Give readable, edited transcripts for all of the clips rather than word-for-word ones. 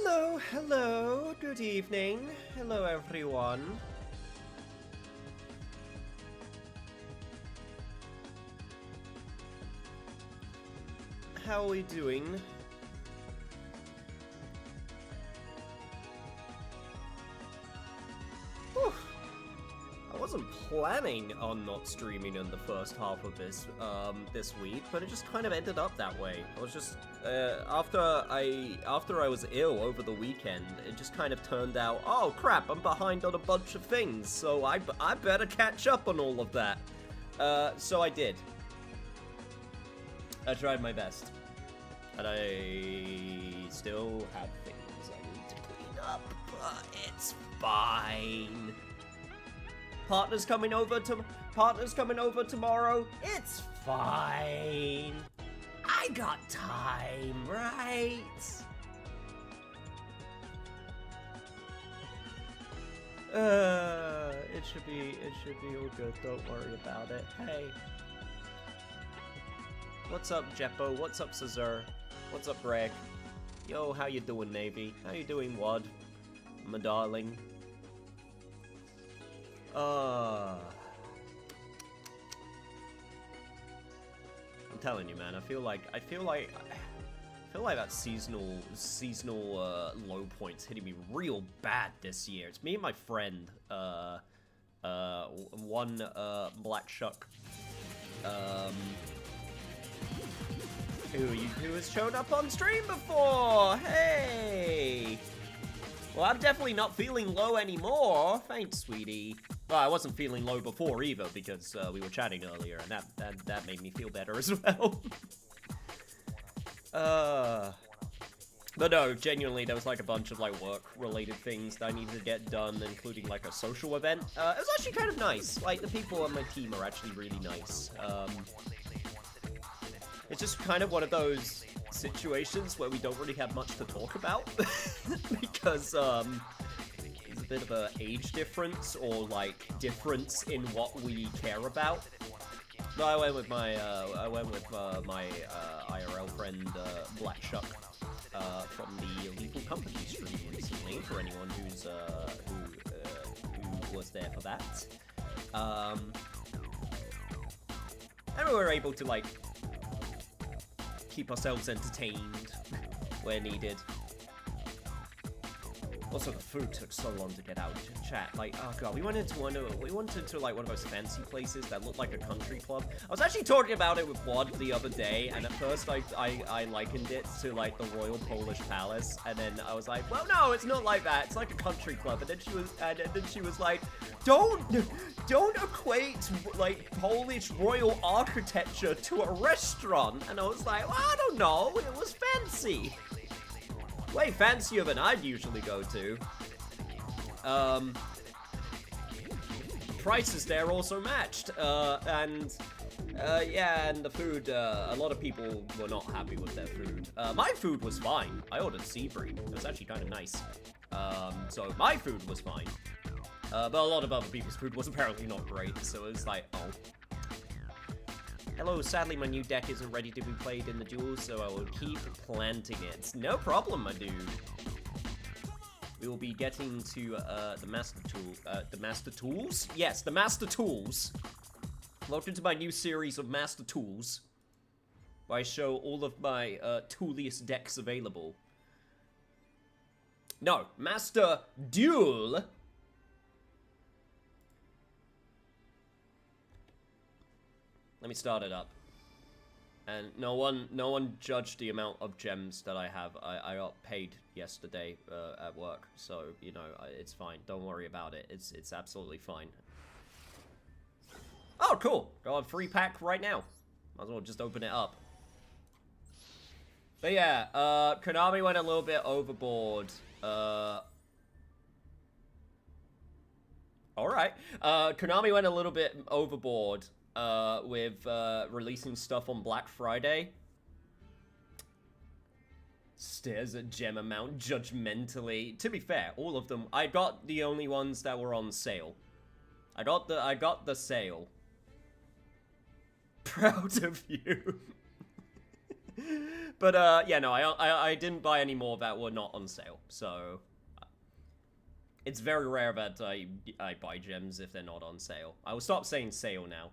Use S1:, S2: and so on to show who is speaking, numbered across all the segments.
S1: Hello, hello, good evening. Hello, everyone. How are we doing? Whew. I wasn't planning on not streaming in the first half of this week, but it just kind of ended up that way. I was just after I was ill over the weekend, it just kind of turned out, oh crap, I'm behind on a bunch of things, so I better catch up on all of that. So I did. I tried my best, and I still have things I need to clean up, but it's fine. Partner's coming over tomorrow. It's fine. I got time, right? It should be all good. Don't worry about it. Hey. What's up, Jeppo? What's up, Cesar? What's up, Greg? Yo, how you doing, Navy? How you doing, Wad? My darling. I'm telling you, man. I feel like that seasonal low points hitting me real bad this year. It's me and my friend, one Black Shuck, who has shown up on stream before. Hey. Well, I'm definitely not feeling low anymore. Thanks, sweetie. Well, I wasn't feeling low before either because we were chatting earlier, and that made me feel better as well. But no, genuinely, there was like a bunch of like work-related things that I needed to get done, including like a social event. It was actually kind of nice. Like the people on my team are actually really nice. It's just kind of one of those situations where we don't really have much to talk about because there's a bit of a age difference or like difference in what we care about. No, I went with my IRL friend Black Shuck from the Lethal Company stream recently. For anyone who's who was there for that, and we were able to like keep ourselves entertained where needed. Also, the food took so long to get out. Chat, like, oh god, we went into like one of those fancy places that looked like a country club. I was actually talking about it with Wad the other day, and at first I likened it to like the Royal Polish Palace, and then I was like, well, no, it's not like that. It's like a country club. And then she was like, don't equate like Polish royal architecture to a restaurant. And I was like, well, I don't know. It was fancy. Way fancier than I'd usually go to. Prices there also matched. Yeah, and the food, a lot of people were not happy with their food. My food was fine. I ordered sea bream. It was actually kind of nice. So my food was fine. But a lot of other people's food was apparently not great, so it was like, oh. Hello, sadly my new deck isn't ready to be played in the duel, so I will keep planting it. No problem, my dude. We will be getting to the Master Tools? Yes, the Master Tools. Welcome to my new series of Master Tools, where I show all of my tooliest decks available. No, Master Duel. Let me start it up. And no one judged the amount of gems that I have. I got paid yesterday at work, so you know it's fine. Don't worry about it. It's absolutely fine. Oh, cool! Got a free pack right now. Might as well just open it up. But yeah, Konami went a little bit overboard. All right. Konami went a little bit overboard. With releasing stuff on Black Friday. Stares at gem amount judgmentally. To be fair, all of them. I got the only ones that were on sale. I got the sale. Proud of you. But, yeah, no, I didn't buy any more that were not on sale, so... It's very rare that I buy gems if they're not on sale. I will stop saying sale now.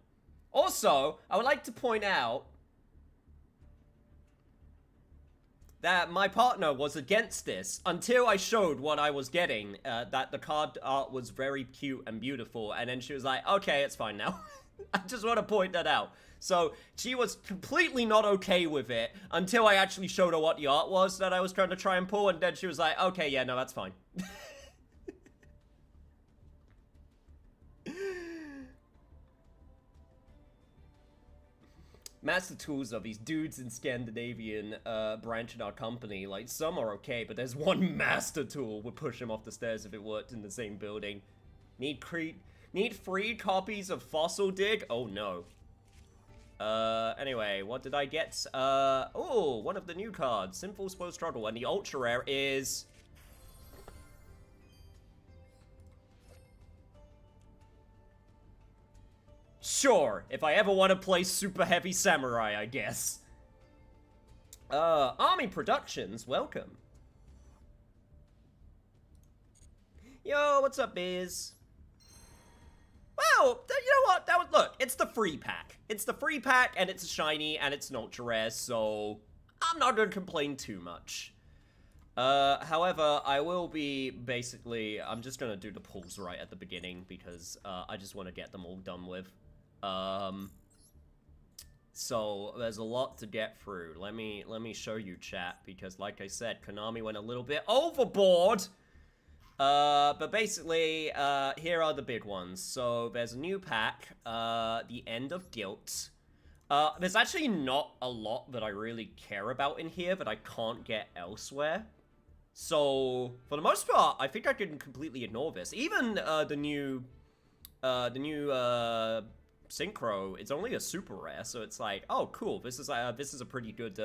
S1: Also, I would like to point out that my partner was against this until I showed what I was getting, that the card art was very cute and beautiful, and then she was like, okay, it's fine now. I just want to point that out. So, she was completely not okay with it until I actually showed her what the art was that I was trying to try and pull, and then she was like, okay, yeah, no, that's fine. Master tools are these dudes in Scandinavian branch in our company. Like, some are okay, but there's one master tool would push him off the stairs if it worked in the same building. Need free copies of Fossil Dig? Oh no. Anyway, what did I get? Oh, one of the new cards. Sinful Slow Struggle. And the ultra rare is... Sure, if I ever want to play Super Heavy Samurai, I guess. Army Productions, welcome. Yo, what's up, Biz? Well, you know what? Look, it's the free pack. It's the free pack, and it's a shiny, and it's an ultra rare, so I'm not gonna complain too much. However, I will be basically, I'm just gonna do the pulls right at the beginning, because, I just want to get them all done with. So there's a lot to get through. Let me show you, chat, because like I said, Konami went a little bit overboard. But basically, here are the big ones. So there's a new pack, the End of Guilt. There's actually not a lot that I really care about in here that I can't get elsewhere. So for the most part, I think I can completely ignore this. Even the new Synchro, it's only a super rare, so it's like, oh cool, this is a pretty good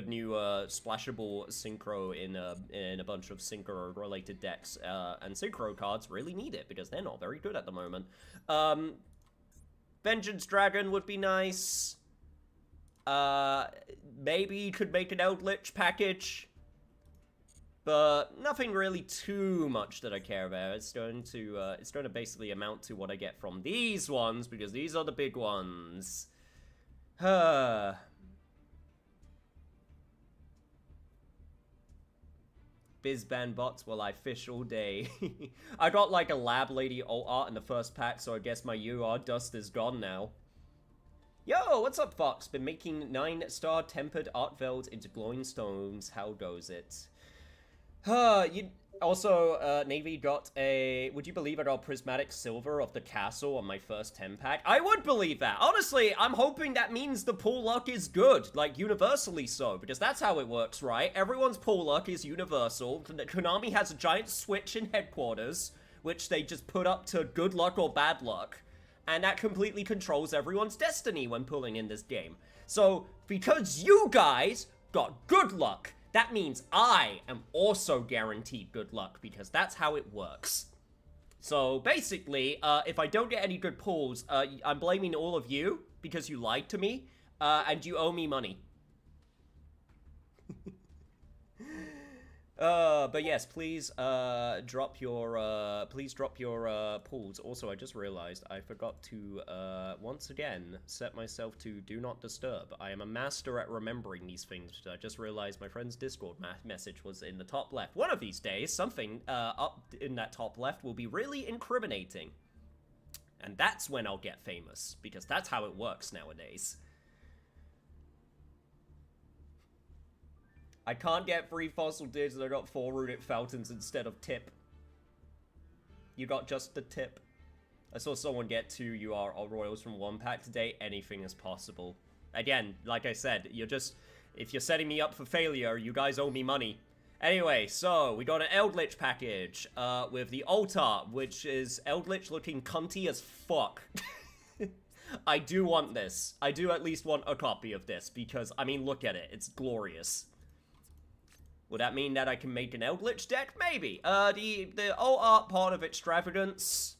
S1: new splashable Synchro in a bunch of Synchro related decks, and Synchro cards really need it because they're not very good at the moment. Vengeance Dragon would be nice. Maybe you could make an Eldritch package. But nothing really too much that I care about. It's going to basically amount to what I get from these ones, because these are the big ones. Bizban bots while I fish all day. I got like a Lab Lady alt art in the first pack, so I guess my UR dust is gone now. Yo, what's up, Fox? Been making 9-star tempered art velds into glowing stones. How goes it? You also, Navy got a, would you believe I got prismatic silver of the castle on my first 10-pack? I would believe that. Honestly, I'm hoping that means the pull luck is good, like universally so, because that's how it works, right? Everyone's pull luck is universal. Konami has a giant switch in headquarters, which they just put up to good luck or bad luck, and that completely controls everyone's destiny when pulling in this game. So, because you guys got good luck, that means I am also guaranteed good luck, because that's how it works. So, basically, if I don't get any good pulls, I'm blaming all of you, because you lied to me, and you owe me money. But yes, please, drop your pulls. Also, I just realized I forgot to, once again, set myself to Do Not Disturb. I am a master at remembering these things. I just realized my friend's Discord message was in the top left. One of these days, something, up in that top left will be really incriminating. And that's when I'll get famous, because that's how it works nowadays. I can't get free fossil digs and I got 4 runic fountains instead of tip. You got just the tip. I saw someone get 2 UR royals from 1 pack today. Anything is possible. Again, like I said, if you're setting me up for failure, you guys owe me money. Anyway, so we got an Eldritch package with the altar, which is Eldritch looking cunty as fuck. I do want this. I do at least want a copy of this because, I mean, look at it. It's glorious. Would that mean that I can make an Eldritch deck? Maybe. The alt art part of Extravagance.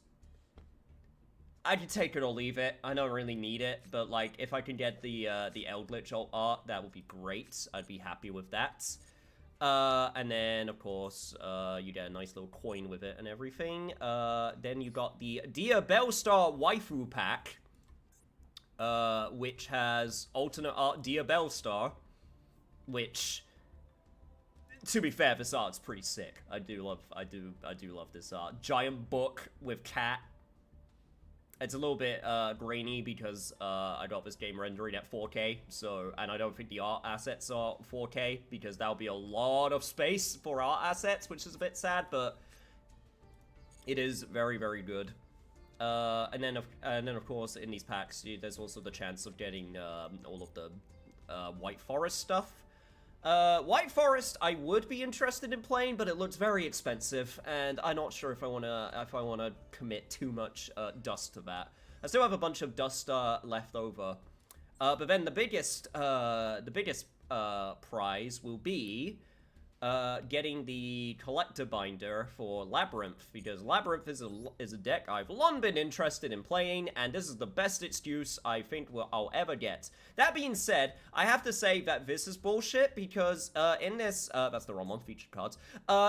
S1: I could take it or leave it. I don't really need it, but like if I can get the Eldritch alt art, that would be great. I'd be happy with that. And then of course, you get a nice little coin with it and everything. Then you got the Dear Bellstar waifu pack, which has alternate art Dear Bellstar, which, to be fair, this art's pretty sick. I do love this art. Giant book with cat. It's a little bit grainy because I got this game rendering at 4K, so, and I don't think the art assets are 4K because that'll be a lot of space for art assets, which is a bit sad, but it is very, very good. And then of course in these packs, there's also the chance of getting all of the White Forest stuff. White Forest I would be interested in playing, but it looks very expensive, and I'm not sure if I wanna commit too much dust to that. I still have a bunch of dust left over, but then the biggest prize will be getting the collector binder for Labyrinth, because Labyrinth is a deck I've long been interested in playing, and this is the best excuse I think I'll ever get. That being said, I have to say that this is bullshit, because in this, that's the wrong one, featured cards,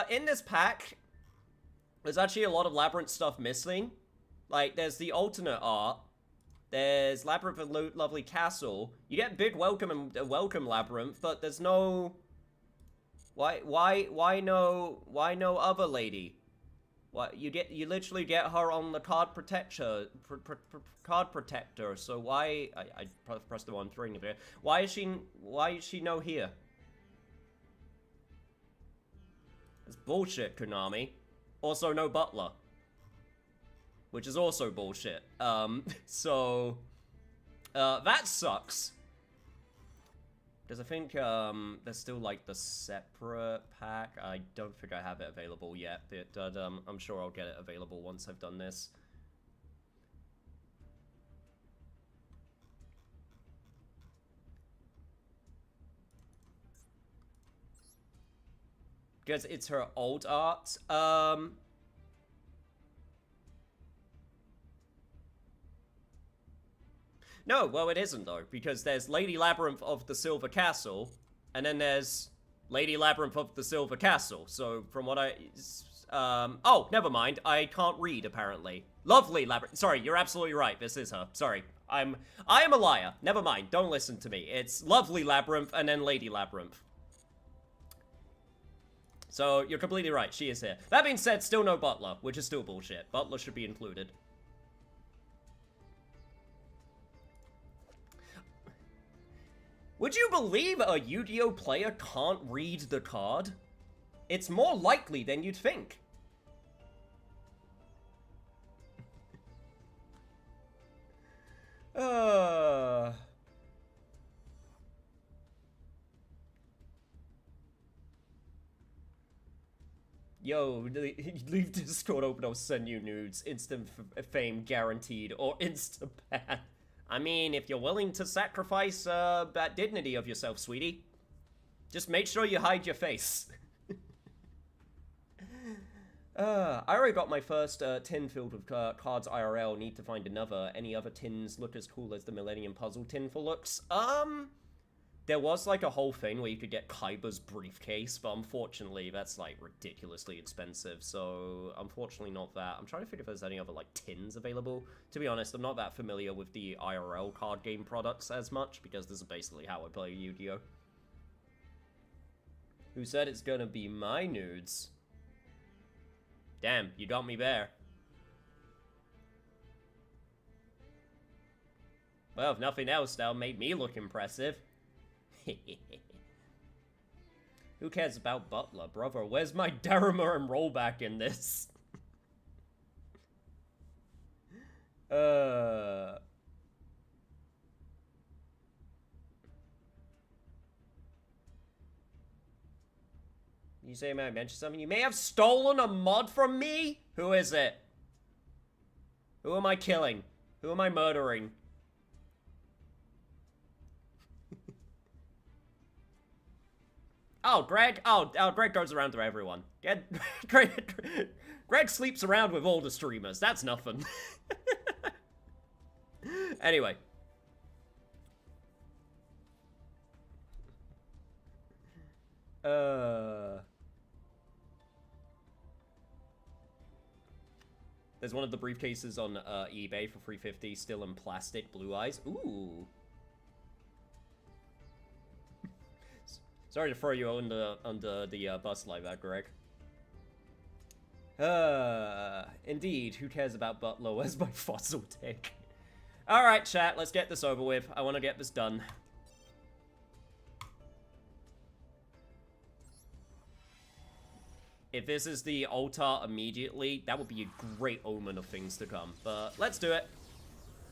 S1: in this pack, there's actually a lot of Labyrinth stuff missing. Like, there's the alternate art, there's Labyrinth and Lovely Castle, you get Big Welcome and Welcome Labyrinth, but there's no... Why no other lady? What you literally get her on the card protector, so why, I pressed the one thing there. Why is she no here? It's bullshit, Konami. Also no butler. Which is also bullshit. So, that sucks. Because I think, there's still, like, the separate pack. I don't think I have it available yet, but, I'm sure I'll get it available once I've done this. Because it's her old art. No, well, it isn't, though, because there's Lady Labyrinth of the Silver Castle, and then there's Lady Labyrinth of the Silver Castle. So, from what oh, never mind. I can't read, apparently. Lovely Labyrinth. Sorry, you're absolutely right. This is her. Sorry. I am a liar. Never mind. Don't listen to me. It's Lovely Labyrinth and then Lady Labyrinth. So, you're completely right. She is here. That being said, still no Butler, which is still bullshit. Butler should be included. Would you believe a Yu-Gi-Oh player can't read the card? It's more likely than you'd think. Yo, leave Discord open, I'll send you nudes. Instant fame guaranteed, or insta-ban. I mean, if you're willing to sacrifice that dignity of yourself, sweetie, just make sure you hide your face. I already got my first tin filled with cards IRL. Need to find another. Any other tins look as cool as the Millennium Puzzle tin for looks? There was like a whole thing where you could get Kaiba's briefcase, but unfortunately that's like ridiculously expensive, so unfortunately not that. I'm trying to think if there's any other like tins available. To be honest, I'm not that familiar with the IRL card game products as much, because this is basically how I play Yu-Gi-Oh! Who said it's gonna be my nudes? Damn, you got me there. Well, if nothing else, that made me look impressive. Who cares about Butler, brother? Where's my Daruma and rollback in this? You say I might mention something? You may have stolen a mod from me? Who is it? Who am I killing? Who am I murdering? Oh, Greg? Oh, Greg goes around to everyone. Greg sleeps around with all the streamers. That's nothing. Anyway. There's one of the briefcases on eBay for $350, still in plastic, blue eyes. Ooh. Sorry to throw you under the bus like that, Greg. Indeed, who cares about Butler? Where's my fossil dick? Alright, chat, let's get this over with. I want to get this done. If this is the altar immediately, that would be a great omen of things to come. But let's do it.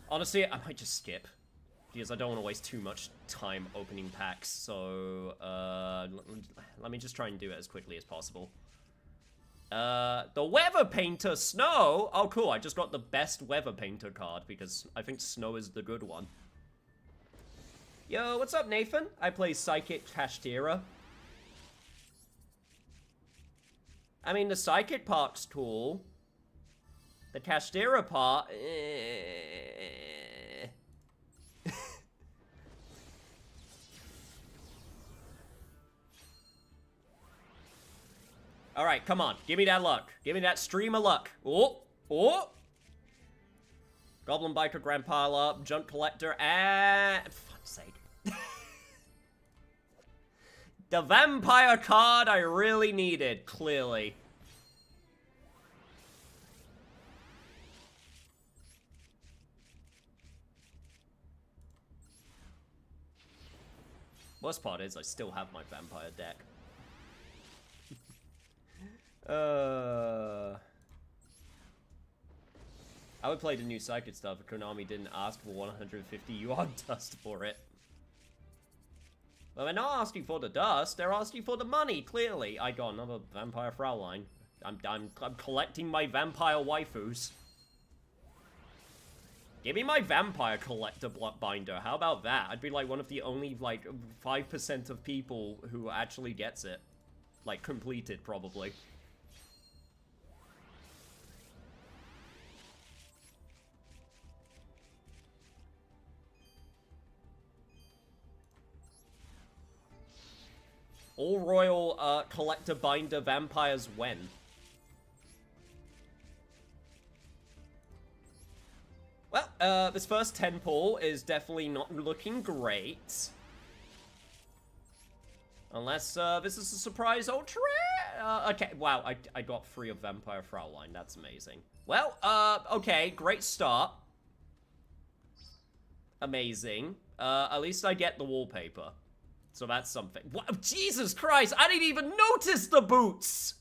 S1: Honestly, I might just skip. Because I don't want to waste too much time opening packs. So, let me just try and do it as quickly as possible. The Weather Painter Snow! Oh, cool. I just got the best Weather Painter card because I think Snow is the good one. Yo, what's up, Nathan? I play Psychic Kashtira. I mean, the Psychic part's cool. The Kashtira part... Alright, come on. Give me that luck. Give me that stream of luck. Oh! Oh! Goblin Biker Grandpa, Junk Collector, and... For fuck's sake. The vampire card I really needed, clearly. Worst part is I still have my vampire deck. I would play the new Psychic stuff if Konami didn't ask for 150 yuan dust for it. Well, they're not asking for the dust, they're asking for the money, clearly. I got another vampire Fraulein. I'm collecting my vampire waifus. Give me my vampire collector binder, how about that? I'd be like one of the only, like, 5% of people who actually gets it. Like, completed, probably. All Royal Collector Binder Vampires when? Well, this first 10 pull is definitely not looking great. Unless this is a surprise ultra rare? Okay, wow, I got 3 of Vampire Fraulein. That's amazing. Well, okay, great start. Amazing. At least I get the wallpaper. So that's something. What? Jesus Christ, I didn't even notice the boots!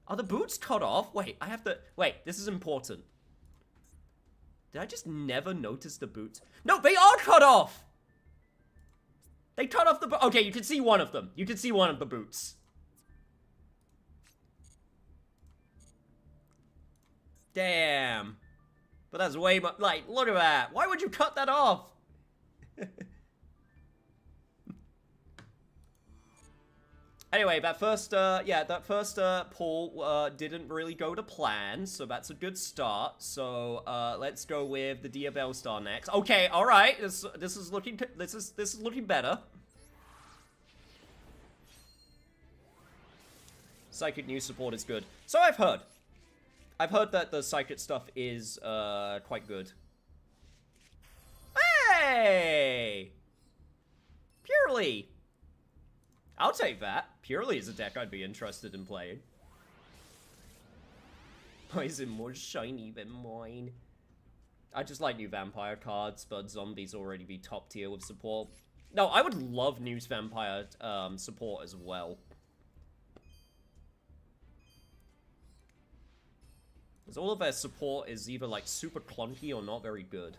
S1: Are the boots cut off? Wait, I have to... Wait, this is important. Did I just never notice the boots? No, they are cut off! They cut off the... Okay, you can see one of them. You can see one of the boots. Damn. But that's way much... Like, look at that. Why would you cut that off? Anyway, that first, pull, didn't really go to plan, so that's a good start. So, let's go with the Diabell Star next. Okay, alright, this is looking better. Psychic news support is good. So I've heard. I've heard that the Psychic stuff is, quite good. Hey! Purely! I'll take that. Purely is a deck I'd be interested in playing. Why is it more shiny than mine? I just like new vampire cards, but zombies already be top tier with support. No, I would love new vampire support as well. Because all of their support is either like super clunky or not very good.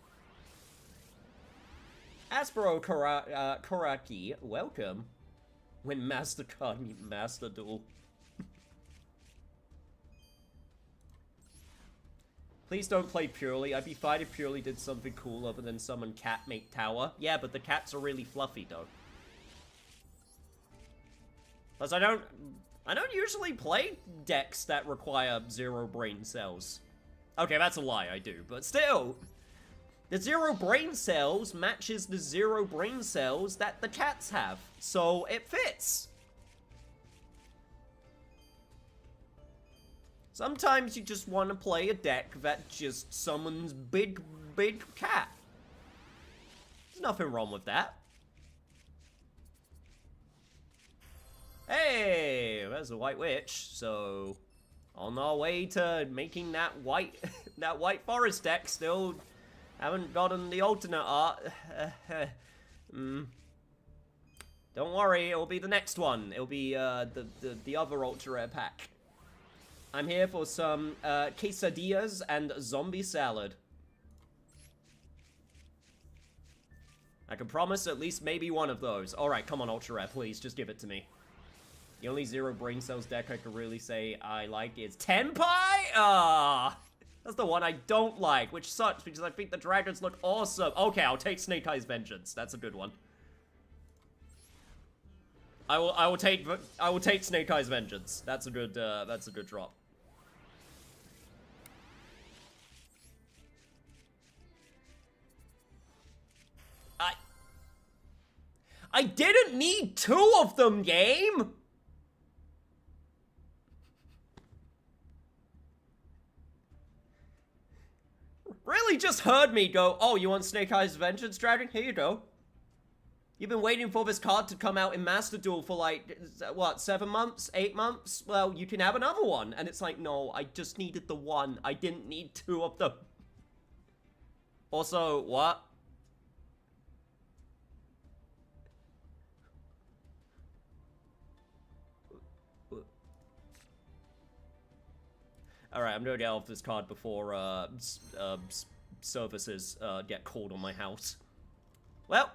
S1: Aspero Koraki, welcome. When MasterCard meet Master Duel. Please don't play Purely. I'd be fine if Purely did something cool other than summon Cat Make Tower. Yeah, but the cats are really fluffy though. Plus I don't usually play decks that require 0 brain cells. Okay, that's a lie, I do. But still, the 0 brain cells matches the 0 brain cells that the cats have. So it fits. Sometimes you just want to play a deck that just summons big cat. There's nothing wrong with that. Hey, there's a white witch. So, on our way to making that white forest deck. Still haven't gotten the alternate art. Don't worry, it'll be the next one. It'll be the other ultra rare pack. I'm here for some quesadillas and zombie salad. I can promise at least maybe one of those. Alright, come on, ultra rare, please, just give it to me. The only 0 brain cells deck I could really say I like is Tenpai? Ah, that's the one I don't like, which sucks because I think the dragons look awesome. Okay, I'll take Snake Eyes Vengeance. That's a good one. I will take Snake Eyes Vengeance. That's a good drop. I didn't need 2 of them, game! Really just heard me go, oh, you want Snake Eyes Vengeance, Dragon? Here you go. You've been waiting for this card to come out in Master Duel for like, what, 7 months? 8 months? Well, you can have another one. And it's like, no, I just needed the one. I didn't need 2 of them. Also, what? Alright, I'm gonna get off this card before, services, get called on my house. Well,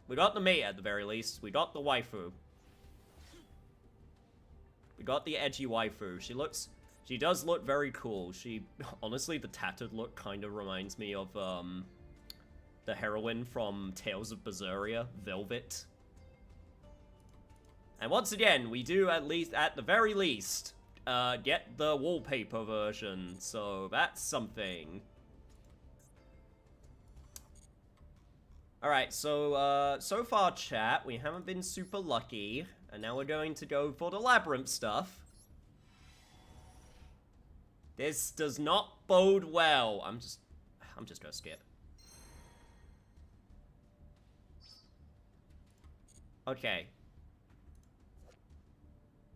S1: we got the mate at the very least. We got the waifu. We got the edgy waifu. She does look very cool. Honestly, the tattered look kind of reminds me of, the heroine from Tales of Berseria, Velvet. And once again, we do at the very least, get the wallpaper version, so that's something. Alright, so, so far, chat, we haven't been super lucky, and now we're going to go for the labyrinth stuff. This does not bode well. I'm just gonna skip. Okay.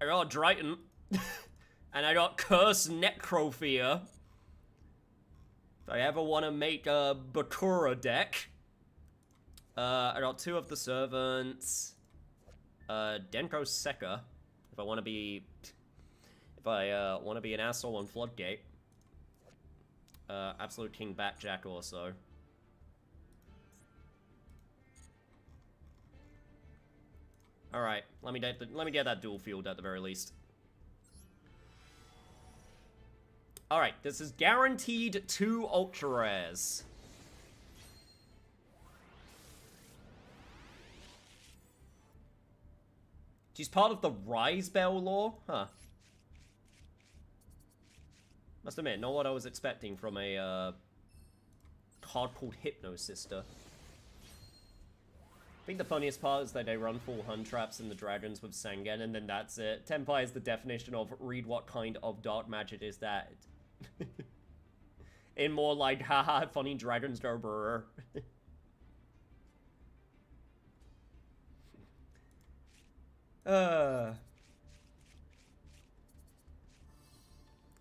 S1: I got Driton. And I got Curse Necrophilia. If I ever want to make a Bakura deck. I got 2 of the Servants. Denko Sekka. If I want to be... If I want to be an asshole on Floodgate. Absolute King Batjack also. Alright, let me get that dual field at the very least. Alright, this is guaranteed 2 ultra rares. She's part of the Rise Bell lore? Huh. Must admit, not what I was expecting from a card called Hypno Sister. I think the funniest part is that they run full Hun Traps in the dragons with Sangen, and then that's it. Tenpai is the definition of read what kind of dark magic is that. In more like, haha, funny dragons go brr.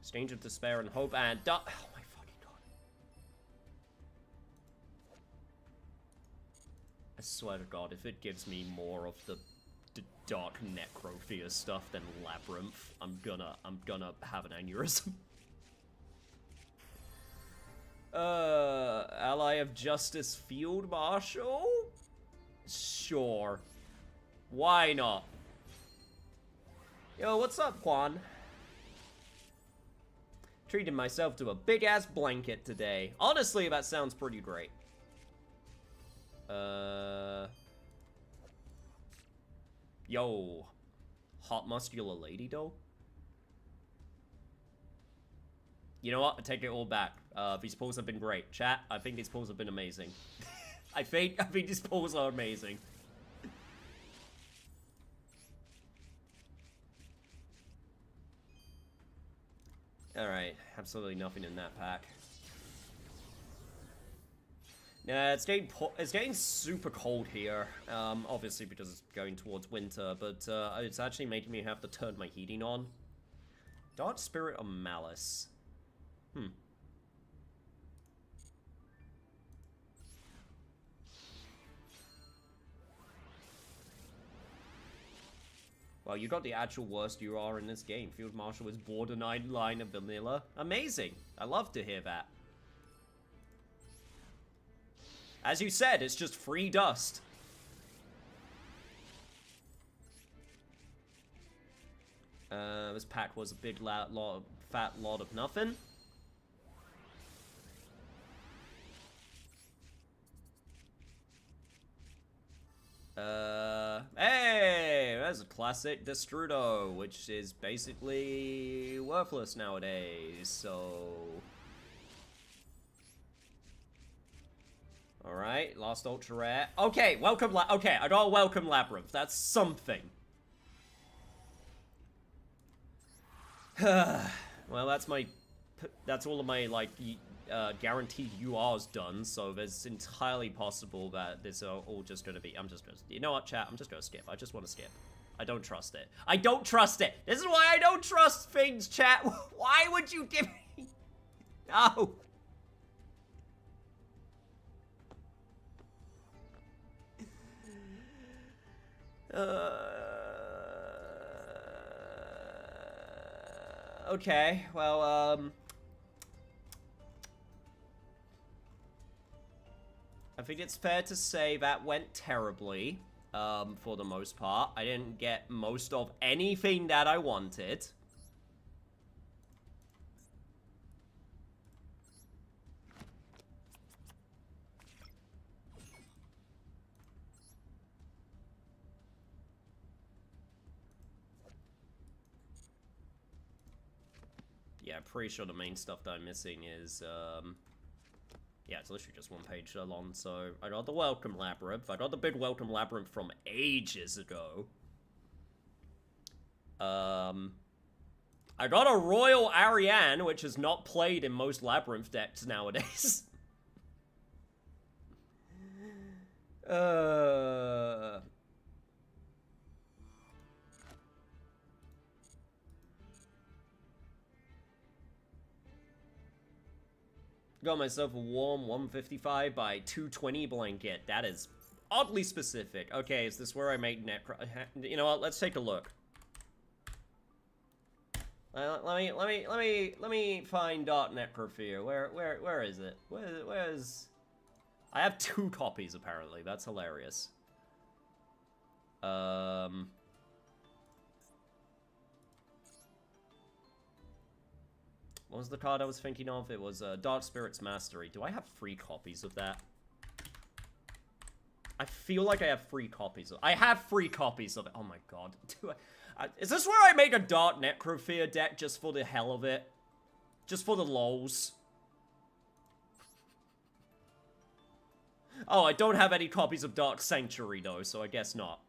S1: Exchange of Despair and Hope and oh my fucking god. I swear to god, if it gives me more of the dark necrophilia stuff than Labyrinth, I'm gonna have an aneurysm. Ally of Justice Field Marshal? Sure. Why not? Yo, what's up, Quan? Treated myself to a big-ass blanket today. Honestly, that sounds pretty great. Yo. Hot muscular lady, though? You know what? I take it all back. These pulls have been great. Chat, I think these pulls have been amazing. I think these pulls are amazing. Alright, absolutely nothing in that pack. Yeah, it's getting super cold here. Obviously because it's going towards winter, but it's actually making me have to turn my heating on. Dark Spirit or Malice? Well, you got the actual worst you are in this game. Field Marshal is borderline line of vanilla. Amazing. I love to hear that. As you said, it's just free dust. This pack was a big fat lot of nothing. Hey, there's a classic Destrudo, which is basically worthless nowadays, so... Alright, last ultra rare. Okay, okay, I got a welcome Labyrinth, that's something. Well, that's all of my, like, guaranteed URs done, so there's entirely possible that this are all just gonna be, you know what, chat, I'm just gonna skip. I just want to skip. I don't trust it. I don't trust it! This is why I don't trust things, chat! Why would you give me... No! Okay, well, I think it's fair to say that went terribly, for the most part. I didn't get most of anything that I wanted. Yeah, I'm pretty sure the main stuff that I'm missing is, yeah, it's literally just one page long, so I got the Welcome Labyrinth. I got the big Welcome Labyrinth from ages ago. I got a Royal Ariane, which is not played in most Labyrinth decks nowadays. Got myself a warm 155 by 220 blanket. That is oddly specific. Okay, is this where I make Necro? You know what? Let's take a look. Let me find Dark Necrophilia. Where is it? Where's? I have 2 copies apparently. That's hilarious. What was the card I was thinking of? It was Dark Spirit's Mastery. Do I have 3 copies of that? I feel like I have 3 copies of I have 3 copies of it. Oh my god. Is this where I make a Dark Necrophilia deck just for the hell of it? Just for the lols? Oh, I don't have any copies of Dark Sanctuary though, so I guess not.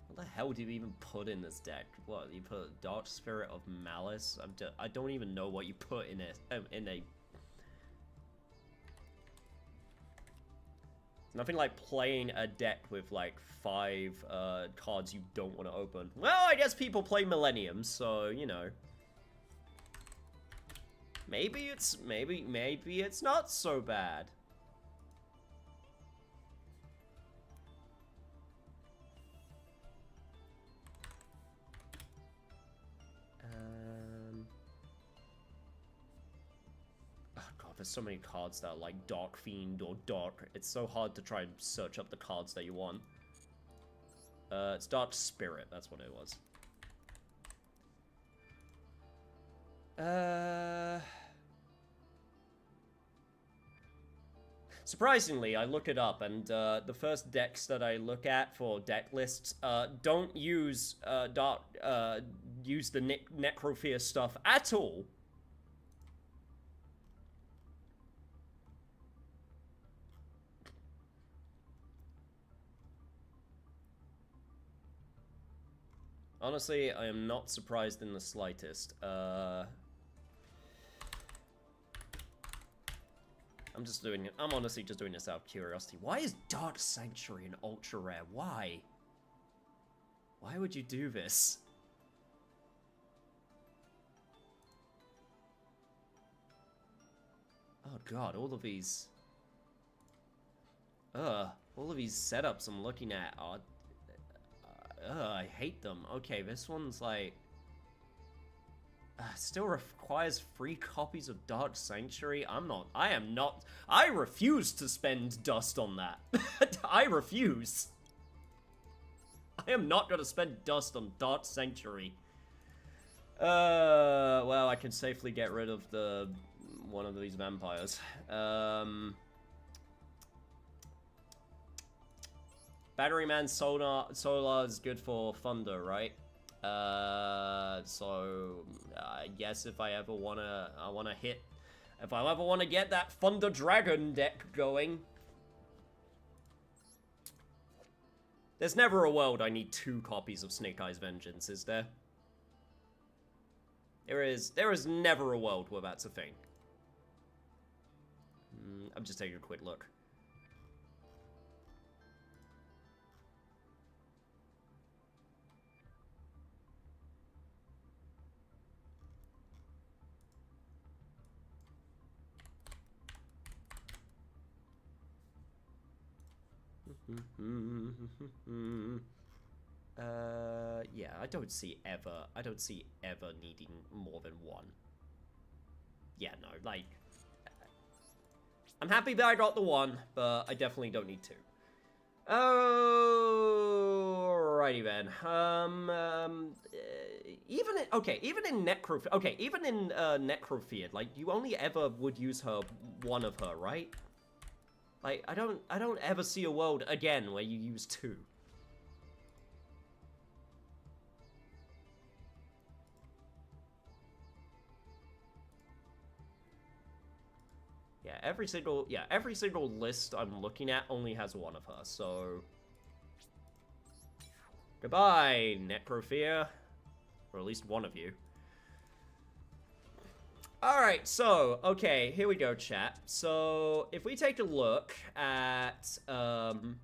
S1: What the hell do you even put in this deck? What, you put Dark Spirit of Malice? I don't even know what you put in it. It's nothing like playing a deck with like 5 cards you don't want to open. Well, I guess people play Millenniums, so you know. Maybe it's not so bad. There's so many cards that are like Dark Fiend or Dark. It's so hard to try and search up the cards that you want. It's Dark Spirit. That's what it was. Surprisingly, I look it up, and the first decks that I look at for deck lists don't use use the Necrophere stuff at all. Honestly, I am not surprised in the slightest. I'm honestly just doing this out of curiosity. Why is Dark Sanctuary an ultra rare? Why? Why would you do this? Oh god, all of these setups I'm looking at are I hate them. Okay, this one's like still requires 3 copies of Dark Sanctuary. I refuse to spend dust on that. I refuse. I am not gonna spend dust on Dark Sanctuary. Well, I can safely get rid of one of these vampires. Battery Man Solar is good for Thunder, right? So I guess if I ever wanna get that Thunder Dragon deck going. There's never a world I need 2 copies of Snake Eyes Vengeance, is there? There is never a world where that's a thing. I'm just taking a quick look. Yeah, I don't see ever needing more than 1. Yeah, no, like, I'm happy that I got the 1, but I definitely don't need 2. Alrighty then. Even in Necrophere, like, you only ever would use one of her, right? Like, I don't ever see a world again where you use 2. Every single list I'm looking at only has 1 of her, so goodbye, Necrophere. Or at least 1 of you. Alright, so, okay, here we go, chat. So, if we take a look at some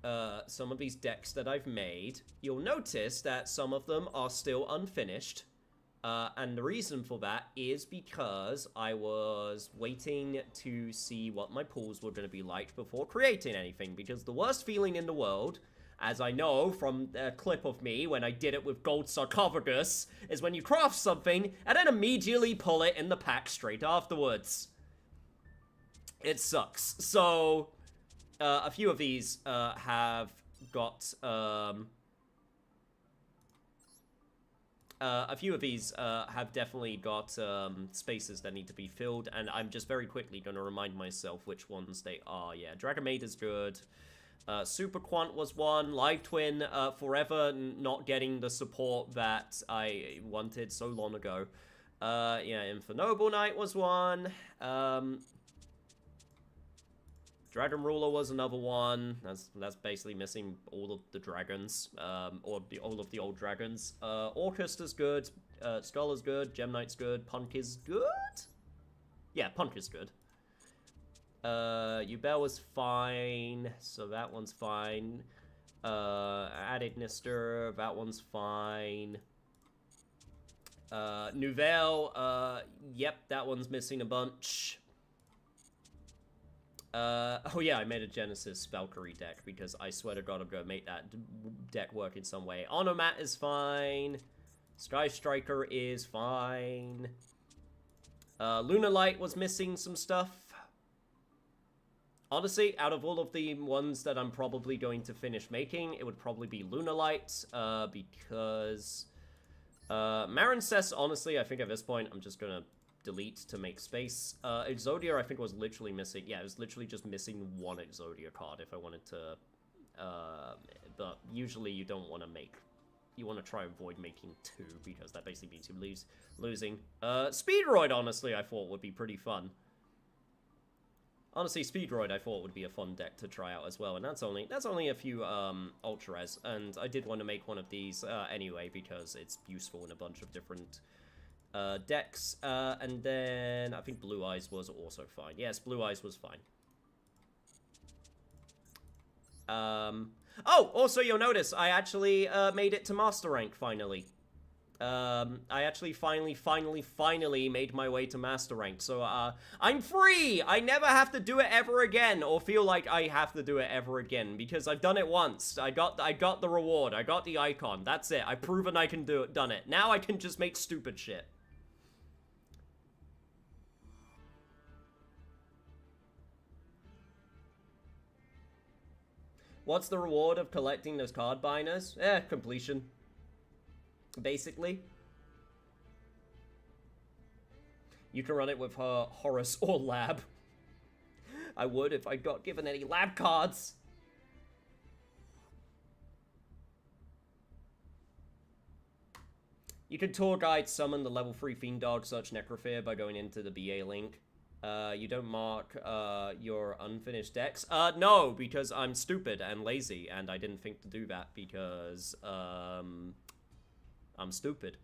S1: of these decks that I've made, you'll notice that some of them are still unfinished. And the reason for that is because I was waiting to see what my pools were going to be like before creating anything. Because the worst feeling in the world, as I know from a clip of me when I did it with Gold Sarcophagus, is when you craft something and then immediately pull it in the pack straight afterwards. It sucks. So, a few of these have got... a few of these have definitely got spaces that need to be filled, and I'm just very quickly going to remind myself which ones they are. Yeah, Dragon Maid is good. Super Quant was one. Live Twin, forever not getting the support that I wanted so long ago. Yeah, Infernoble Knight was one. Dragon Ruler was another one. That's basically missing all of the dragons, or all of the old dragons. Orcust is good. Skull is good. Gem Knight's good. Punk is good. Yeah, Punk is good. Ubel was fine, so that one's fine. Adignister, that one's fine. Nouvelle, yep, that one's missing a bunch. Oh yeah, I made a Genesis Valkyrie deck because I swear to God I'm gonna make that deck work in some way. Onomat is fine. Sky Striker is fine. Lunalight was missing some stuff. Honestly, out of all of the ones that I'm probably going to finish making, it would probably be Lunalight, because Marincess, honestly, I think at this point, I'm just gonna delete to make space. Exodia, I think, was literally missing. Yeah, it was literally just missing one Exodia card if I wanted to. But usually you don't want to make. You want to try and avoid making two, because that basically means you losing. Speedroid, honestly, I thought would be pretty fun. Honestly, Speedroid I thought would be a fun deck to try out as well, and that's only a few Ultra Res, and I did want to make one of these anyway because it's useful in a bunch of different decks. And then I think Blue Eyes was also fine. Yes, Blue Eyes was fine. Oh, also you'll notice I actually made it to Master Rank finally. I actually finally made my way to Master Rank, so, I'm free! I never have to do it ever again, or feel like I have to do it ever again, because I've done it once. I got the reward, I got the icon, that's it. I've proven I can done it. Now I can just make stupid shit. What's the reward of collecting those card binders? Completion. Basically. You can run it with her Horus or Lab. I would if I got given any Lab cards. You can tour guide summon the level 3 Fiend Dog such Necrofear by going into the BA link. You don't mark your unfinished decks? No, because I'm stupid and lazy, and I didn't think to do that because I'm stupid.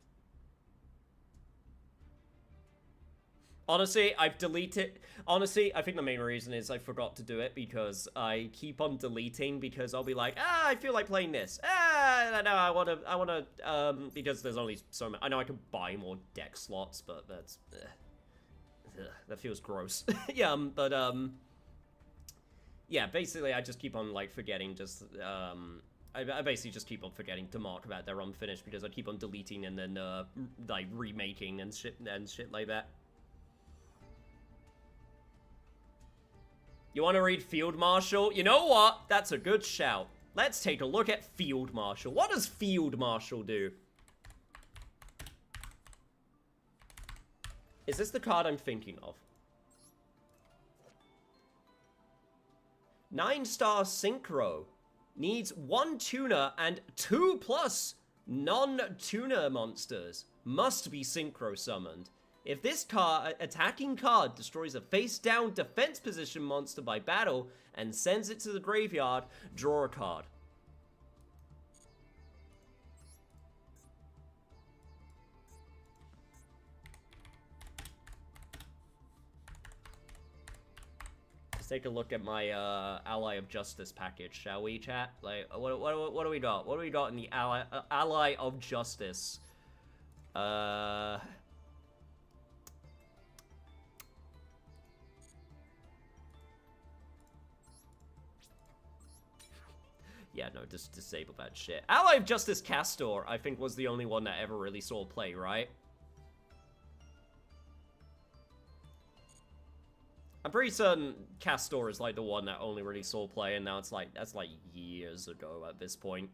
S1: Honestly, I've deleted. Honestly, I think the main reason is I forgot to do it because I keep on deleting because I'll be like, I feel like playing this. No, I wanna, because there's only so many. I know I can buy more deck slots, but that's, that feels gross. Yeah, but, yeah, basically I just keep on, like, forgetting just, I basically just keep on forgetting to mark that they're unfinished because I keep on deleting and then, like, remaking and shit like that. You want to read Field Marshal? You know what? That's a good shout. Let's take a look at Field Marshal. What does Field Marshal do? Is this the card I'm thinking of? 9-star Synchro. Needs 1 tuner and 2+ non-tuner monsters. Must be Synchro summoned. If this attacking card destroys a face-down defense position monster by battle and sends it to the graveyard, draw a card. Let's take a look at my Ally of Justice package, shall we, chat? Like, what do we got? What do we got in the Ally of Justice? Yeah, no, just disable that shit. Ally of Justice Castor, I think, was the only one that ever really saw play, right? I'm pretty certain Castor is, like, the one that only really saw play, and now it's, like, that's, like, years ago at this point.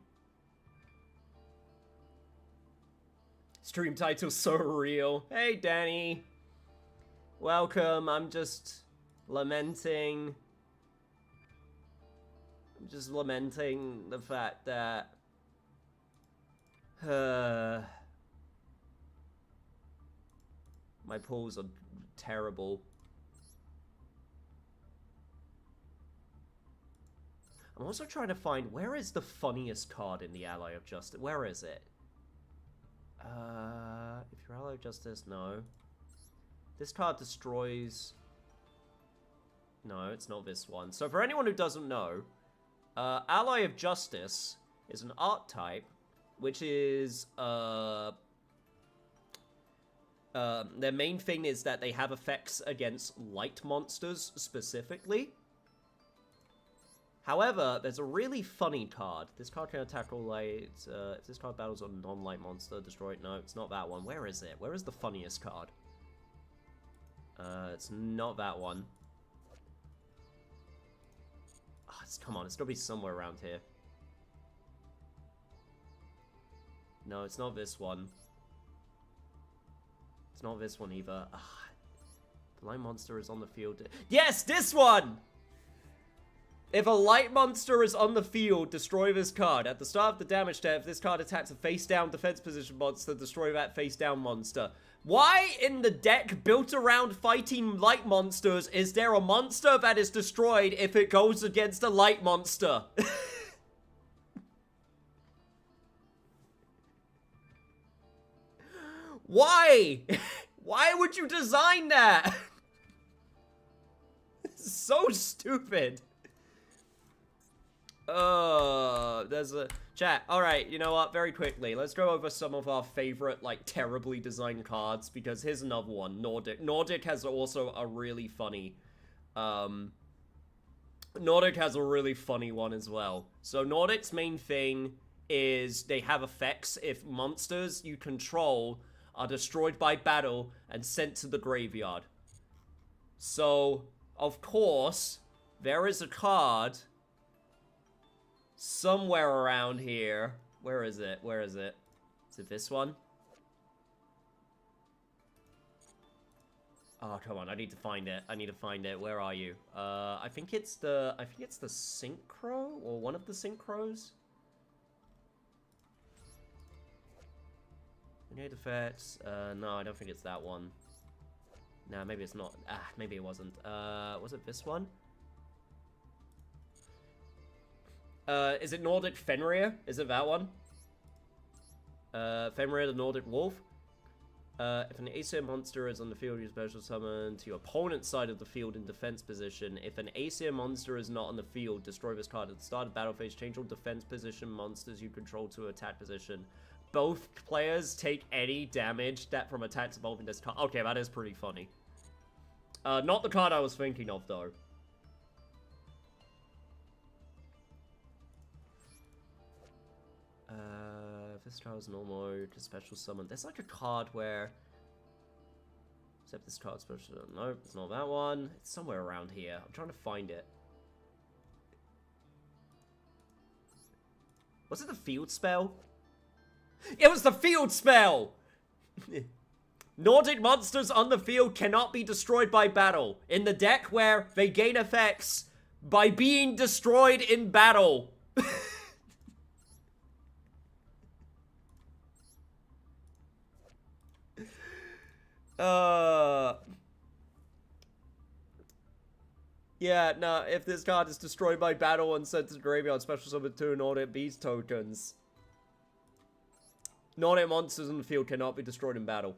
S1: Stream title so real. Hey, Danny. Welcome, I'm just lamenting... just lamenting the fact that my pulls are terrible. I'm also trying to find where is the funniest card in the Ally of Justice. Where is it? If you're Ally of Justice, no. This card destroys. No, it's not this one. So for anyone who doesn't know, Ally of Justice is an archetype, which is, their main thing is that they have effects against light monsters, specifically. However, there's a really funny card. This card can attack all light. If this card battles a non-light monster, destroy it. No, it's not that one. Where is it? Where is the funniest card? It's not that one. Come on, it's gotta be somewhere around here. No, it's not this one. not this one either. Ugh. The light monster is on the field. Yes, this one! If a light monster is on the field, destroy this card. At the start of the damage step, if this card attacks a face-down defense position monster, destroy that face-down monster. Why in the deck built around fighting light monsters is there a monster that is destroyed if it goes against a light monster? Why? Why would you design that? It's so stupid. There's a chat. Alright, you know what? Very quickly, let's go over some of our favorite, like, terribly designed cards, because here's another one, Nordic. Nordic has also a really funny, Nordic has a really funny one as well. So Nordic's main thing is they have effects if monsters you control are destroyed by battle and sent to the graveyard. So, of course, there is a card somewhere around here. Where is it? Where is it? Is it this one? Oh, come on. I need to find it. I need to find it. Where are you? I think it's the Synchro or one of the Synchros. Grenade effects. No, I don't think it's that one. Nah, maybe it's not. Ah, maybe it wasn't. Was it this one? Is it Nordic Fenrir? Is it that one? Fenrir the Nordic Wolf. If an ACR monster is on the field, you special summon to your opponent's side of the field in defense position. If an ACR monster is not on the field, destroy this card at the start of battle phase. Change all defense position monsters you control to attack position. Both players take any damage that from attacks involving this card. Okay, that is pretty funny. Not the card I was thinking of, though. This card is normal, to special summon. There's like a card where... Except this card special... Nope, it's not that one. It's somewhere around here. I'm trying to find it. Was it the field spell? It was the field spell! Nordic monsters on the field cannot be destroyed by battle. In the deck where they gain effects by being destroyed in battle. Yeah, no, if this card is destroyed by battle and sent to the graveyard, special summon 2 Nordic beast tokens. Nordic monsters in the field cannot be destroyed in battle.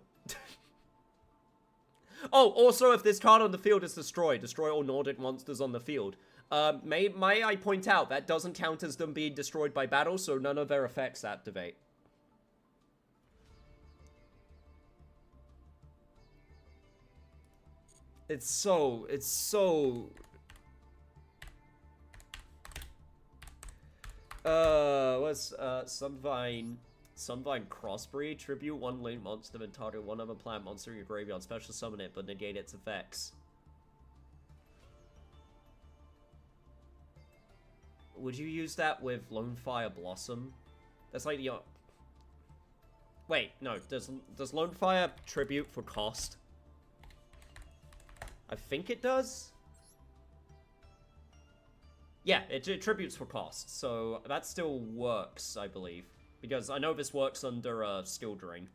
S1: Oh, also, if this card on the field is destroyed, destroy all Nordic monsters on the field. May I point out, that doesn't count as them being destroyed by battle, so none of their effects activate. It's so... what's, Sunvine Crossbreed. Tribute one link monster and target one other plant monster in your graveyard. Special summon it, but negate its effects. Would you use that with Lonefire Blossom? That's like the... Wait, no. Does Lonefire tribute for cost? I think it does. Yeah, it tributes for cost, so that still works, I believe. Because I know this works under Skill Drain.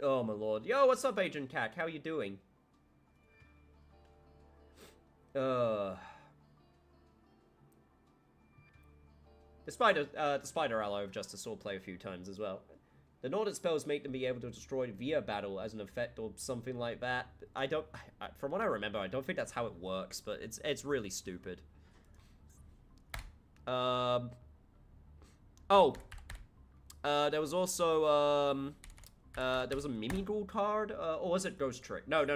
S1: Oh my lord. Yo, what's up, Agent Cat? How you doing? The Spider Ally of Justice will play a few times as well. The Nordic spells make them be able to destroy via battle as an effect or something like that. From what I remember, I don't think that's how it works, but it's really stupid. There was also, there was a Mimighoul card, or was it Ghost Trick? No,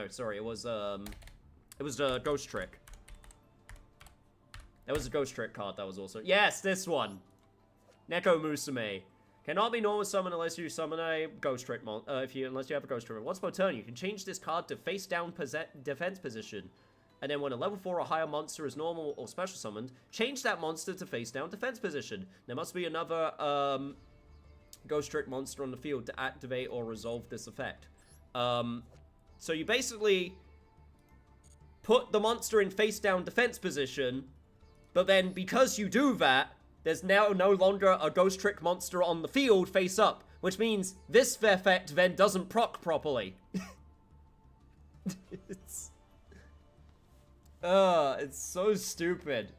S1: sorry, it was a Ghost Trick. There was a Ghost Trick card that was also, yes, this one! Neko Musume. Cannot be normal summon unless you summon a Ghost Trick unless you have a Ghost Trick. Once per turn, you can change this card to face down defense position. And then when a level 4 or higher monster is normal or special summoned, change that monster to face down defense position. There must be another Ghost Trick monster on the field to activate or resolve this effect. So you basically put the monster in face-down defense position, but then because you do that, there's now no longer a Ghost Trick monster on the field face up, which means this effect then doesn't proc properly. it's so stupid.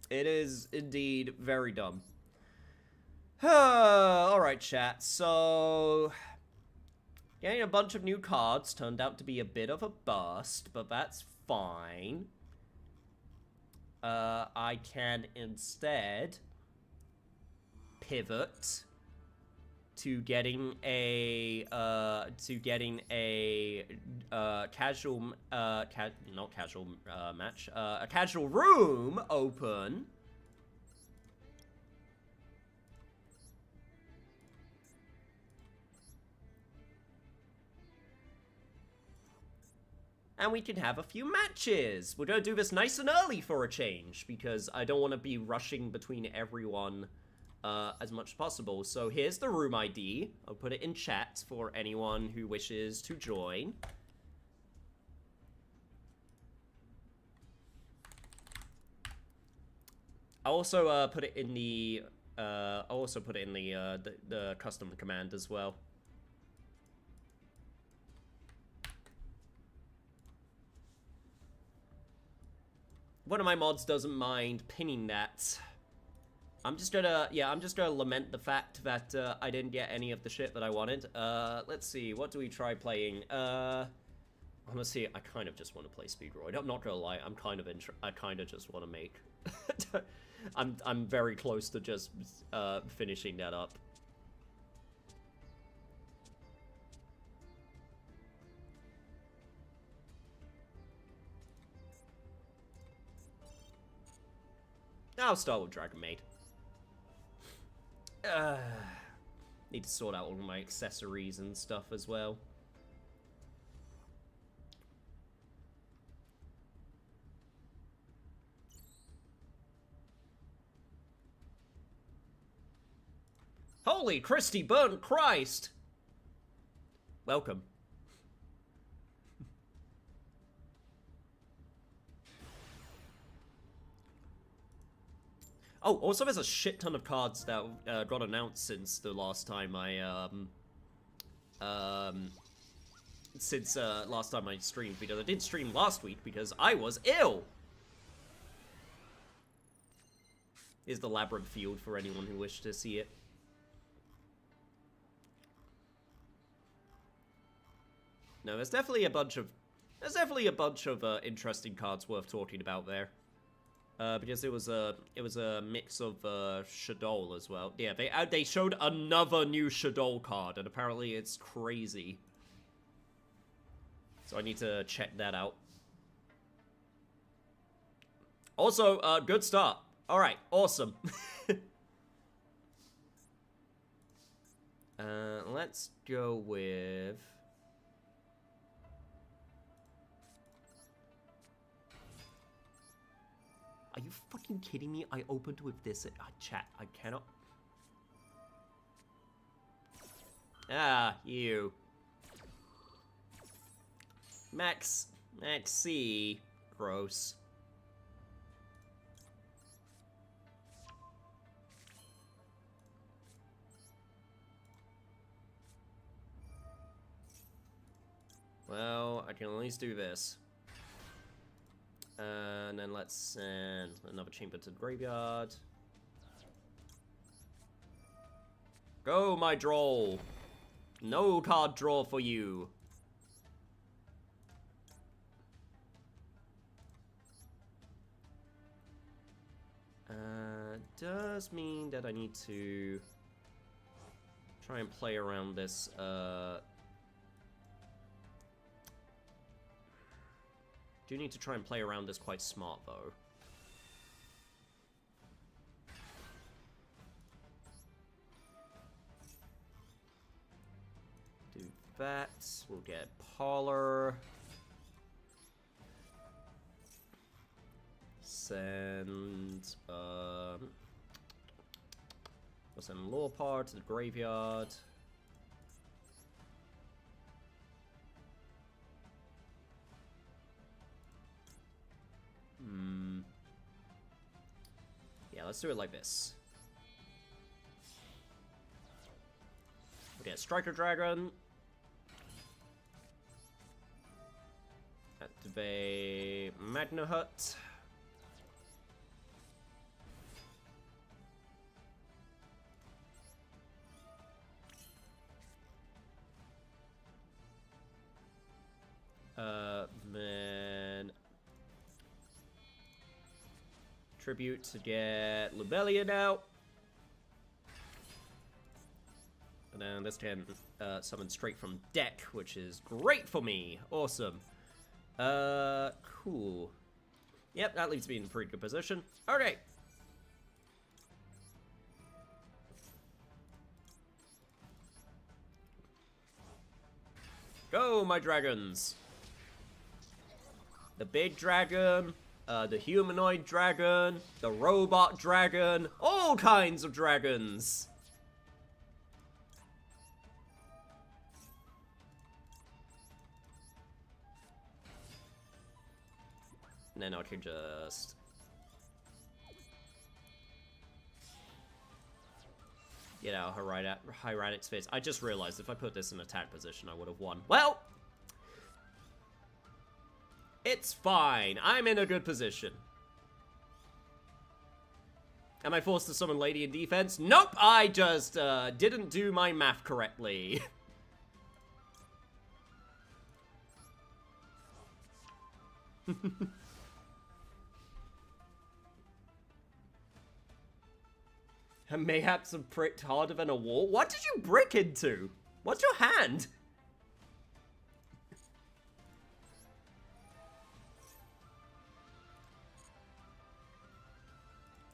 S1: It is indeed very dumb. Alright, chat. So, getting a bunch of new cards turned out to be a bit of a bust, but that's fine. I can instead pivot to getting a casual match, a casual room open. And we can have a few matches. We're gonna do this nice and early for a change, because I don't want to be rushing between everyone as much as possible. So here's the room ID. I'll put it in chat for anyone who wishes to join. I'll also put it in the the custom command as well. One of my mods doesn't mind pinning that. I'm just gonna lament the fact that I didn't get any of the shit that I wanted. Let's see, what do we try playing? Honestly, I kind of just want to play Speedroid. I'm not gonna lie, I kind of just want to make. I'm very close to just finishing that up. I'll start with Dragon Maid. Need to sort out all my accessories and stuff as well. Holy Christy burnt Christ! Welcome. Oh, also there's a shit ton of cards that got announced since the last time I, last time I streamed, because I did stream last week because I was ill! Is the Labyrinth Field for anyone who wished to see it. No, there's definitely a bunch of interesting cards worth talking about there. Because it was a mix of Shadow as well. Yeah, they showed another new Shadow card, and apparently it's crazy. So I need to check that out. Also, good start. All right, awesome. Let's go with. Are you fucking kidding me? I opened with this chat. I cannot. Ah, you. Maxi. Gross. Well, I can at least do this. And then let's send another chamber to the graveyard. Go, my droll. No card draw for you. Does mean that I need to try and play around this, do need to try and play around this quite smart, though. Do that. We'll get Parlor. send we'll send Lorpar to the graveyard. Yeah, let's do it like this. Okay, Striker Dragon. Activate Magna Hut. Then Tribute to get Lubellion out. And then this can summon straight from deck, which is great for me. Awesome. Cool. Yep, that leaves me in a pretty good position. Okay. Go, my dragons. The big dragon, the humanoid dragon, the robot dragon, all kinds of dragons. And then I can just... get out Hyranix Fist. I just realized if I put this in attack position, I would have won. Well, it's fine. I'm in a good position. Am I forced to summon Lady in defense? Nope, I just didn't do my math correctly. And mayhaps have pricked harder than a wall. What did you brick into? What's your hand?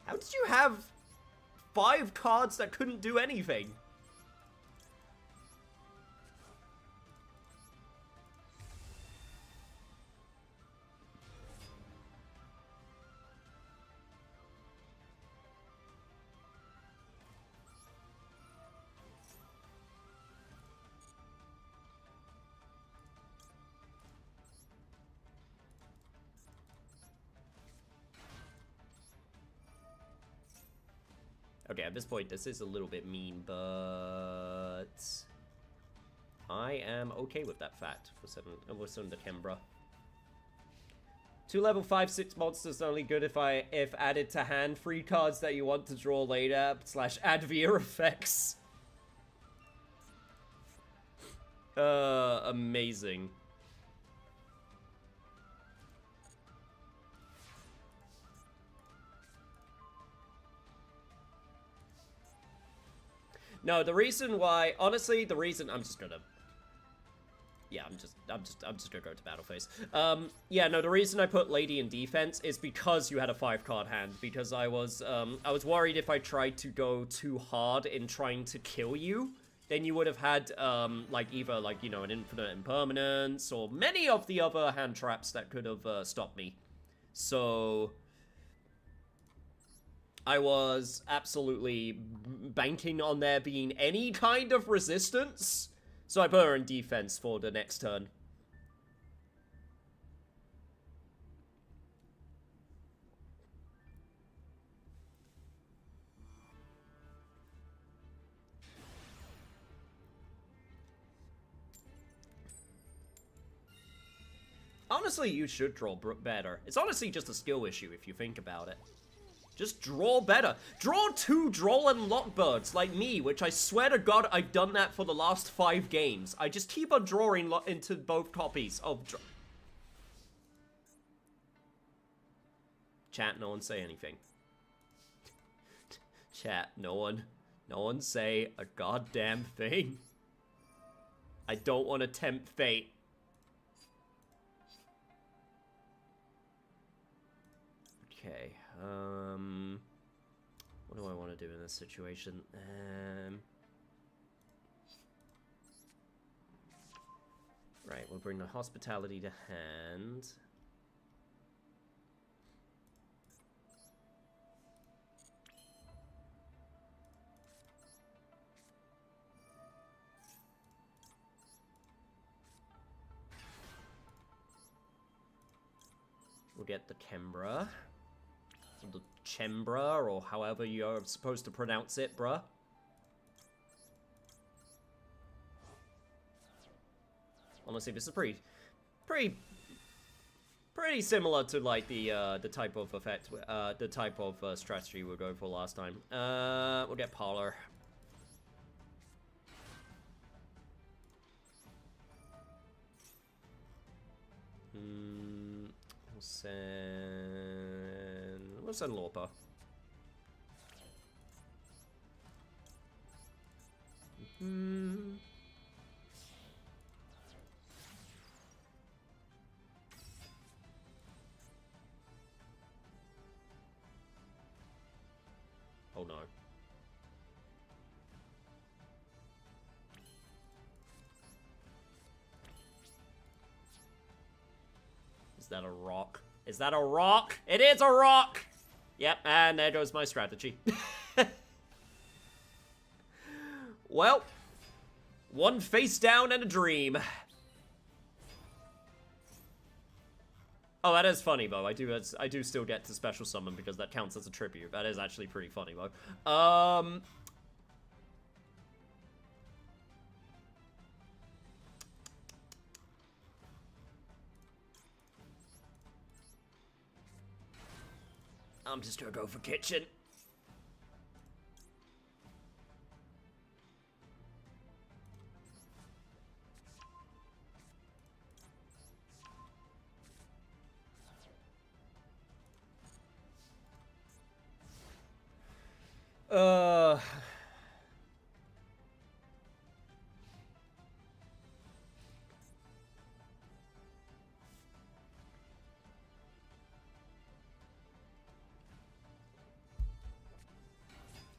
S1: How did you have 5 cards that couldn't do anything? Okay, at this point, this is a little bit mean, but I am okay with that fact for 7 the Kembra. 2 level 5/6 monsters are only good if added to hand. 3 cards that you want to draw later / add via effects. Amazing. No, the reason why, honestly, the reason I'm just gonna go to battle phase. Yeah, no, the reason I put Lady in defense is because you had a 5-card hand. Because I was worried if I tried to go too hard in trying to kill you, then you would have had, like, either, like, you know, an infinite impermanence, or many of the other hand traps that could have, stopped me. So I was absolutely banking on there being any kind of resistance, so I put her in defense for the next turn. Honestly, you should draw better. It's honestly just a skill issue if you think about it. Just draw better. Draw 2 Droll and Lockbirds like me, which I swear to God I've done that for the last 5 games. I just keep on drawing into both copies of Chat, no one say anything. Chat, no one say a goddamn thing. I don't want to tempt fate. Okay, what do I want to do in this situation? Right, we'll bring the hospitality to hand. We'll get the Kembra. The Chembra, or however you're supposed to pronounce it, bruh. Honestly, this is pretty similar to like the type of effect, the type of strategy we were going for last time. We'll get Parlor. We'll send Lorpa. Oh no. Is that a rock? Is that a rock? It is a rock! Yep, and there goes my strategy. Well, one face down and a dream. Oh, that is funny, though. I do still get to special summon because that counts as a tribute. That is actually pretty funny, though. I'm just gonna go for kitchen.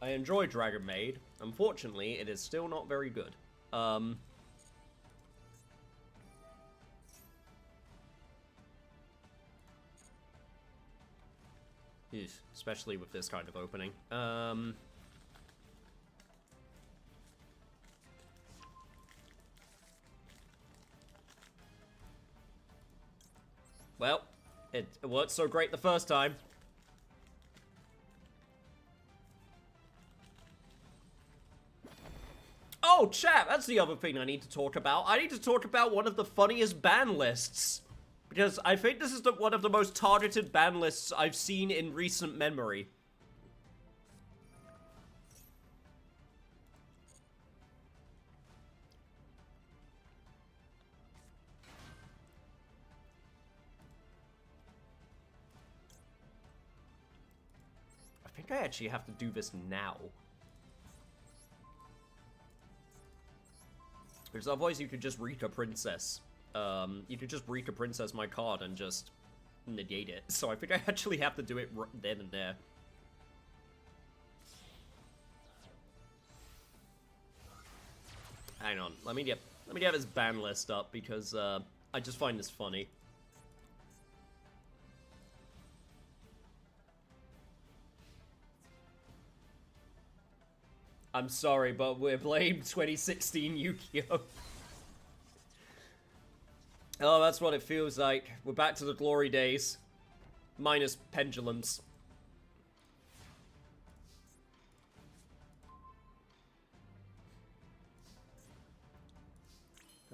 S1: I enjoy Dragon Maid. Unfortunately, it is still not very good. Especially with this kind of opening. Well, it worked so great the first time. Oh, chat, that's the other thing I need to talk about. I need to talk about one of the funniest ban lists. Because I think this is one of the most targeted ban lists I've seen in recent memory. I think I actually have to do this now. Because otherwise you could just Rika Princess. You could just Rika Princess my card and just negate it. So I think I actually have to do it then and there. Hang on, let me get his ban list up because I just find this funny. I'm sorry, but we're playing 2016 Yu-Gi-Oh! Oh, that's what it feels like. We're back to the glory days. Minus pendulums.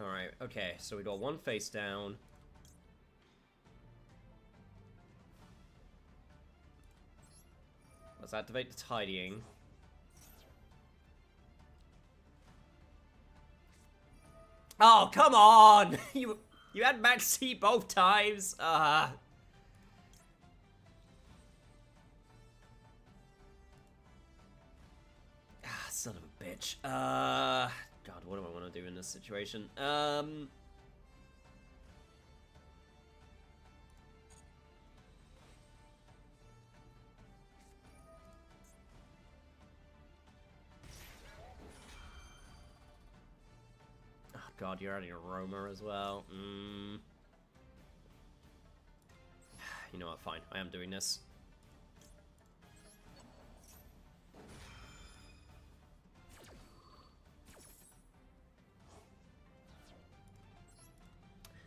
S1: Alright, okay, so we got one face down. Let's activate the tidying. Oh, come on! You had max C both times. Son of a bitch. God, what do I want to do in this situation? God, you're adding a roamer as well. You know what, fine. I am doing this.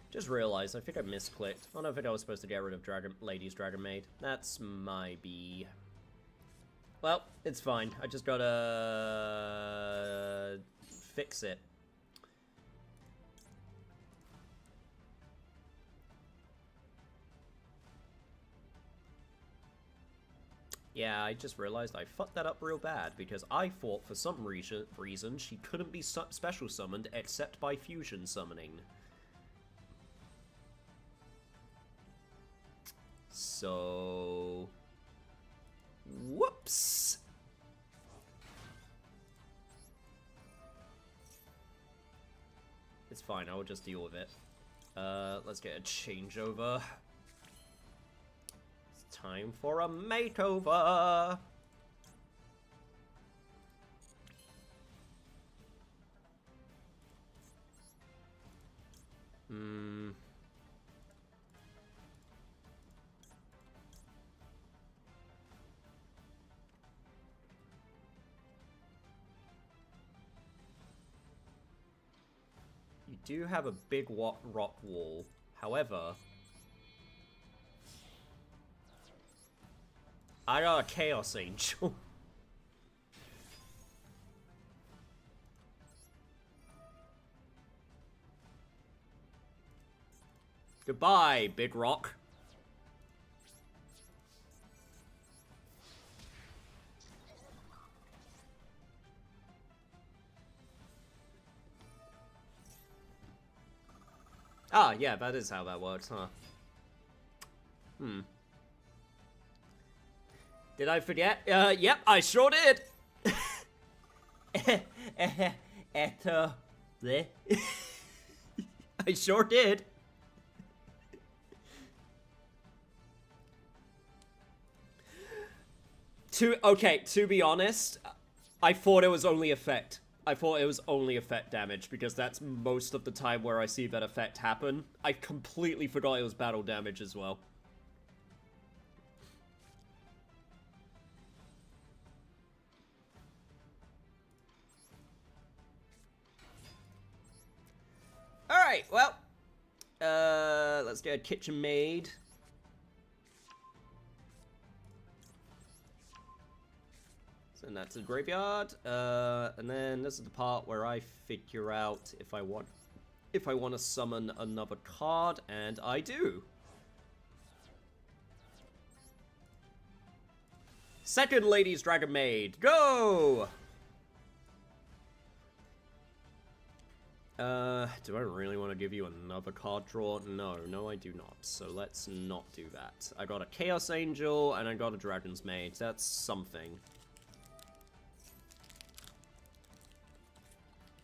S1: Just realized, I think I misclicked. I don't think I was supposed to get rid of Lady's Dragon Maid. That's my B. Well, it's fine. I just gotta fix it. Yeah, I just realized I fucked that up real bad, because I thought for some reason she couldn't be special summoned except by fusion summoning. So... whoops! It's fine, I will just deal with it. Let's get a changeover. Time for a makeover! You do have a big rock wall. However... I got a Chaos Angel. Goodbye, big rock. Ah, yeah, that is how that works, huh? Did I forget? Yep, I sure did! I sure did. Okay, to be honest, I thought it was only effect. I thought it was only effect damage, because that's most of the time where I see that effect happen. I completely forgot it was battle damage as well. Alright, well, let's get a kitchen maid. Send that to the graveyard, and then this is the part where I figure out if I want to summon another card, and I do. Second Lady's Dragon Maid, go! Do I really want to give you another card draw? No, I do not. So let's not do that. I got a Chaos Angel, and I got a Dragon's Maid. That's something.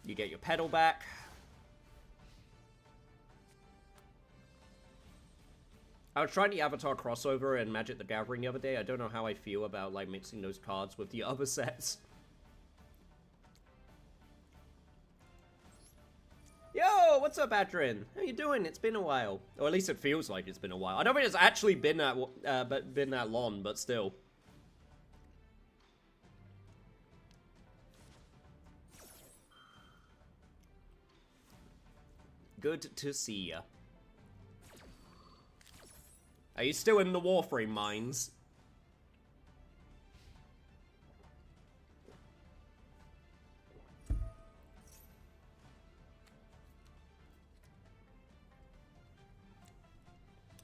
S1: You get your pedal back. I was trying the Avatar crossover in Magic the Gathering the other day. I don't know how I feel about, like, mixing those cards with the other sets. Yo, what's up, Adrian? How you doing? It's been a while. Or at least it feels like it's been a while. I don't think it's actually been that long, but still. Good to see ya. Are you still in the Warframe mines?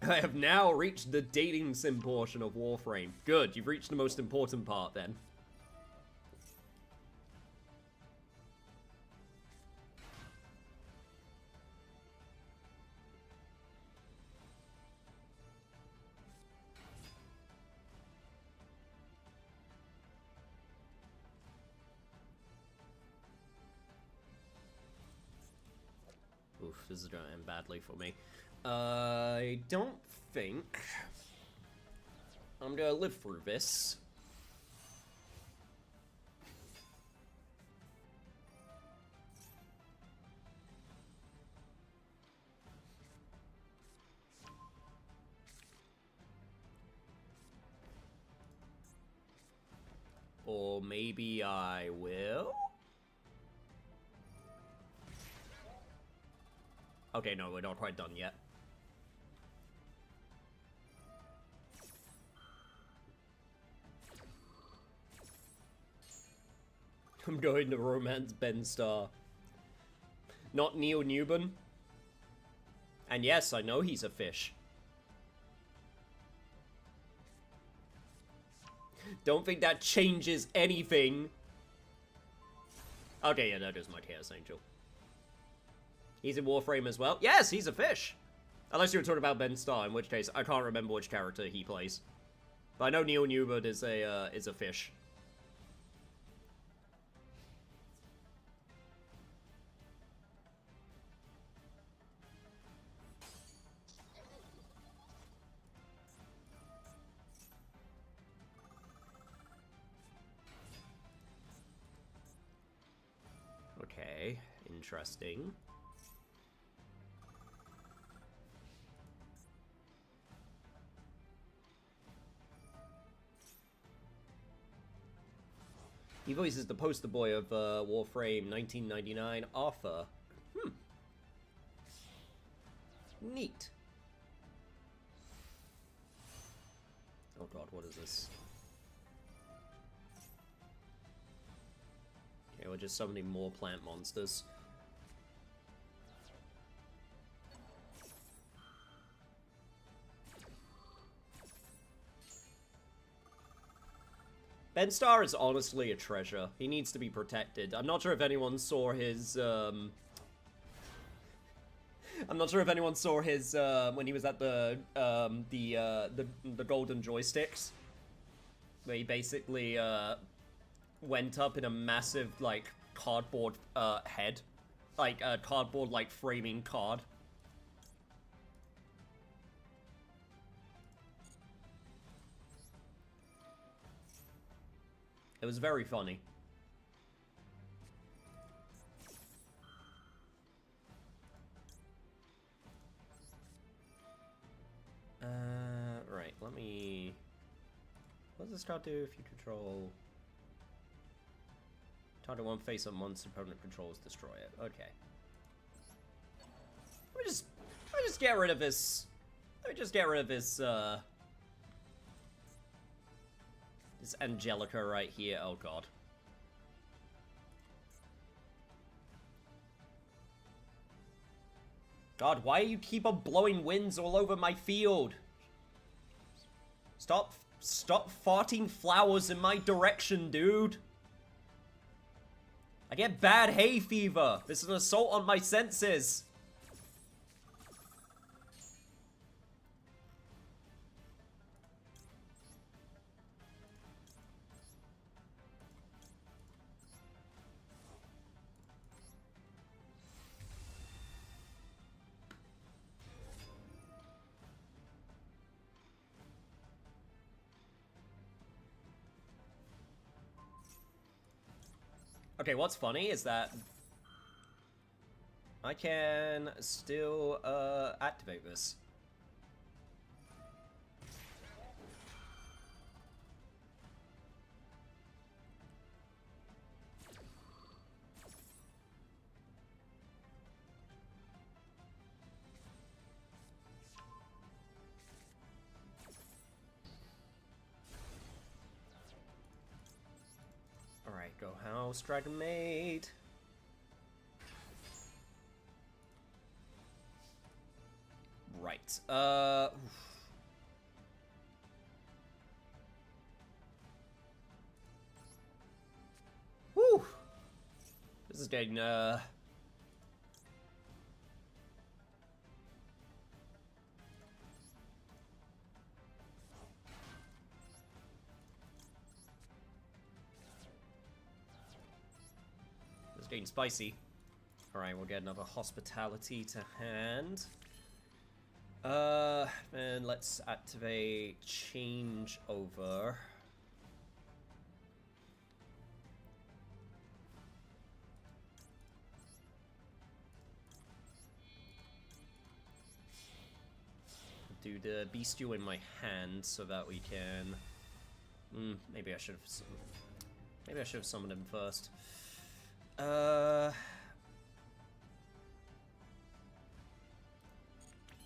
S1: I have now reached the dating sim portion of Warframe. Good, you've reached the most important part then. Oof, this is going to end badly for me. I don't think I'm gonna live through this. Or maybe I will? Okay, no, we're not quite done yet. I'm going to romance Ben Starr. Not Neil Newbern. And yes, I know he's a fish. Don't think that changes anything. Okay, yeah, that is my Chaos Angel. He's in Warframe as well. Yes, he's a fish. Unless you were talking about Ben Starr, in which case I can't remember which character he plays. But I know Neil Newbern is a fish. Okay, interesting. He voices the poster boy of Warframe 1999, Arthur. Neat. Oh god, what is this? Okay, we're just summoning more plant monsters. Ben Starr is honestly a treasure. He needs to be protected. I'm not sure if anyone saw his, I'm not sure if anyone saw his, when he was at the golden joysticks. Where he basically, went up in a massive, like, cardboard, head. Like, a cardboard, like, framing card. It was very funny. Right, let me... What does this card do if you control... Target one face-up monster opponent controls, destroy it. Okay. Let me just get rid of this... Let me just get rid of this, this Angelica right here. Oh god. God, why do you keep on blowing winds all over my field? Stop farting flowers in my direction, dude. I get bad hay fever. This is an assault on my senses. Okay, what's funny is that I can still activate this. Alright, go house, Dragon Maid. Right, Whew! This is getting, This is getting spicy. Alright, we'll get another hospitality to hand. And let's activate change over. Do the bestial in my hand so that we can. Maybe I should have summoned him first.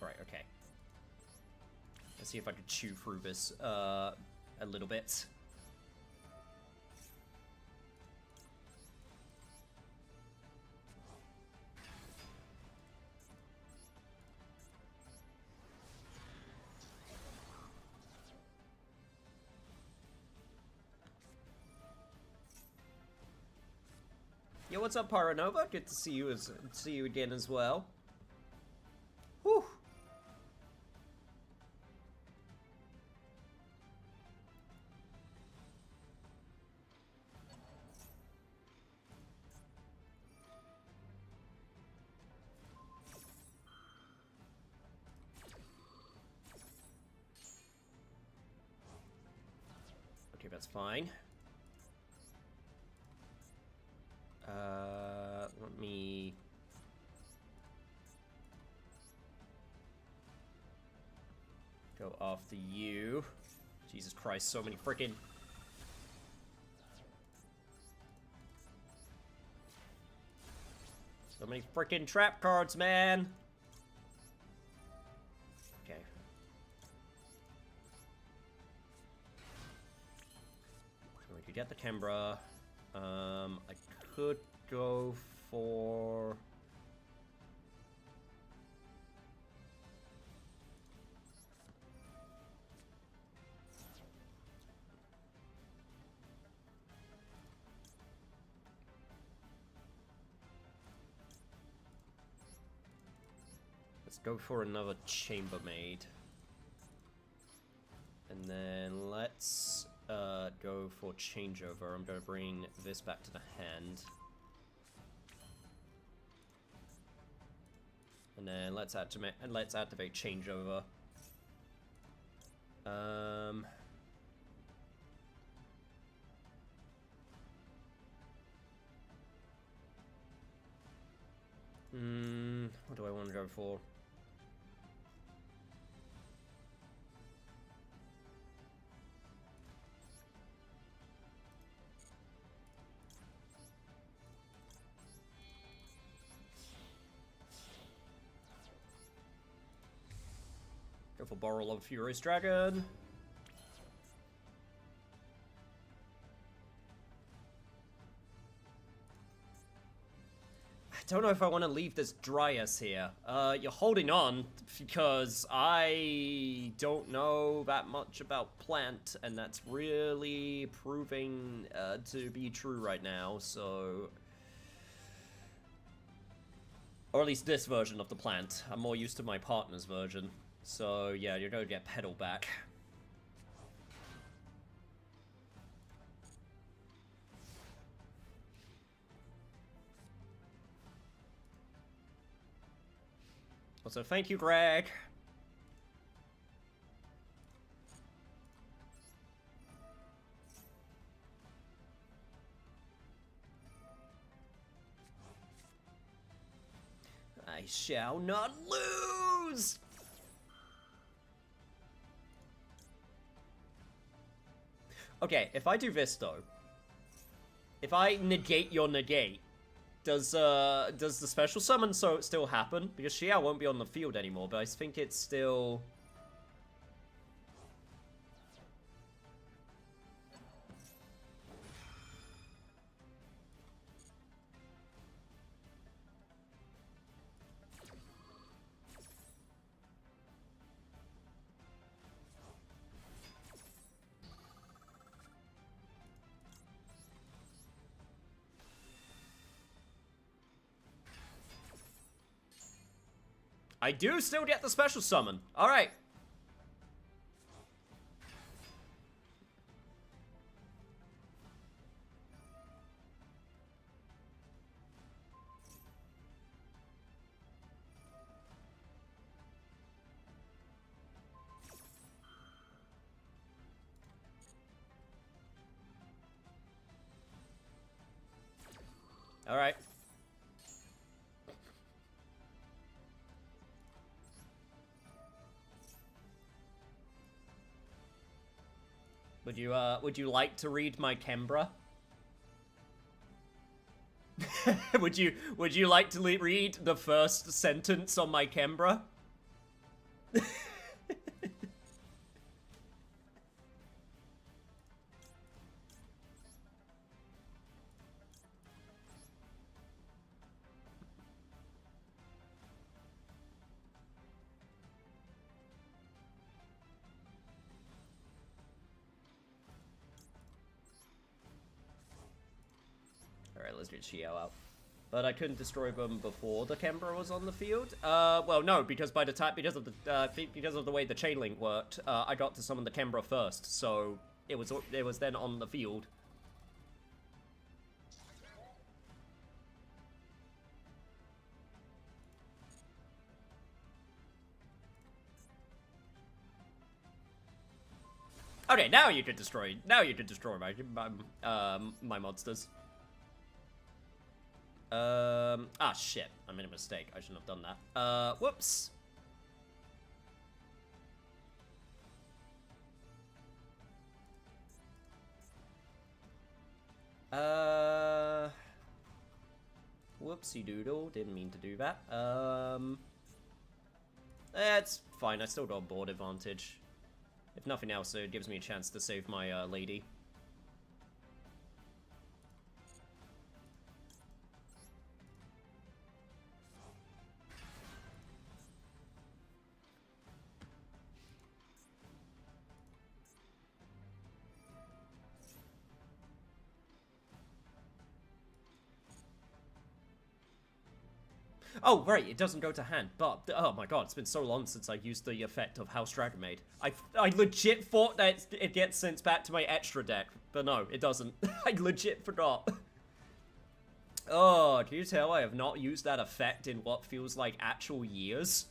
S1: Right, okay. Let's see if I could chew through this a little bit. Yo, what's up, Paranova? Good to see you again as well. Whew. Okay, that's fine. Let me... go after you. Jesus Christ, so many freaking... so many freaking trap cards, man! Okay. So we could get the Kembra. I could go for... let's go for another chambermaid. And then let's go for changeover. I'm gonna bring this back to the hand. And then let's activate changeover. What do I want to go for? Go for Borrel of Furious Dragon. I don't know if I want to leave this Dryas here. You're holding on because I don't know that much about plant, and that's really proving to be true right now, so... or at least this version of the plant. I'm more used to my partner's version. So, yeah, you're gonna get Petal back. Also, thank you, Greg. I shall not lose! Okay, if I do this, though, if I negate your negate, does the special summon still happen? Because Xiao won't be on the field anymore, but I think it's still... I do still get the special summon. Alright. Alright. Would you like to read my Kembra? would you like to read the first sentence on my Kembra? Alright, let's get Xiao out. But I couldn't destroy them before the Kembra was on the field. Well, no, because by the time, because of the way the chain link worked, I got to summon the Kembra first, so it was then on the field. Okay, now you can destroy. Now you can destroy my monsters. Ah, shit. I made a mistake. I shouldn't have done that. Whoops. Whoopsie doodle. Didn't mean to do that. It's fine. I still got board advantage. If nothing else, it gives me a chance to save my, lady. Oh, right, it doesn't go to hand, but, oh my god, it's been so long since I used the effect of House Dragon Maid. I legit thought that it gets sent back to my extra deck, but no, it doesn't. I legit forgot. Oh, can you tell I have not used that effect in what feels like actual years?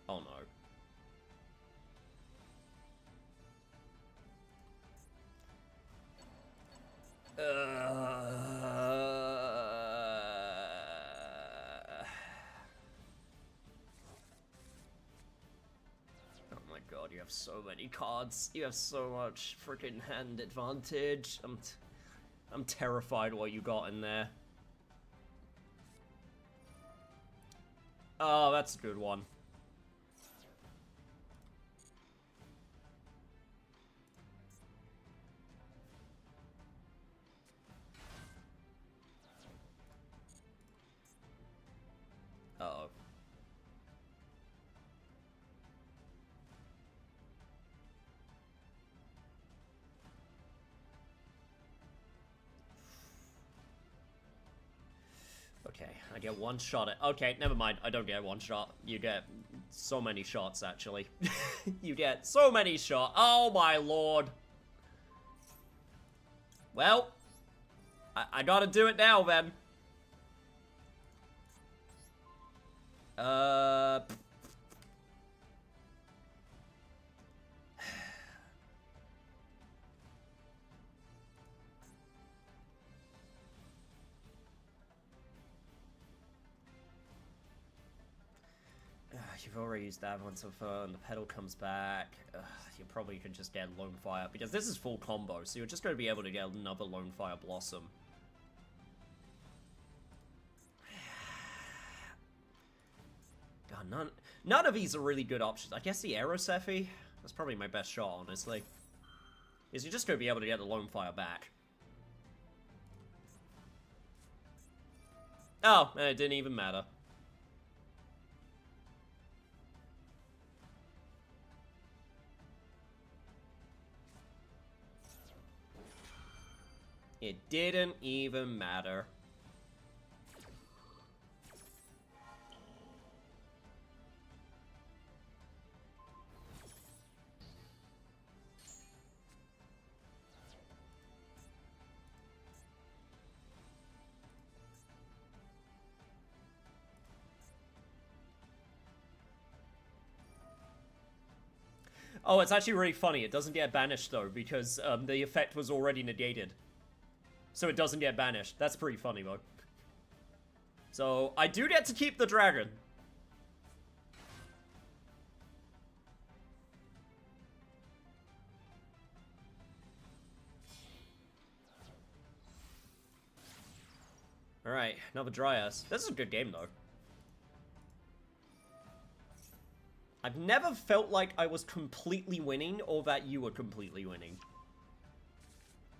S1: Oh no. Oh my god, you have so many cards. You have so much freaking hand advantage. I'm terrified what you got in there. Oh, that's a good one. Uh-oh. Okay, I get one shot at... Okay, never mind. I don't get one shot. You get so many shots, actually. You get so many shots. Oh, my lord. Well, I gotta do it now, then. You've already used that one so far, and the pedal comes back. You probably could just get Lone Fire, because this is full combo, so you're just going to be able to get another Lone Fire Blossom. God, none of these are really good options. I guess the Aerosephi? That's probably my best shot, honestly. Is you're just going to be able to get the Lone Fire back. Oh, and it didn't even matter. It didn't even matter. Oh, it's actually really funny. It doesn't get banished, though, because the effect was already negated. So it doesn't get banished. That's pretty funny, though. So, I do get to keep the dragon. Alright, another Dryas. This is a good game, though. I've never felt like I was completely winning, or that you were completely winning.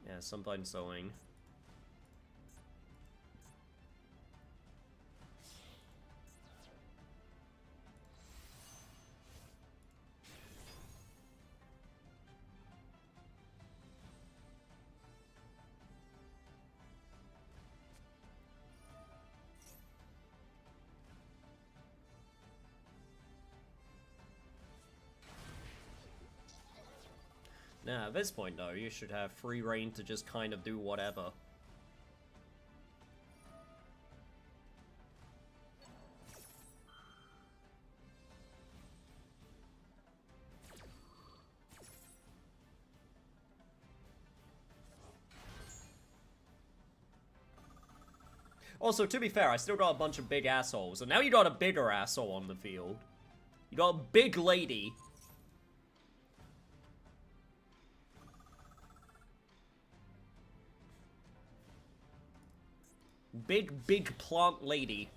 S1: Yeah, sometimes sewing. Now, at this point, though, you should have free reign to just kind of do whatever. Also, to be fair, I still got a bunch of big assholes, and now you got a bigger asshole on the field. You got a big lady. Big plant lady.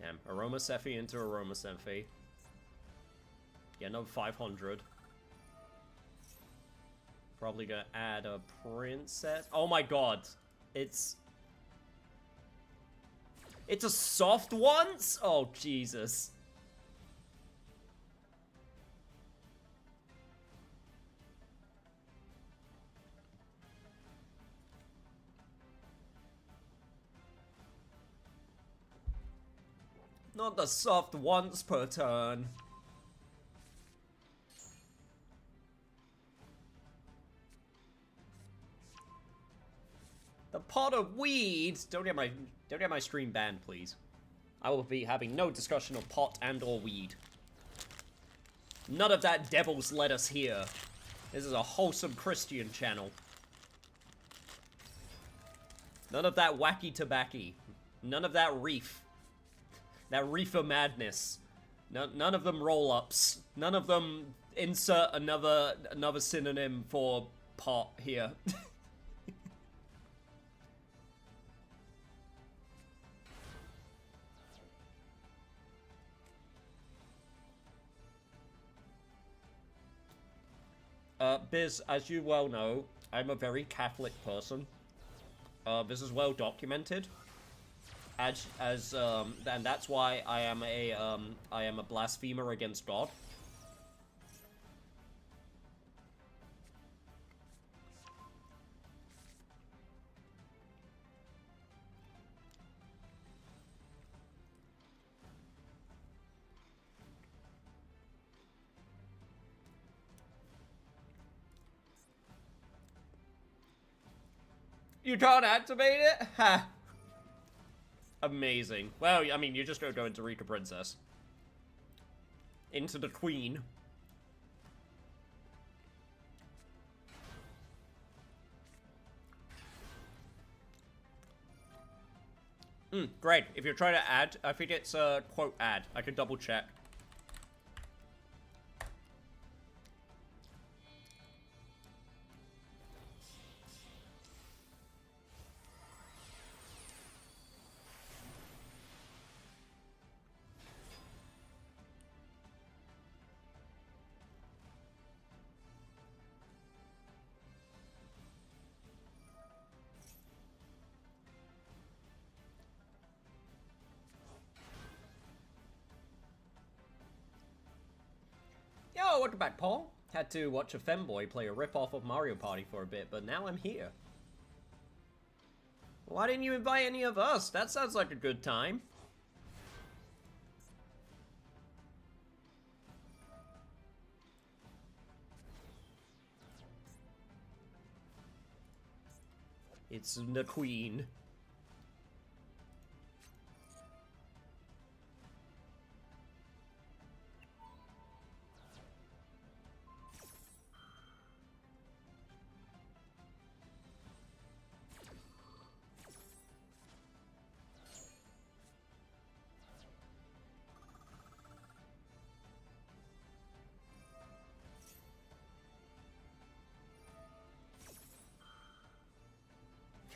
S1: Damn, Aromacephi into Aromacephi. Yeah, no 500. Probably gonna add a princess. Oh my god. It's a soft once? Oh, Jesus. Not the soft once per turn. The pot of weed. Don't get my stream banned, please. I will be having no discussion of pot and or weed. None of that devil's lettuce here. This is a wholesome Christian channel. None of that wacky tobacco. None of that reef. That reefer madness. None of them roll-ups. None of them insert another synonym for pot here. Biz, as you well know, I'm a very Catholic person. This is well documented. And that's why I am a blasphemer against God. You can't activate it? Ha! Amazing. Well, I mean, you just don't go into Rika Princess. Into the Queen. Great. If you're trying to add, I think it's quote add. I can double check. Yo, welcome back, Paul. Had to watch a femboy play a rip-off of Mario Party for a bit, but now I'm here. Why didn't you invite any of us? That sounds like a good time. It's the Queen.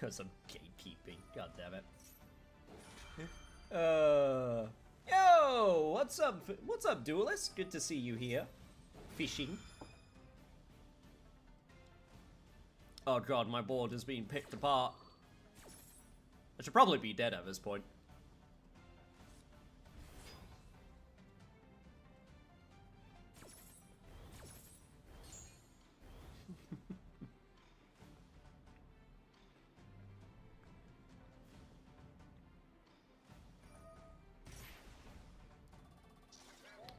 S1: Because of gatekeeping. God damn it. Yo, what's up? What's up, Duelist? Good to see you here. Fishing. Oh god, my board is being picked apart. I should probably be dead at this point.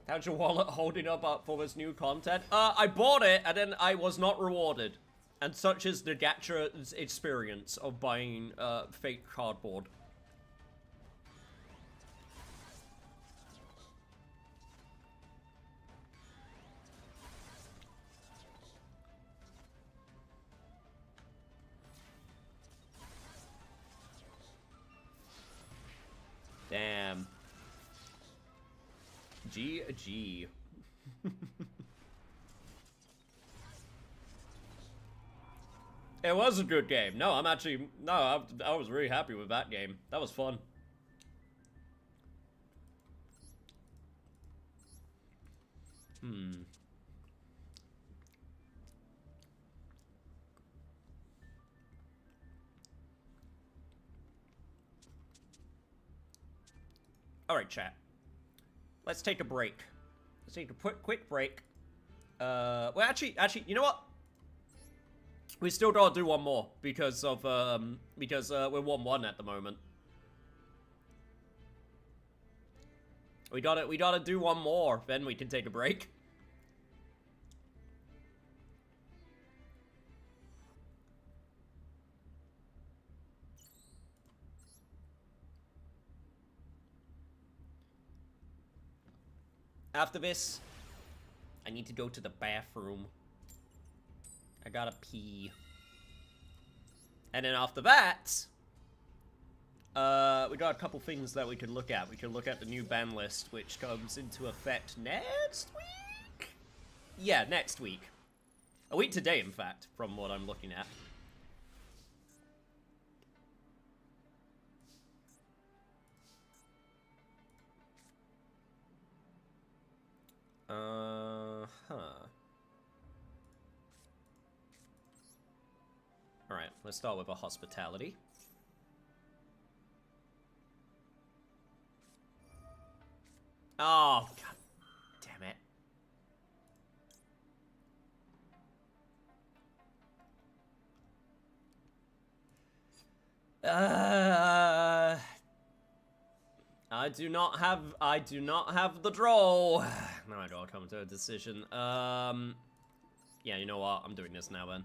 S1: How's your wallet holding up for this new content? I bought it and then I was not rewarded. And such is the gacha experience of buying fake cardboard. Damn. GG. It was a good game. No, I'm actually... No, I was really happy with that game. That was fun. Alright, chat. Let's take a break. Let's take a quick break. Well, actually, you know what? We still gotta do one more because of we're 1-1 at the moment. We gotta do one more, then we can take a break. After this, I need to go to the bathroom. I gotta pee. And then after that, we got a couple things that we could look at. We could look at the new ban list, which comes into effect next week? Yeah, next week. A week today, in fact, from what I'm looking at. Alright, let's start with a hospitality. Oh, god damn it. I do not have the draw. Now I gotta come to a decision. Yeah, you know what? I'm doing this now then.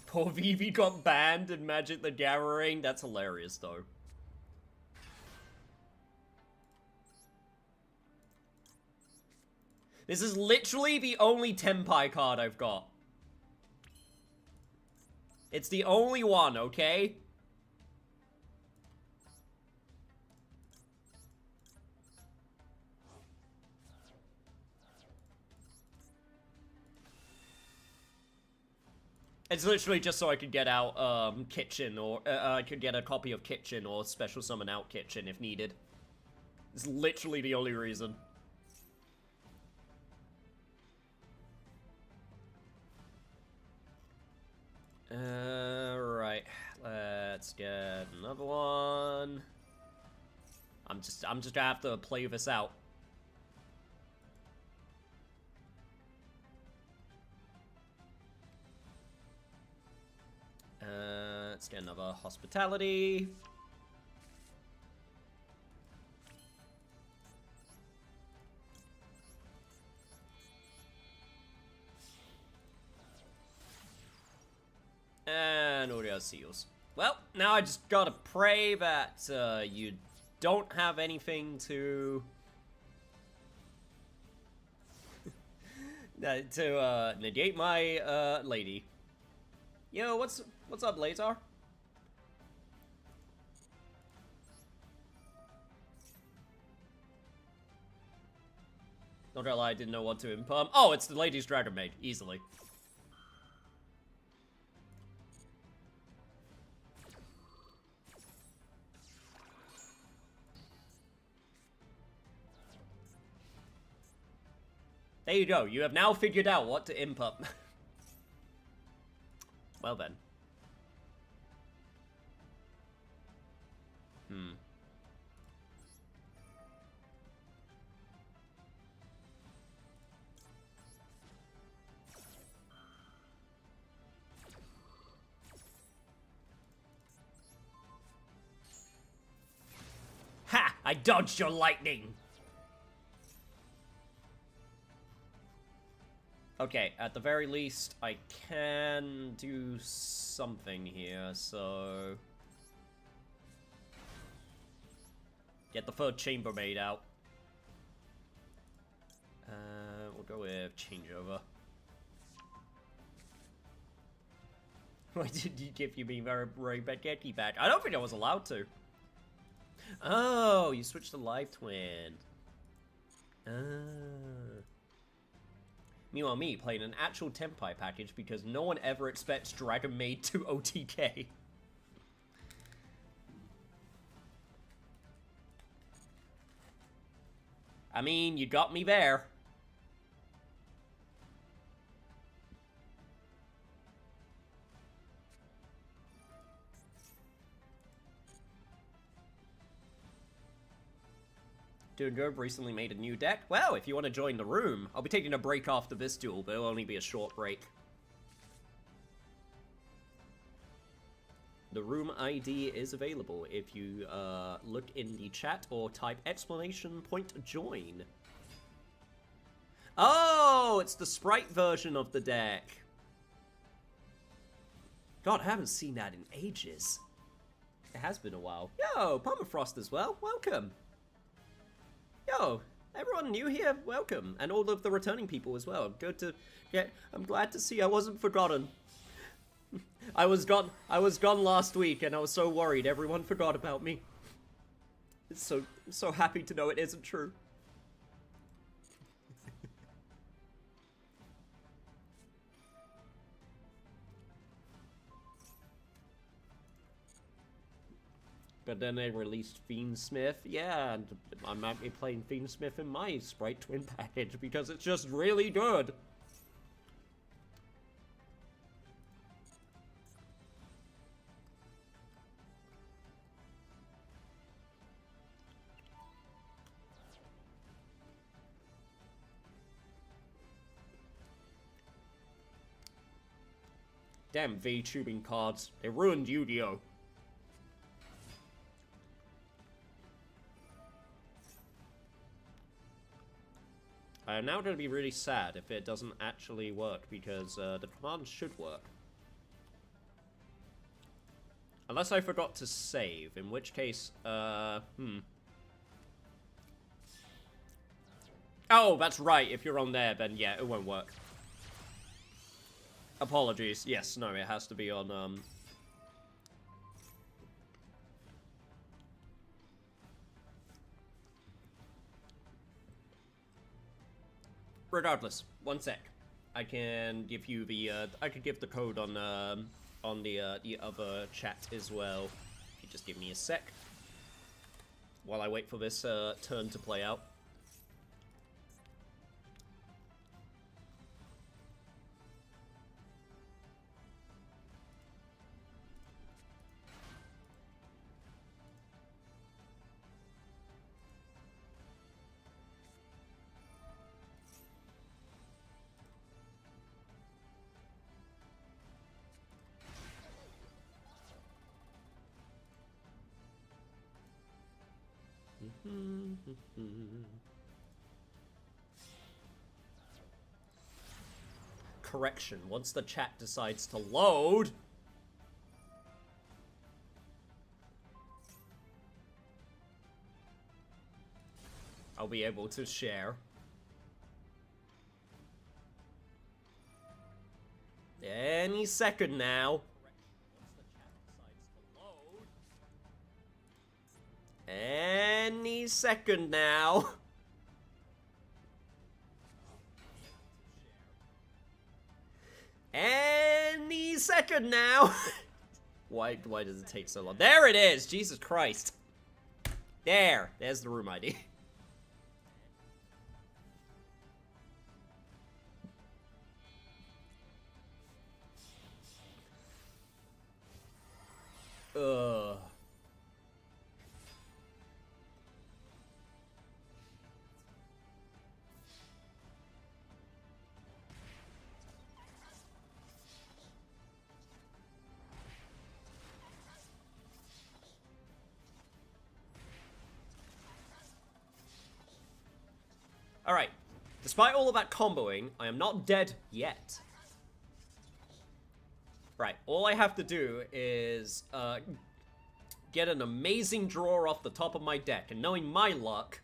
S1: Poor Vivi got banned in Magic the Gathering. That's hilarious, though. This is literally the only Tenpai card I've got. It's the only one, okay? It's literally just so I could get out, Kitchen, or, I could get a copy of Kitchen, or special summon out Kitchen if needed. It's literally the only reason. Right. Let's get another one. I'm just gonna have to play this out. Let's get another hospitality. And audio seals. Well, now I just gotta pray that you don't have anything to negate my lady. Yo, what's up, Lazar? Not gonna lie, I didn't know what to imperm. Oh, it's the Lady's Dragon Maid, easily. There you go, you have now figured out what to imperm. Well then. Ha! I dodged your lightning! Okay, at the very least, I can do something here, so... Get the third chambermaid out. We'll go with changeover. Why did you give me very bad Genki back? I don't think I was allowed to. Oh, you switched to live twin. Meanwhile, me playing an actual Tenpai package because no one ever expects Dragon Maid to OTK. I mean, you got me there. Doing good, recently made a new deck. Well, if you want to join the room, I'll be taking a break after this duel, but it'll only be a short break. The room ID is available if you look in the chat or type !join. Oh, it's the sprite version of the deck. God, I haven't seen that in ages. It has been a while. Yo, Permafrost as well. Welcome. Yo, everyone new here, welcome. And all of the returning people as well. Good to get, I'm glad to see I wasn't forgotten. I was gone last week and I was so worried everyone forgot about me. I'm so happy to know it isn't true. But then they released Fiendsmith, yeah, and I might be playing Fiendsmith in my Sprite Twin package because it's just really good. Damn VTubing cards, they ruined Yu-Gi-Oh! I'm now going to be really sad if it doesn't actually work, because the command should work. Unless I forgot to save, in which case, Oh, that's right, if you're on there, then yeah, it won't work. Apologies, yes, no, it has to be on, Regardless, one sec. I can give you the, I could give the code on the other chat as well. If you just give me a sec. While I wait for this, turn to play out. Correction, once the chat decides to load, I'll be able to share. Any second now. Any second now. Any second now. Why does it take so long? There it is! Jesus Christ. There's the room ID. Ugh. Alright. Despite all of that comboing, I am not dead yet. Right, all I have to do is get an amazing draw off the top of my deck, and knowing my luck...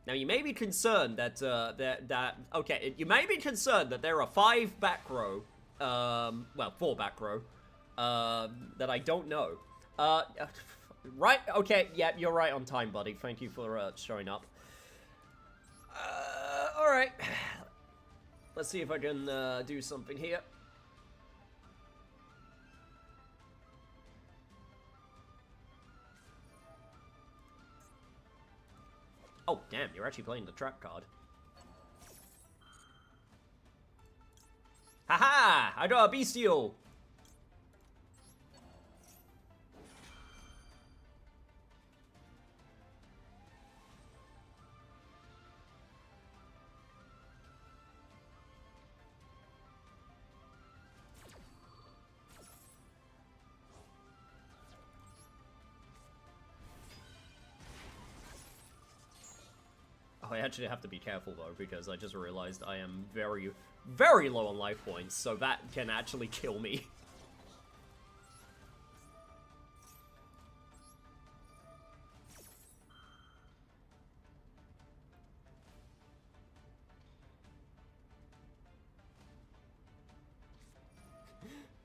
S1: Now, you may be concerned that, okay, you may be concerned that there are 5 back row, well, 4 back row, that I don't know. Right, okay, yeah, you're right on time, buddy. Thank you for, showing up. Alright. Let's see if I can, do something here. Oh, damn, you're actually playing the trap card. Haha! I got a bestial! I actually have to be careful, though, because I just realized I am very, very low on life points, so that can actually kill me.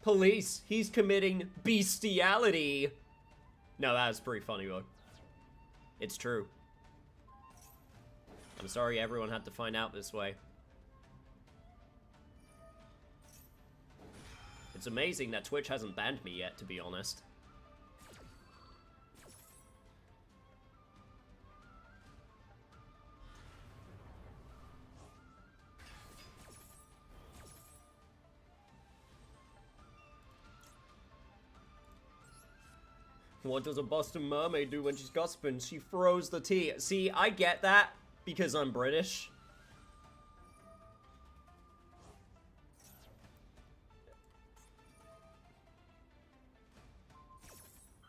S1: Police, he's committing bestiality. No, that was pretty funny, though. It's true. I'm sorry everyone had to find out this way. It's amazing that Twitch hasn't banned me yet, to be honest. What does a Boston mermaid do when she's gossiping? She throws the tea. See, I get that. Because I'm British.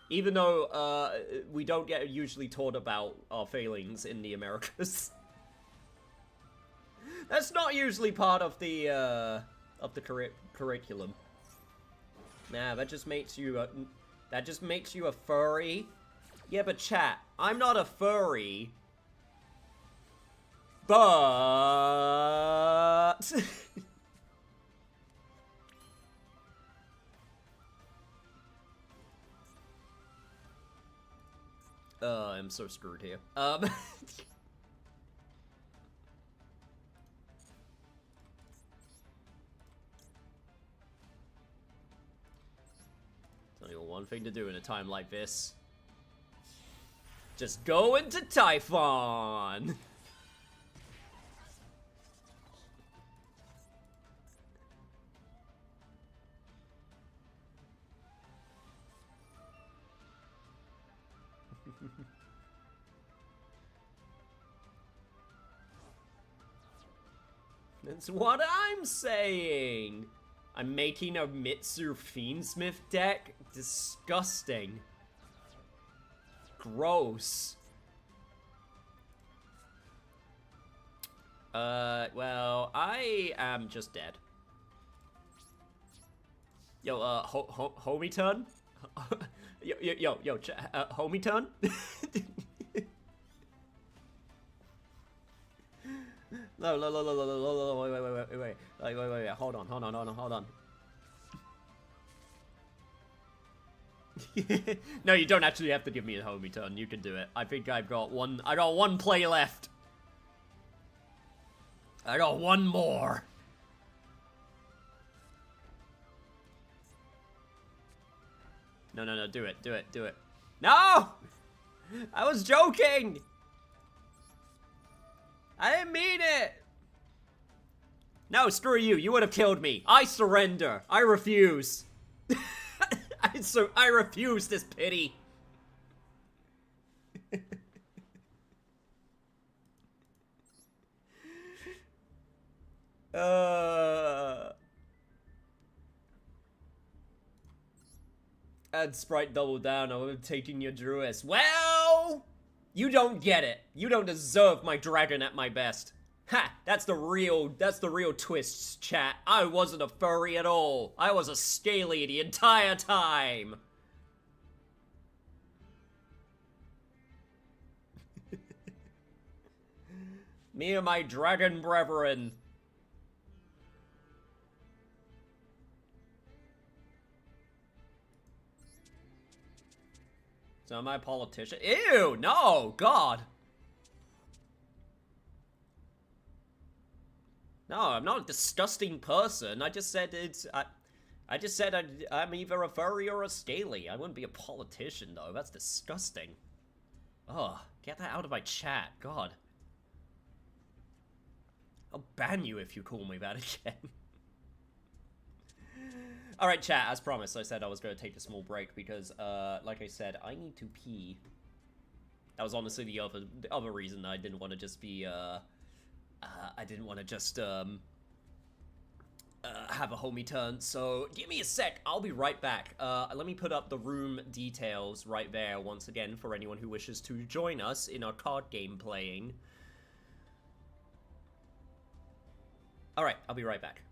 S1: Even though, we don't get usually taught about our failings in the Americas. That's not usually part of the curriculum. Nah, that just makes you a furry. Yeah, but chat, I'm not a furry. But... I'm so screwed here. There's only one thing to do in a time like this. Just go into Typhon! That's what I'm saying! I'm making a Mitsu Fiendsmith deck? Disgusting. Gross. Well, I am just dead. Yo, homie turn? yo, homie turn? No, wait, hold on. No, you don't actually have to give me a homie turn, you can do it. I think I got one play left. I got one more. No, no, no, do it, do it, do it. No! I was joking! I didn't mean it! No, screw you. You would have killed me. I surrender. I refuse. I refuse this pity. And Sprite double down. I would have taken your Druis. Well, you don't get it. You don't deserve my dragon at my best. Ha! That's the real twist, chat. I wasn't a furry at all. I was a scaly the entire time. Me and my dragon brethren. So am I a politician? Ew! No! God! No, I'm not a disgusting person. I just said it's... I just said I'm either a furry or a scaly. I wouldn't be a politician, though. That's disgusting. Ugh, get that out of my chat. God. I'll ban you if you call me that again. Alright, chat, as promised, I said I was going to take a small break because, like I said, I need to pee. That was honestly the other reason I didn't want to just be, I didn't want to just, have a homie turn, so give me a sec, I'll be right back. Let me put up the room details right there once again for anyone who wishes to join us in our card game playing. Alright, I'll be right back.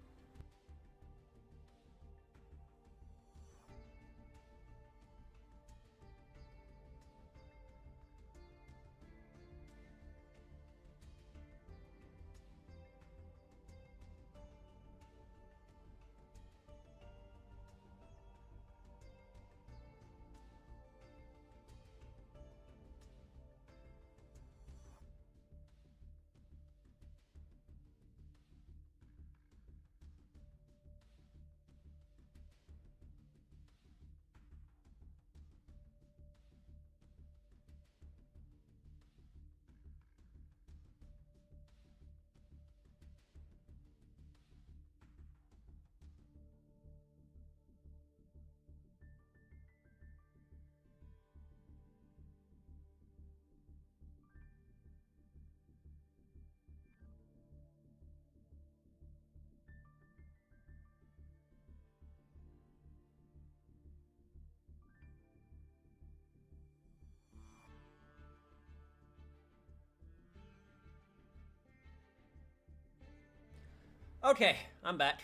S1: Okay, I'm back.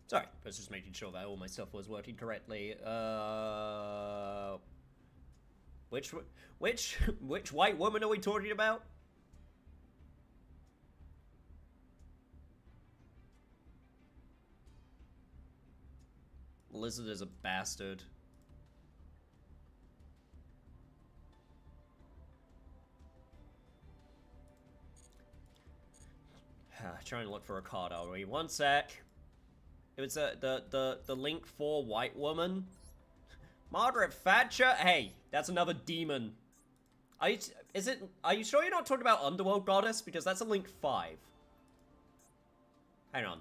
S1: Sorry, I was just making sure that all my stuff was working correctly. Which white woman are we talking about? Lizard is a bastard. Trying to look for a card, are we? One sec. It was the link for white woman. Margaret Thatcher? Hey, that's another demon. Are you sure you're not talking about Underworld Goddess? Because that's a link 5. Hang on.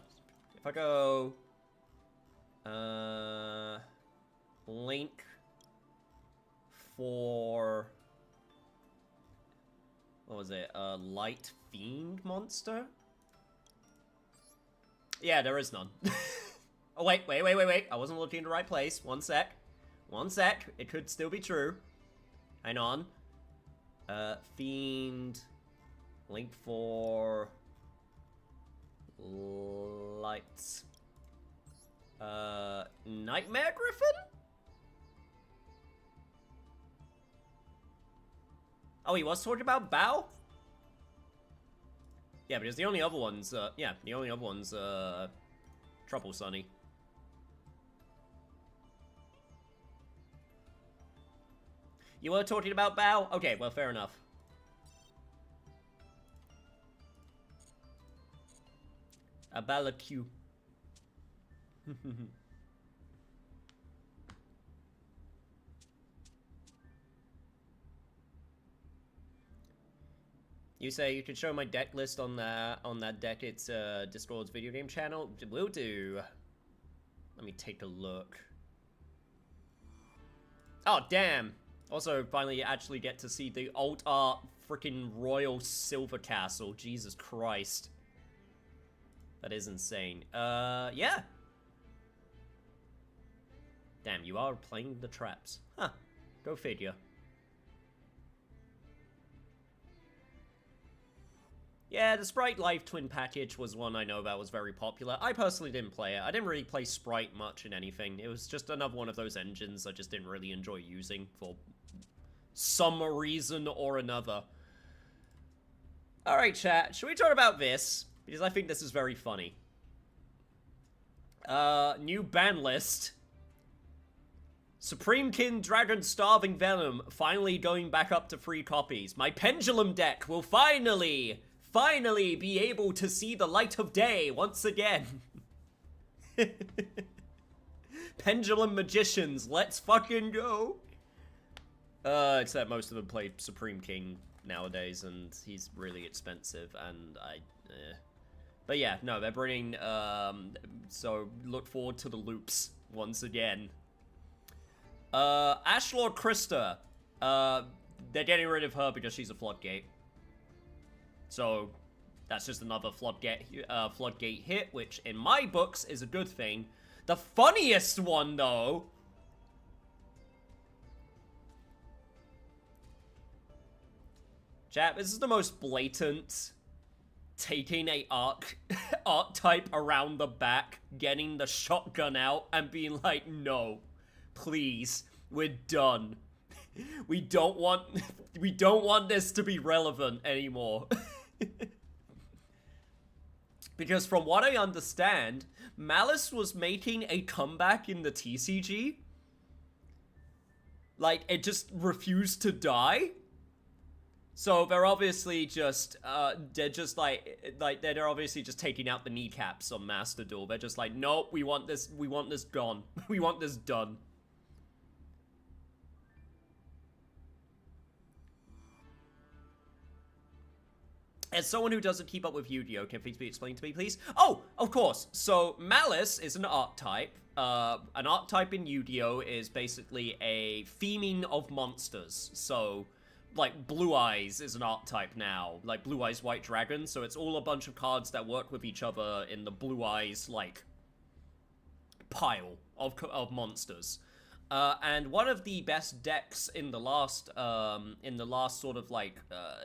S1: If I go... link for... What was it? Light Fiend monster? Yeah, there is none. Oh, wait. I wasn't looking in the right place. One sec. It could still be true. Hang on. Fiend. Link for... Lights. Nightmare Griffin? Oh, he was talking about Bao? Yeah, because the only other one's, Trouble Sunny. You were talking about Bao? Okay, well, fair enough. A Balakyu. You say you could show my deck list on that deck. It's Discord's video game channel. Will do. Let me take a look. Oh damn! Also, finally, actually get to see the alt art freaking Royal Silver Castle. Jesus Christ, that is insane. Yeah. Damn, you are playing the traps. Huh. Go figure. Yeah, the Sprite Live Twin package was one I know about, was very popular. I personally didn't play it. I didn't really play Sprite much in anything. It was just another one of those engines I just didn't really enjoy using for some reason or another. Alright, chat. Should we talk about this? Because I think this is very funny. New ban list. Supreme Kin Dragon Starving Venom finally going back up to 3 copies. My Pendulum deck will finally be able to see the light of day once again. Pendulum Magicians, let's fucking go. Except most of them play Supreme King nowadays, and he's really expensive, and But yeah, no, they're bringing, so look forward to the loops once again. Ashlord Krista, they're getting rid of her because she's a floodgate. So, that's just another floodgate hit, which in my books is a good thing. The funniest one, though... Chat, this is the most blatant taking a archetype around the back, getting the shotgun out, and being like, no, please, we're done. We don't want this to be relevant anymore. Because from what I understand, Malice was making a comeback in the TCG. Like, it just refused to die. So they're obviously just, they're obviously just taking out the kneecaps on Master Duel. They're just like, nope, we want this gone. We want this done. As someone who doesn't keep up with Yu-Gi-Oh, can things be explained to me, please? Oh, of course. So, Malice is an archetype. An archetype in Yu-Gi-Oh is basically a theming of monsters. So, like, Blue Eyes is an archetype now. Like, Blue Eyes White Dragon. So, it's all a bunch of cards that work with each other in the Blue Eyes, like, pile of monsters. And one of the best decks in the last sort of like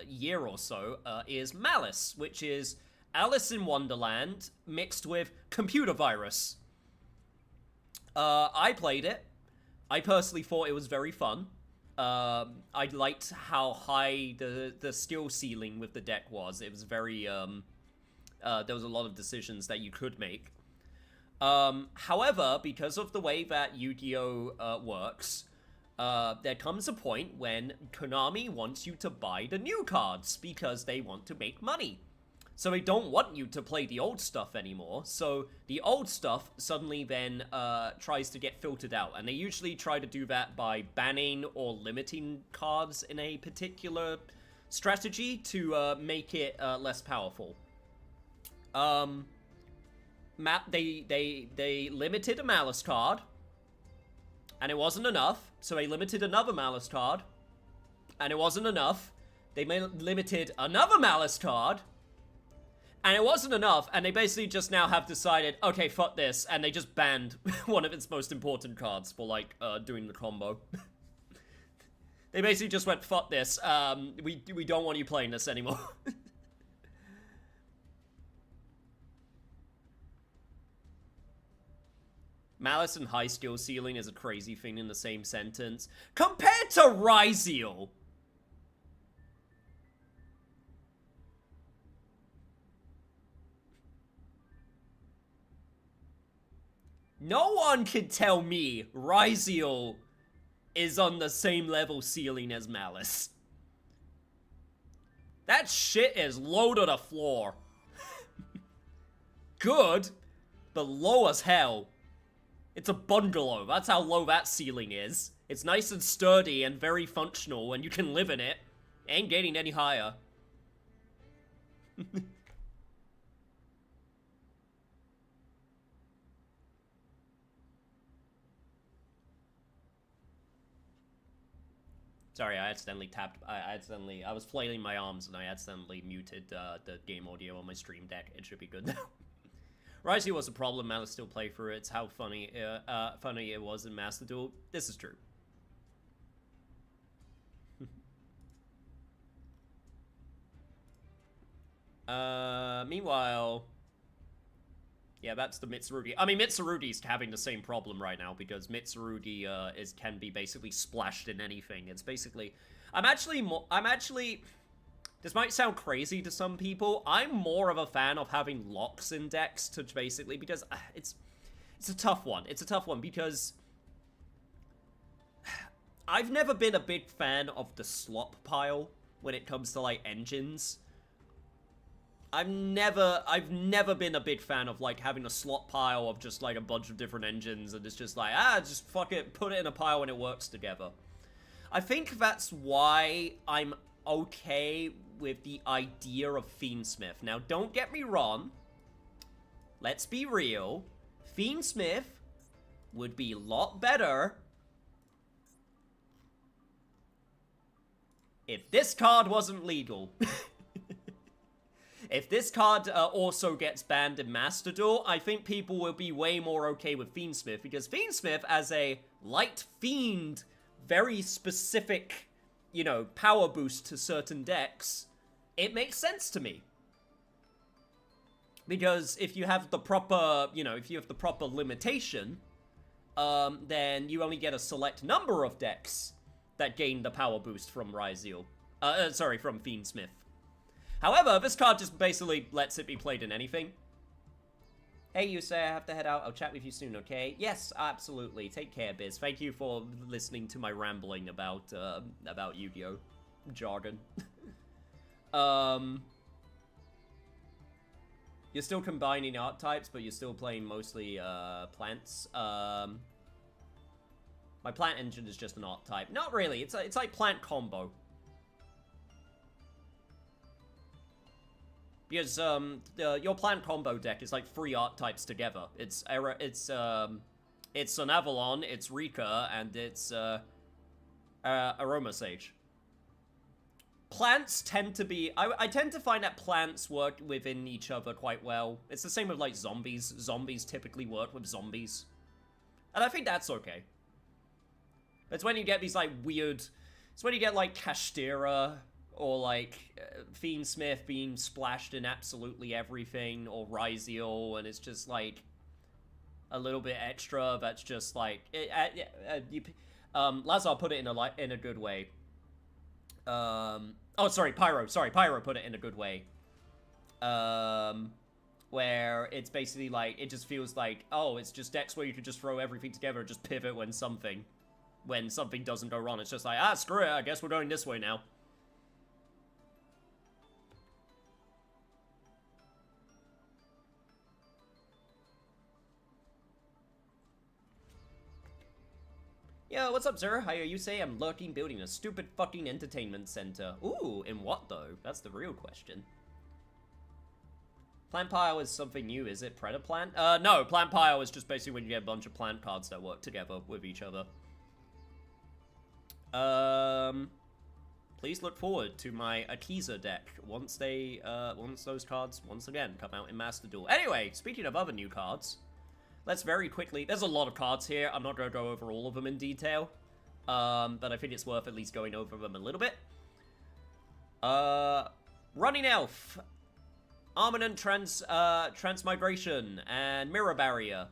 S1: year or so is Malice, which is Alice in Wonderland mixed with Computer Virus. I played it. I personally thought it was very fun. I liked how high the skill ceiling with the deck was. It was very there was a lot of decisions that you could make. However, because of the way that Yu-Gi-Oh! Works, there comes a point when Konami wants you to buy the new cards because they want to make money. So they don't want you to play the old stuff anymore, so the old stuff suddenly then tries to get filtered out, and they usually try to do that by banning or limiting cards in a particular strategy to make it less powerful. They limited a Malice card, and it wasn't enough, so they limited another Malice card, and it wasn't enough. They limited another Malice card, and it wasn't enough, and they basically just now have decided, okay, fuck this, and they just banned one of its most important cards for, like, doing the combo. They basically just went, fuck this, we don't want you playing this anymore. Malice and high skill ceiling is a crazy thing in the same sentence. Compared to Ryzeal! No one can tell me Ryziel is on the same level ceiling as Malice. That shit is low to the floor. Good, but low as hell. It's a bungalow. That's how low that ceiling is. It's nice and sturdy and very functional, and you can live in it. Ain't getting any higher. Sorry, I accidentally tapped. I was flailing my arms and I accidentally muted the game audio on my stream deck. It should be good now. Ryzie was a problem. Malice still play for it. It's how funny it was in Master Duel. This is true. Meanwhile, yeah, that's the Mitsurugi. I mean, Mitsurugi's having the same problem right now because Mitsurugi can be basically splashed in anything. It's basically, I'm actually. This might sound crazy to some people. I'm more of a fan of having locks in decks to basically because it's a tough one. It's a tough one because I've never been a big fan of the slop pile when it comes to like engines. I've never been a big fan of like having a slot pile of just like a bunch of different engines and it's just like, just fuck it, put it in a pile and it works together. I think that's why I'm okay with the idea of Fiendsmith. Now, don't get me wrong. Let's be real. Fiendsmith would be a lot better if this card wasn't legal. If this card also gets banned in Master Duel, I think people will be way more okay with Fiendsmith, because Fiendsmith, as a light fiend, very specific, you know, power boost to certain decks, it makes sense to me. Because if you have the proper, you know, if you have the proper limitation, then you only get a select number of decks that gain the power boost from Ryziel. Sorry, from Fiendsmith. However, this card just basically lets it be played in anything. Hey, you say I have to head out. I'll chat with you soon, okay? Yes, absolutely. Take care, Biz. Thank you for listening to my rambling about Yu-Gi-Oh! Jargon. You're still combining archetypes, but you're still playing mostly plants. My plant engine is just an archetype. Not really. It's like plant combo. Because your plant combo deck is like 3 archetypes together. It's an Avalon, it's Rika, and it's Aroma Sage. Plants tend to be... I tend to find that plants work within each other quite well. It's the same with like zombies. Zombies typically work with zombies. And I think that's okay. It's when you get these like weird... It's when you get like Kashtira... Or, like, Fiendsmith being splashed in absolutely everything, or Ryziel, and it's just, like, a little bit extra that's just, like... Lazar put it in a good way. Oh, sorry, Pyro. Sorry, Pyro put it in a good way. Where it's basically, like, it just feels like, oh, it's just decks where you could just throw everything together and just pivot when something doesn't go wrong. It's just like, screw it, I guess we're going this way now. Yo, what's up, sir? How are you? Say I'm lurking, building a stupid fucking entertainment center. Ooh, in what though? That's the real question. Plant pile is something new, is it? Predaplant? No, plant pile is just basically when you get a bunch of plant cards that work together with each other. Please look forward to my Akiza deck once those cards once again come out in Master Duel. Anyway, speaking of other new cards. Let's very quickly... There's a lot of cards here. I'm not going to go over all of them in detail. But I think it's worth at least going over them a little bit. Running Elf. Armament Transmigration. And Mirror Barrier.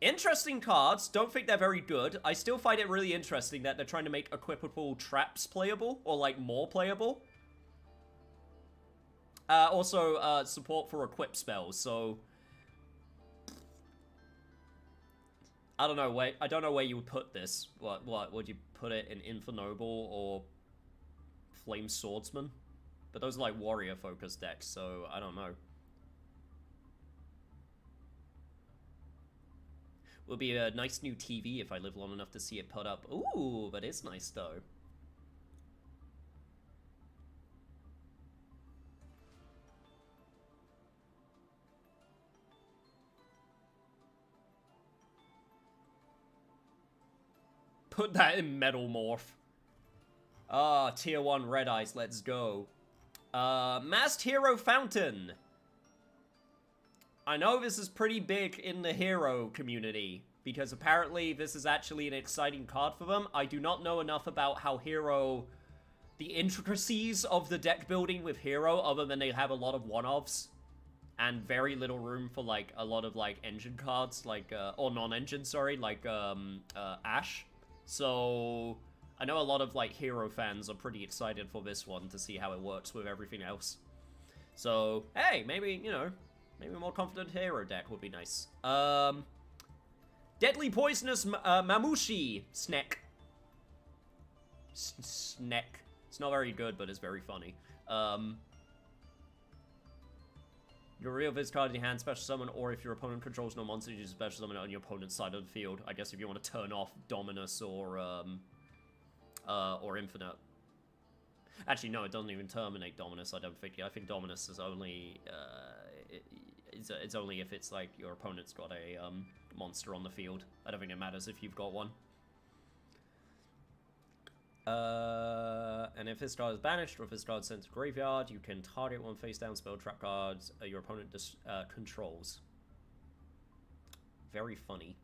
S1: Interesting cards. Don't think they're very good. I still find it really interesting that they're trying to make equipable traps playable. Or, like, more playable. Also, support for equip spells, so... I don't know where you would put this. What would you put it in Infernoble or Flame Swordsman? But those are like warrior focused decks, so I don't know. Will be a nice new TV if I live long enough to see it put up. Ooh, that is nice though. Put that in Metal Morph. Ah, Tier 1 Red Eyes, let's go. Masked Hero Fountain. I know this is pretty big in the hero community, because apparently this is actually an exciting card for them. I do not know enough about how hero... the intricacies of the deck building with hero, other than they have a lot of one-offs. And very little room for, like, a lot of, like, engine cards, like, or non-engine, sorry, like, Ash. So, I know a lot of, like, hero fans are pretty excited for this one to see how it works with everything else. So, hey, maybe, you know, maybe a more confident hero deck would be nice. Deadly Poisonous Mamushi Snack. Snack. It's not very good, but it's very funny. You reveal this card in your hand, special summon, or if your opponent controls no monster, you just special summon it on your opponent's side of the field. I guess if you want to turn off Dominus or Infinite. Actually, no, it doesn't even terminate Dominus, I don't think. I think Dominus is only, it's only if it's, like, your opponent's got a, monster on the field. I don't think it matters if you've got one. And if this card is banished, or if this card is sent to graveyard, you can target one face-down spell trap cards your opponent controls. Very funny.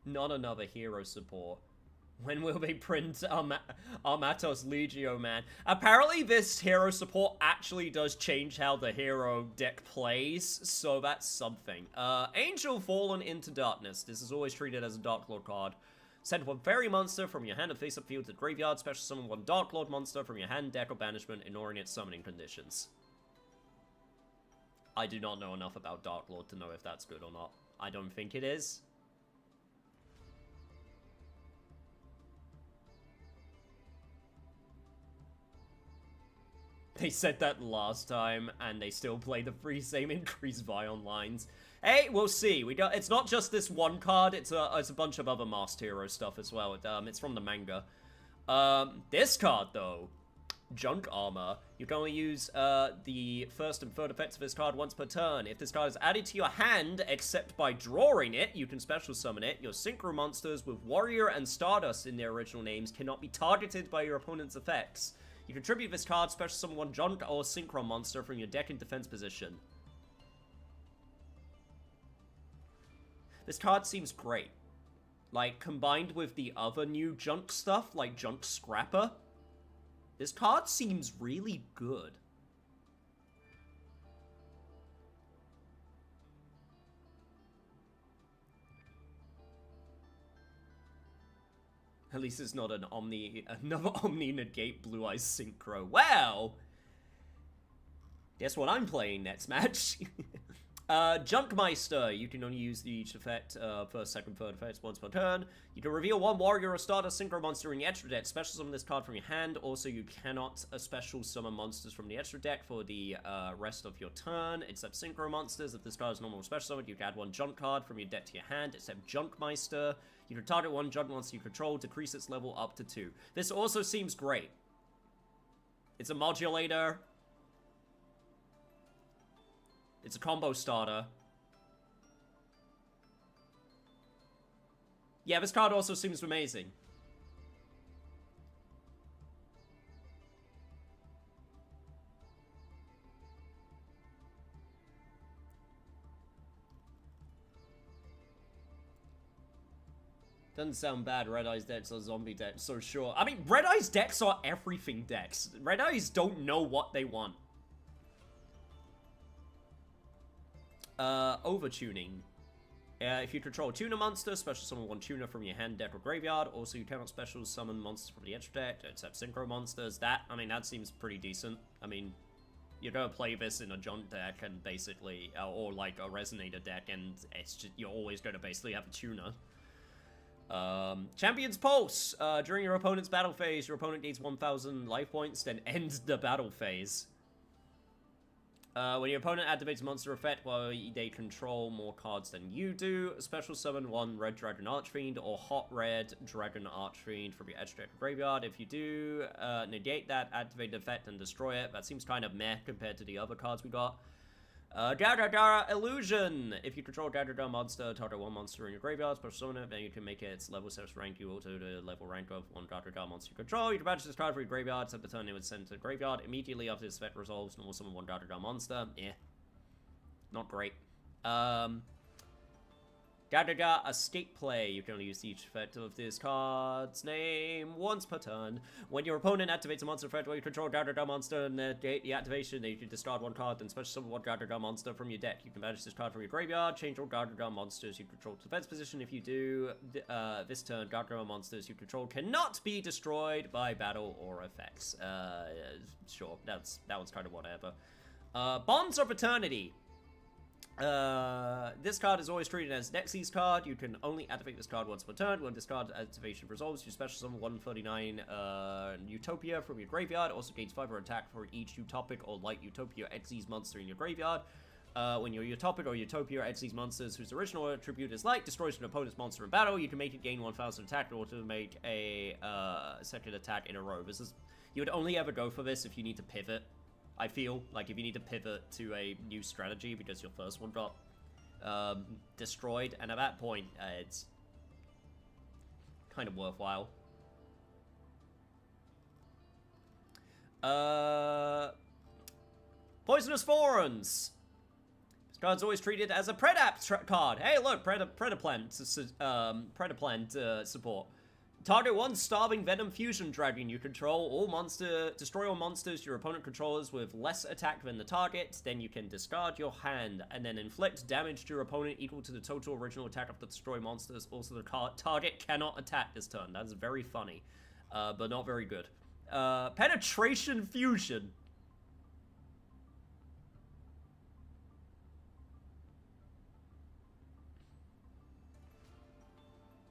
S1: Not another hero support. When will they print Armatos Legio, man? Apparently this hero support actually does change how the hero deck plays, so that's something. Angel Fallen into Darkness. This is always treated as a Dark Lord card. Send one fairy monster from your hand and face-up field to the graveyard. Special summon one Dark Lord monster from your hand, deck, or banishment, ignoring its summoning conditions. I do not know enough about Dark Lord to know if that's good or not. I don't think it is. They said that last time, and they still play the free same increase Vion lines. Hey, we'll see. It's not just this one card, it's a bunch of other Masked Hero stuff as well. It's from the manga. This card, though, Junk Armor, you can only use the first and third effects of this card once per turn. If this card is added to your hand, except by drawing it, you can special summon it. Your Synchro monsters with Warrior and Stardust in their original names cannot be targeted by your opponent's effects. You contribute this card, special summon one Junk or Synchro monster from your deck in defense position. This card seems great. Like, combined with the other new Junk stuff, like Junk Scrapper, this card seems really good. At least it's not another Omni Negate Blue Eyes Synchro. Well, guess what I'm playing next match? Junkmeister. You can only use each effect, first, second, third effects once per turn. You can reveal one Warrior or Stardust Synchro monster in the extra deck. Special summon this card from your hand. Also, you cannot special summon monsters from the extra deck for the rest of your turn, except Synchro monsters. If this card is normal or special summon, you can add one Junk card from your deck to your hand, except Junkmeister. You can target one Junk monster you control, decrease its level up to 2. This also seems great. It's a modulator. It's a combo starter. Yeah, this card also seems amazing. Doesn't sound bad, Red Eyes decks are zombie decks, so sure. I mean, Red Eyes decks are everything decks. Red Eyes don't know what they want. Overtuning. If you control a tuner monster, special summon one tuner from your hand, deck, or graveyard. Also, you cannot special summon monsters from the extra deck, except Synchro monsters. I mean, that seems pretty decent. I mean, You're gonna play this in a junk deck and basically, or like a resonator deck, and it's just, you're always gonna basically have a tuner. Champion's Pulse. During your opponent's battle phase, your opponent gains 1,000 life points, then ends the battle phase. When your opponent activates a monster effect while they control more cards than you do, special summon one Red Dragon Archfiend or Hot Red Dragon Archfiend from your edge deck graveyard. If you do, negate that activated effect and destroy it. That seems kind of meh compared to the other cards we got. Dara Illusion. If you control Dara monster, target one monster in your graveyard, special summon it, then you can make it its level 6 rank equal to the level rank of one Dara monster you control. You can banish this card for your graveyard, set the turn it was sent to the graveyard. Immediately after this effect resolves, normal summon one Dara monster. Yeah. Not great. A Escape Play. You can only use each effect of this card's name once per turn. When your opponent activates a monster effect while you control Dada monster and negate the activation, then you can discard one card, then special summon one Dada monster from your deck. You can banish this card from your graveyard, change all Dada monsters you control to defense position. If you do, this turn, Dada monsters you control cannot be destroyed by battle or effects. Sure, that one's kind of whatever. Bonds of Eternity. This card is always treated as Nexy's card. You can only activate this card once per turn. When this card activation resolves, you special summon 139 Utopia from your graveyard. Also gains 5 attack for each Utopic or Light Utopia Xyz monster in your graveyard. When your Utopic or Utopia Xyz monsters whose original attribute is Light destroys an opponent's monster in battle, you can make it gain 1,000 attack in order to make a second attack in a row. You would only ever go for this if you need to pivot. I feel like if you need to pivot to a new strategy because your first one got destroyed, and at that point, it's kind of worthwhile. Poisonous Thorns. This card's always treated as a Predap card. Hey, look, Predaplant support. Target one Starving Venom Fusion Dragon you control. Destroy all monsters your opponent controls with less attack than the target. Then you can discard your hand and then inflict damage to your opponent equal to the total original attack of the destroy monsters. Also, the target cannot attack this turn. That's very funny, but not very good. Penetration Fusion.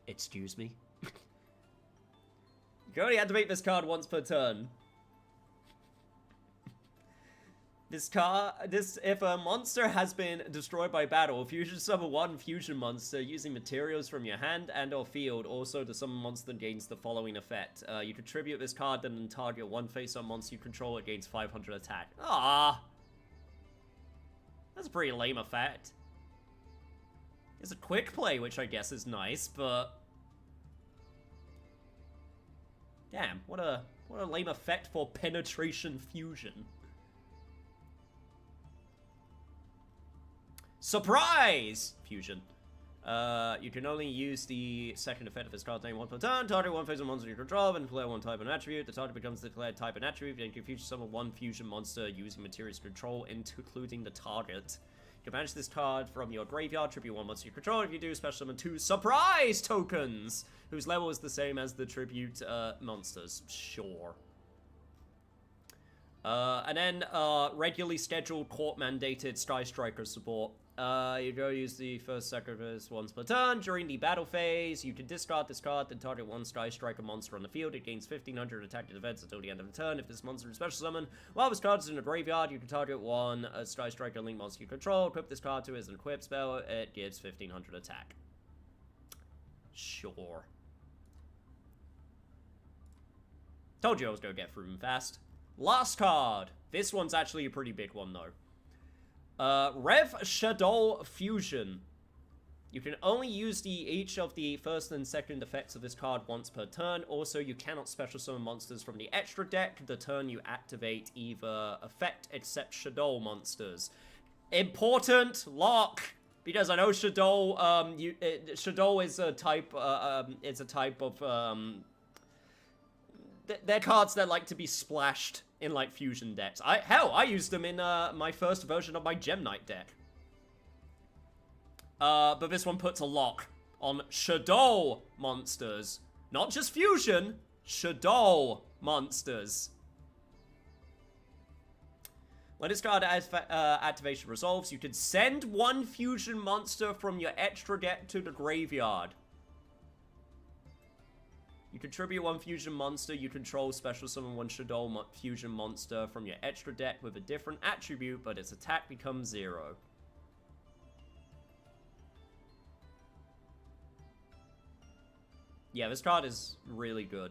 S1: Excuse me? You can only activate this card once per turn. If a monster has been destroyed by battle, fusion summon one fusion monster using materials from your hand and or field. Also, the summon monster gains the following effect. You contribute this card, then target one face-up monster you control, it gains 500 attack. Ah, that's a pretty lame effect. It's a quick play, which I guess is nice, but damn, what a lame effect for Penetration Fusion. Surprise Fusion. You can only use the second effect of this card's name once per turn. Target one face of monster you control and declare one type and attribute. The target becomes the declared type and attribute. Then you can fusion summon one fusion monster using materials control, including the target. You can banish this card from your graveyard, tribute one monster you control. If you do, special summon 2 surprise tokens, whose level is the same as the tribute monsters. Sure. And then regularly scheduled court-mandated Sky Striker support. You go use the first sacrifice once per turn. During the battle phase, you can discard this card, then target one Sky Striker monster on the field. It gains 1,500 attack and defense until the end of the turn. If this monster is special summon, while this card is in the graveyard, you can target one Sky Striker link monster you control. Equip this card to it as an equip spell. It gives 1,500 attack. Sure. Told you I was gonna get through them fast. Last card. This one's actually a pretty big one, though. Rev Shadow Fusion. You can only use each of the first and second effects of this card once per turn. Also, you cannot special summon monsters from the extra deck the turn you activate either effect except Shadow monsters. Important lock! Because I know Shadow, Shadow is a type, of, they're cards that like to be splashed in, like, fusion decks. Hell, I used them in, my first version of my Gem Knight deck. But this one puts a lock on Shadow monsters. Not just fusion, Shadow monsters. When this card activation resolves, you can send one fusion monster from your extra deck to the graveyard. You contribute one fusion monster you control, special summon one Shadow fusion monster from your extra deck with a different attribute, but its attack becomes 0. Yeah, this card is really good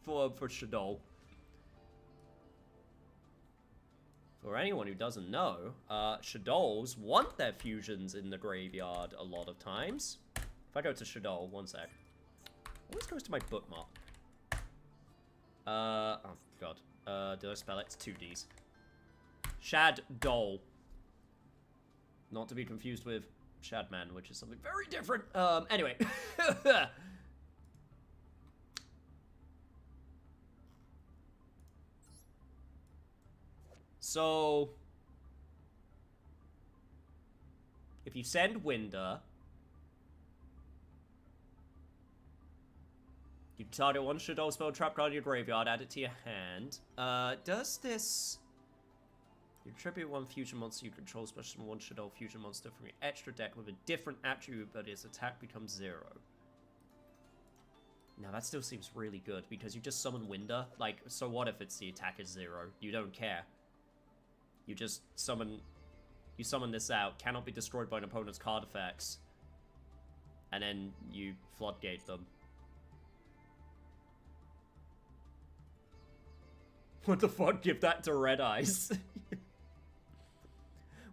S1: for Shadow. For anyone who doesn't know, Shadows want their fusions in the graveyard a lot of times. If I go to Shadow, one sec. Always goes to my bookmark. Oh god. Did I spell it? It's 2 Ds. Shadow. Not to be confused with Shadman, which is something very different. Anyway. So, if you send Winder, you target one Shadow spell trap card in your graveyard, add it to your hand. Does this... You contribute one fusion monster you control, special one Shadow fusion monster from your extra deck with a different attribute, but its attack becomes 0. Now that still seems really good, because you just summon Winder. Like, so what if it's the attack is 0? You don't care. You just summon... You summon this out, cannot be destroyed by an opponent's card effects. And then you floodgate them. What the fuck? Give that to Red Eyes.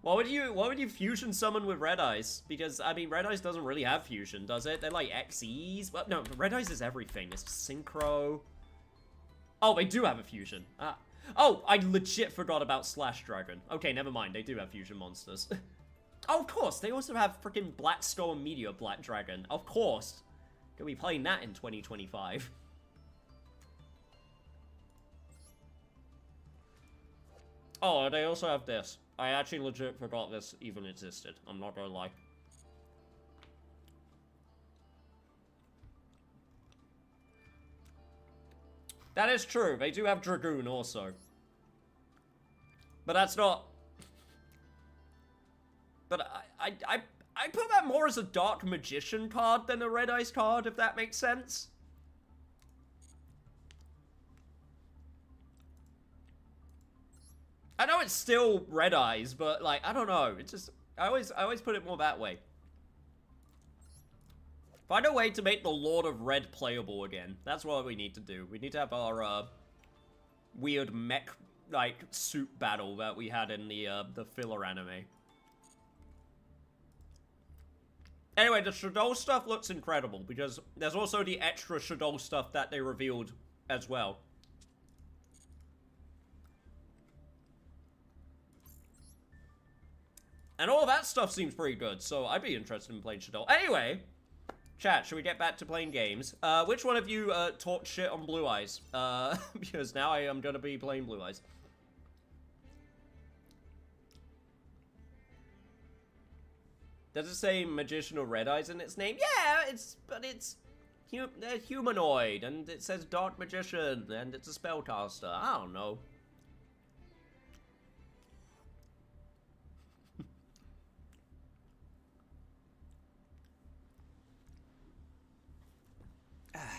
S1: Why would you fusion summon with Red Eyes? Because, I mean, Red Eyes doesn't really have fusion, does it? They're like XEs. Well, no, Red Eyes is everything. It's Synchro. Oh, they do have a fusion. Oh, I legit forgot about Slash Dragon. Okay, never mind. They do have fusion monsters. Oh, of course. They also have freaking Black Skull and Meteor Black Dragon. Of course. Gonna be playing that in 2025. Oh, they also have this. I actually legit forgot this even existed. I'm not gonna lie. That is true. They do have Dragoon also. But that's not... But I put that more as a Dark Magician card than a Red Eyes card, if that makes sense. I know it's still Red Eyes, but like, I don't know. It's just, I always put it more that way. Find a way to make the Lord of Red playable again. That's what we need to do. We need to have our weird mech like suit battle that we had in the filler anime. Anyway, the Shadow stuff looks incredible because there's also the extra Shadow stuff that they revealed as well. And all that stuff seems pretty good, so I'd be interested in playing Shadow. Anyway, chat, should we get back to playing games? Which one of you talked shit on Blue Eyes? Because now I am going to be playing Blue Eyes. Does it say Magician or Red Eyes in its name? Yeah, but it's humanoid, and it says Dark Magician, and it's a spellcaster. I don't know.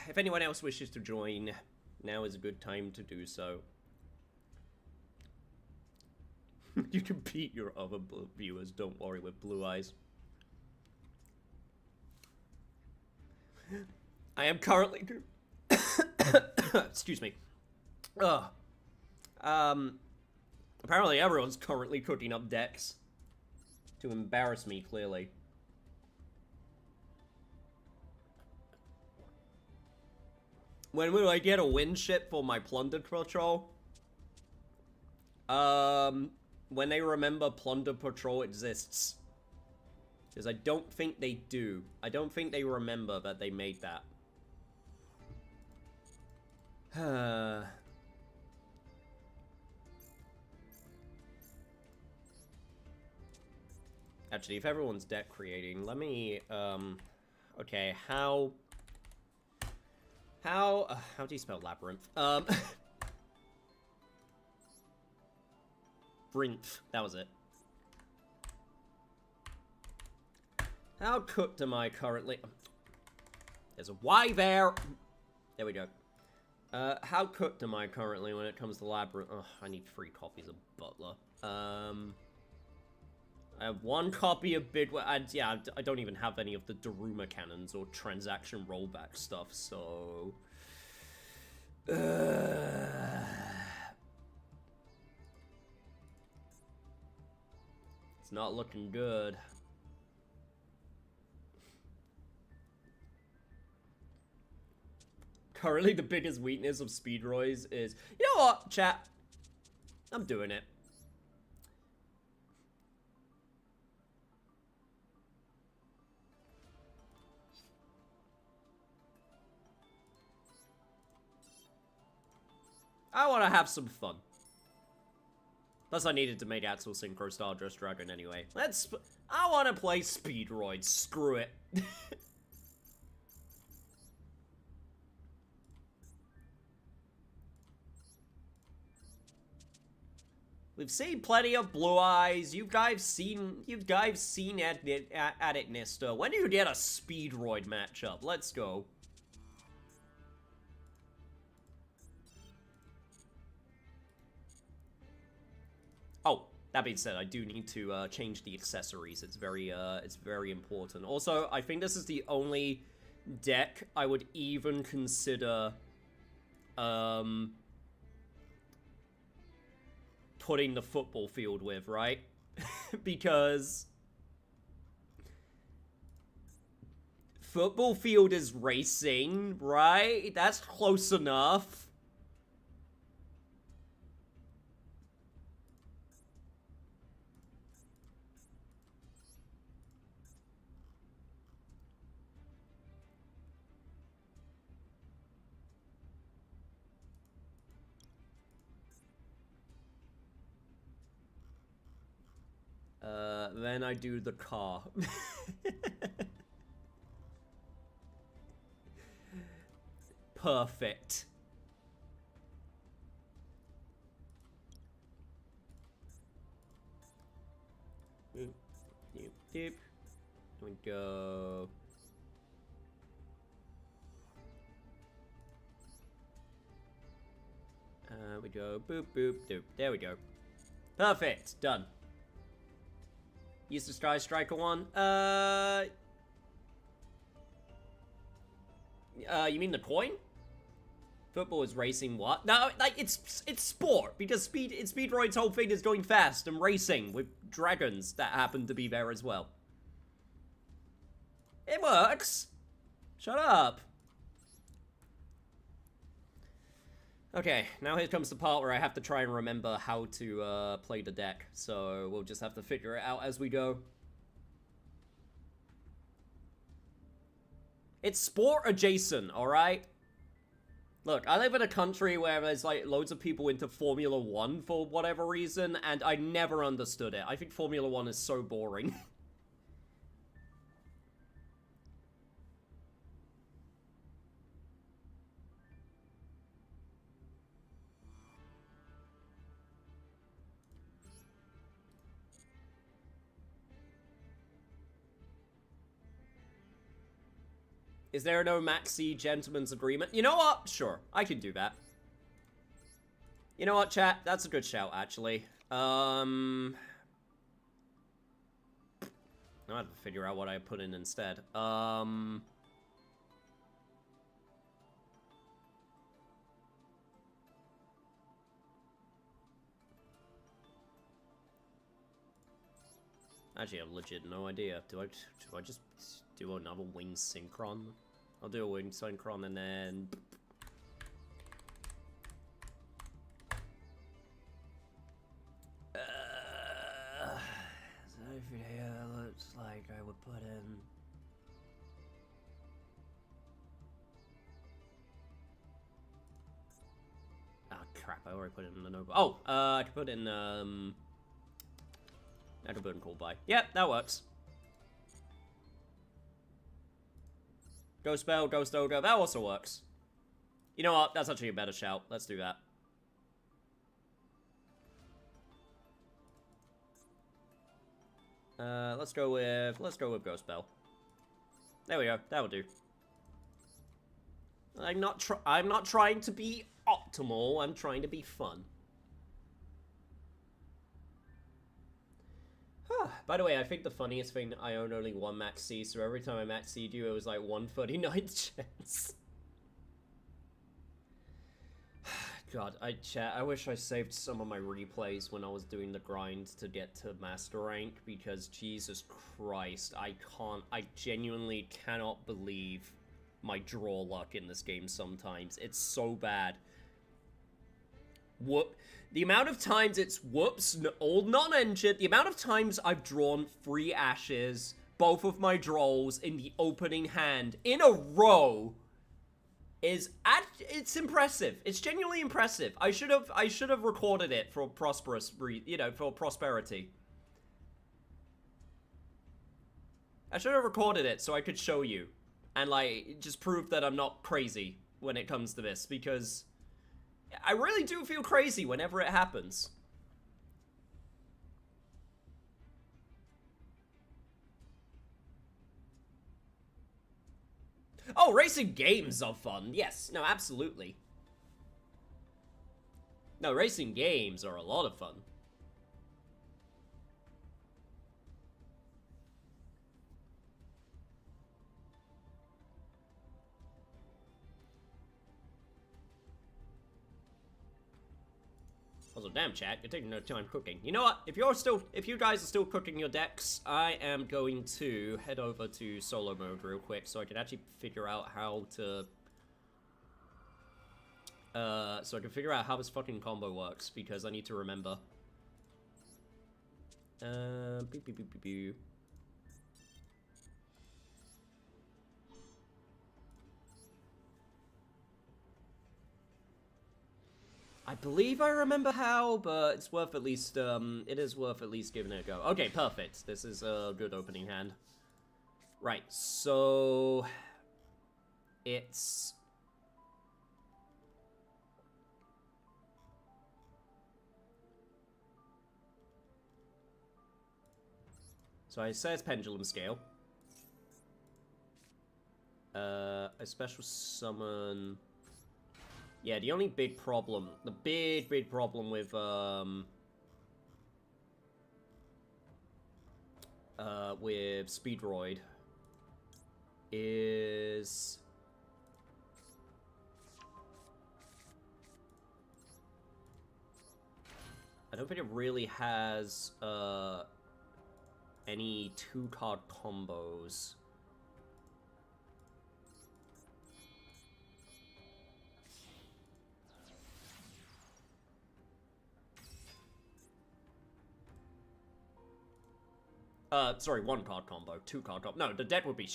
S1: If anyone else wishes to join, now is a good time to do so. You can beat your other viewers, don't worry, with Blue Eyes. I am currently... Excuse me. Apparently everyone's currently cooking up decks. To embarrass me, clearly. When will I get a win ship for my Plunder Patrol? When they remember Plunder Patrol exists. Because I don't think they do. I don't think they remember that they made that. Actually, if everyone's deck creating, let me, okay, how do you spell labyrinth? Labyrinth. That was it. How cooked am I currently? There's a Y there. There we go. How cooked am I currently when it comes to Labyrinth? Oh, I need 3 copies of Butler. I have 1 copy of Bidwell, and yeah, I don't even have any of the Daruma cannons or transaction rollback stuff, so... It's not looking good. Currently, the biggest weakness of Speedroids is... You know what, chat? I'm doing it. I want to have some fun. Plus, I needed to make Axel Synchro Stardust Dragon anyway. I want to play Speedroids. Screw it. We've seen plenty of Blue Eyes. You guys seen at it, Nista. When do you get a Speedroid matchup? Let's go. Oh, that being said, I do need to change the accessories. It's very important. Also, I think this is the only deck I would even consider putting the football field with, right? Because football field is racing, right? That's close enough. Then I do the car. Perfect. Here we go. We go. Boop, boop, doop. There we go. Perfect. Done. Use the Sky Striker one. You mean the coin? Football is racing what? No, like, it's sport, because Speedroid's whole thing is going fast and racing with dragons that happen to be there as well. It works! Shut up! Okay, now here comes the part where I have to try and remember how to play the deck, so we'll just have to figure it out as we go. It's sport adjacent, alright? Look, I live in a country where there's like loads of people into Formula 1 for whatever reason, and I never understood it. I think Formula 1 is so boring. Is there no maxi gentleman's agreement? You know what? Sure, I can do that. You know what, chat? That's a good shout, actually. I have to figure out what I put in instead. Actually, I have legit no idea. Do I just do another wing synchron? I'll do a wing synchron and then... so here looks like I would put in... Ah, crap, I already put it in the Nova. Oh, I could put in, I could put in Call By. Yep, that works. Ghost Spell, Ghost Ogre, that also works. You know what? That's actually a better shout. Let's do that. Let's go with Ghost Bell. There we go. That'll do. I'm not trying to be optimal. I'm trying to be fun. By the way, I think the funniest thing, I own only one max C, so every time I max C'd you, it was like 1/39 chance. God, I wish I saved some of my replays when I was doing the grind to get to master rank, because Jesus Christ, I genuinely cannot believe my draw luck in this game sometimes. It's so bad. Whoop. The amount of times it's whoops, all non-injured, the amount of times I've drawn 3 ashes, both of my draws in the opening hand in a row it's impressive. It's genuinely impressive. I should have recorded it for for prosperity. I should have recorded it so I could show you and like just prove that I'm not crazy when it comes to this, because I really do feel crazy whenever it happens. Oh, racing games are fun. Yes, no, absolutely. No, racing games are a lot of fun. Also, damn chat, you're taking no time cooking. You know what? If you guys are still cooking your decks, I am going to head over to solo mode real quick so I can actually figure out how to this fucking combo works, because I need to remember. Beep, beep, beep, beep, beep. I believe I remember how, but it's worth at least, it is worth at least giving it a go. Okay, perfect. This is a good opening hand. Right, so it's so I say it's pendulum scale. A special summon. Yeah, the only big problem, the big problem with Speedroid is I don't think it really has any 2-card combos. Sorry, 1-card combo, 2-card combo. No, the deck would be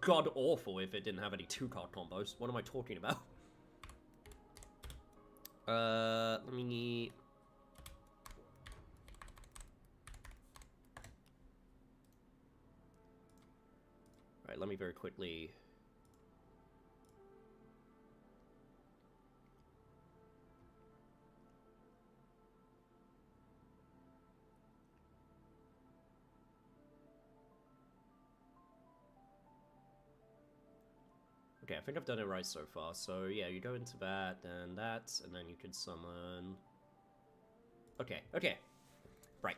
S1: god-awful if it didn't have any 2-card combos. What am I talking about? Let me... Alright, let me very quickly... Okay, I think I've done it right so far. So yeah, you go into that, and then you can summon... Okay, okay. Right.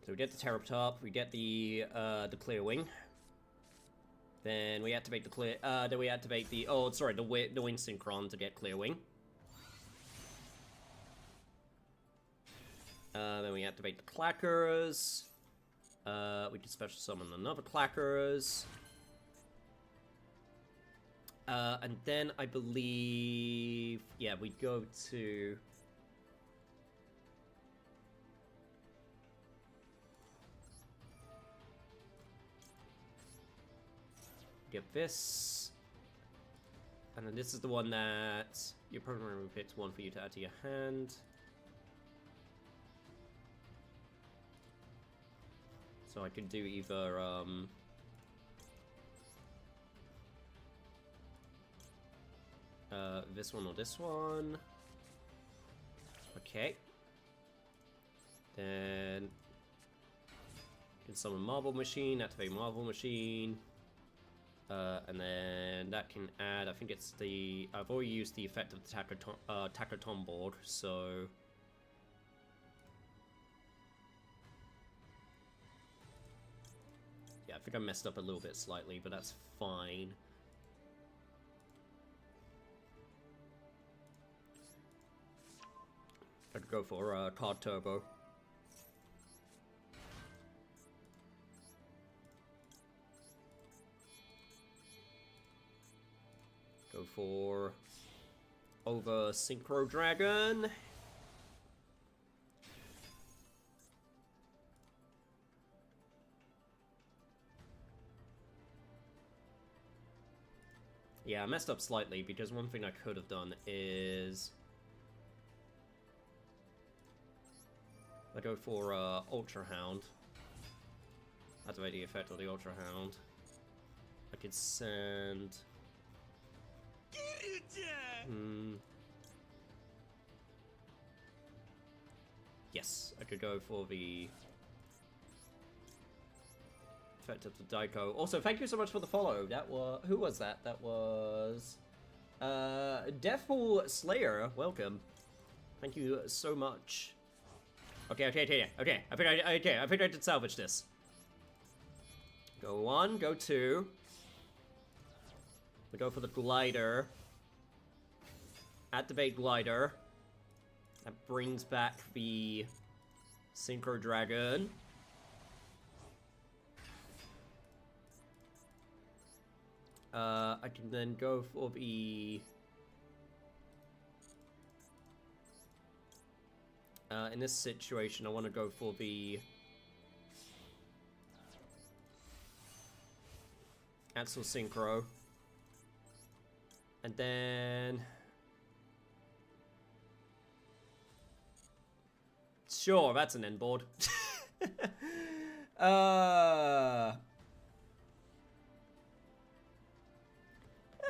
S1: So we get the Terraptop, we get the Clear Wing. Then we activate the Clear... then we activate the... Oh, sorry, the Wing Synchron to get Clear Wing. Then we activate the Clackers. We can special summon another Clackers. And then I believe... Yeah, we go to... Get this. And then this is the one that your program picks one for you to add to your hand. So I could do either, this one or this one. Okay. Then can summon Marble Machine, activate Marble Machine. And then that can add, I think it's the, I've already used the effect of the Tackaton board, so... Yeah, I think I messed up a little bit slightly, but that's fine. I could go for Card Turbo. Go for over Synchro Dragon. Yeah, I messed up slightly because one thing I could have done is I go for Ultra Hound. Activate the effect of the Ultra Hound. I could send. Yes, I could go for the effect of the Daiko. Also, thank you so much for the follow. That was, who was that? That was Deathfall Slayer. Welcome. Thank you so much. Okay. I think I did salvage this. Go 1, go 2. We go for the glider. Activate glider. That brings back the Synchro Dragon. I can then go for the... in this situation, I want to go for the... Axel Synchro. And then... Sure, that's an end board. Oh,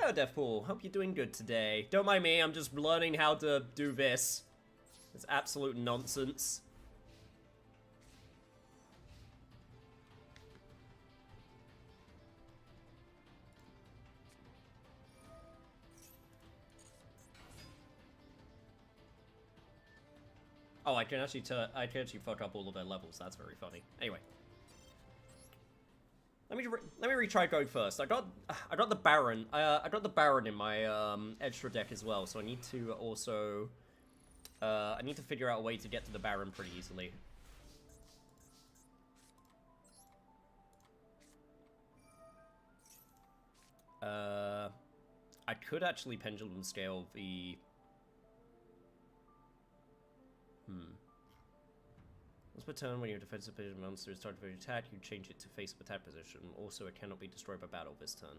S1: Deathpool, hope you're doing good today. Don't mind me, I'm just learning how to do this. It's absolute nonsense. Oh, I can actually fuck up all of their levels. That's very funny. Anyway, let me retry going first. I got the Baron. I got the Baron in my extra deck as well, so I need to also I need to figure out a way to get to the Baron pretty easily. I could actually Pendulum Scale the... Once per turn, when your defensive position monster is targeted for an attack, you change it to face-up attack position. Also, it cannot be destroyed by battle this turn. I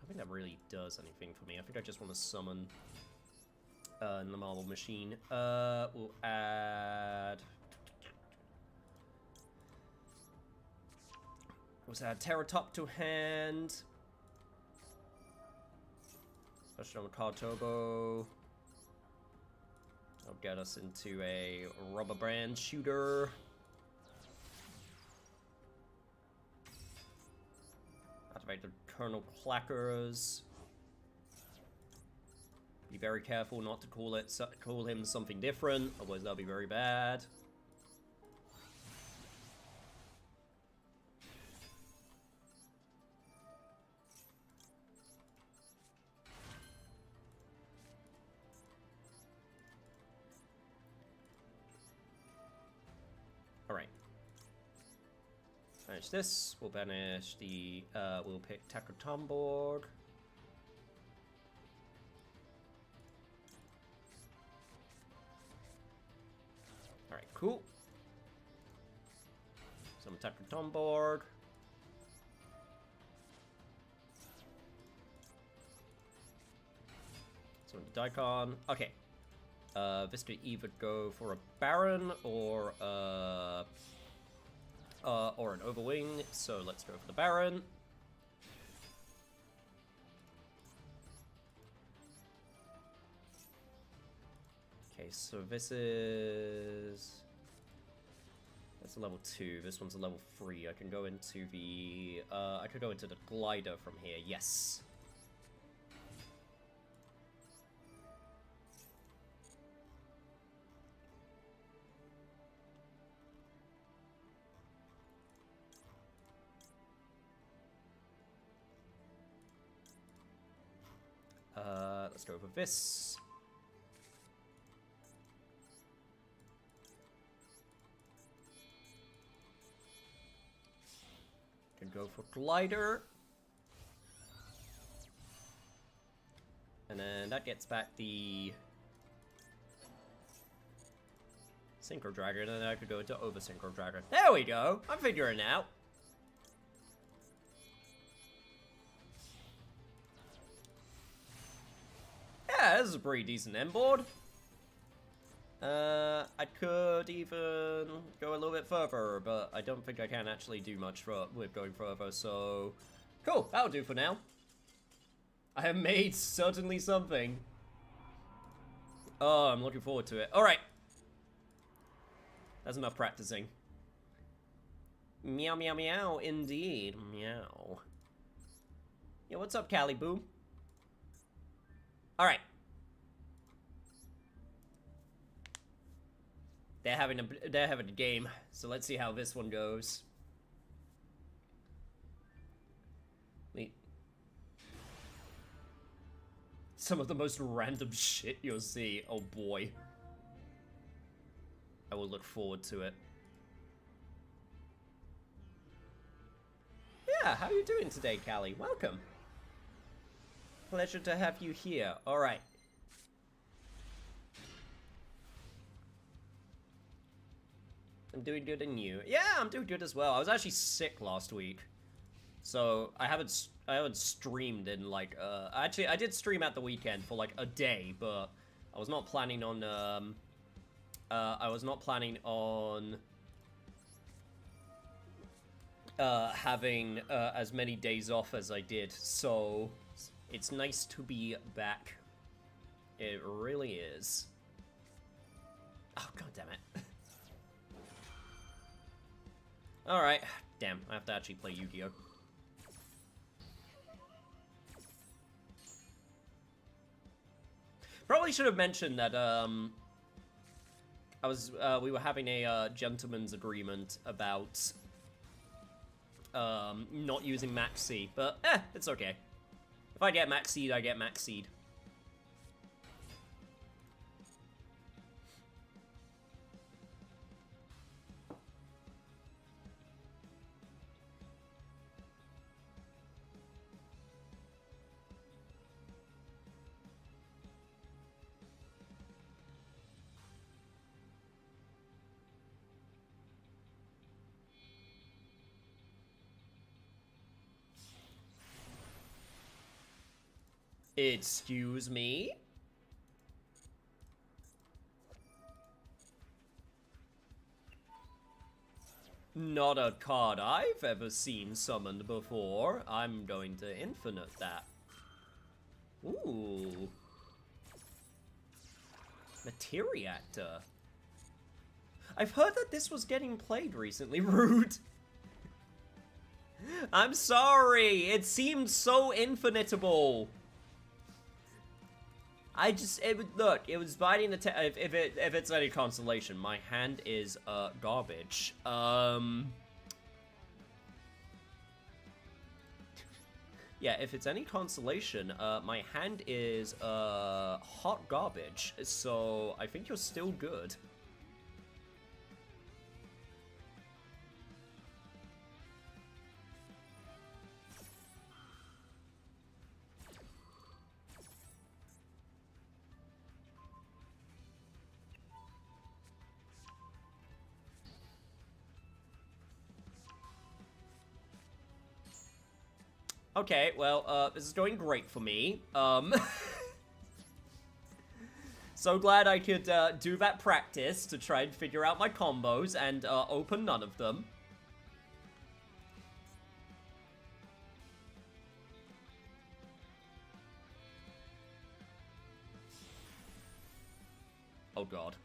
S1: don't think that really does anything for me. I think I just want to summon the Marble Machine. We'll add... Let's add Terratop to hand. Special on Card Turbo. That'll get us into a Rubber Brand Shooter. Activate the Colonel Clackers. Be very careful not to call him something different, otherwise that'll be very bad. Alright. Banish this. We'll banish the, we'll pick Takatomborg. Alright, cool. Some Takatomborg. Some Daikon. Okay. This could either go for a Baron or an Overwing, so let's go for the Baron. Okay, so this is... That's a level 2, this one's a level 3. I can go into the... I could go into the glider from here, yes. Let's go over this. Can go for glider. And then that gets back the Synchro Dragon, and then I could go into Over Synchro Dragon. There we go! I'm figuring it out. Yeah, this is a pretty decent end board. I could even go a little bit further, but I don't think I can actually do much with going further, so... Cool, that'll do for now. I have made certainly something. Oh, I'm looking forward to it. Alright. That's enough practicing. Meow, meow, meow, indeed. Meow. Yeah, what's up, Callie Boo? Alright. They're having a game, so let's see how this one goes. Wait. Some of the most random shit you'll see. Oh boy. I will look forward to it. Yeah, how are you doing today, Callie? Welcome. Pleasure to have you here. Alright. I'm doing good, and you? Yeah, I'm doing good as well. I was actually sick last week, so I haven't streamed in like actually I did stream at the weekend for like a day, but I was not planning on having as many days off as I did, so it's nice to be back. It really is. Oh, god damn it. Alright. Damn, I have to actually play Yu-Gi-Oh! Probably should have mentioned that, we were having a, gentleman's agreement about, not using Max Seed, but, it's okay. If I get Max Seed, I get Max Seed. Excuse me? Not a card I've ever seen summoned before. I'm going to infinite that. Ooh. Materiactor. I've heard that this was getting played recently. Rude. I'm sorry. It seemed so infinitable. Look, it was biting the if it's any consolation, my hand is, garbage. Yeah, if it's any consolation, my hand is, hot garbage, so I think you're still good. Okay, well, this is going great for me. So glad I could, do that practice to try and figure out my combos and, open none of them. Oh god.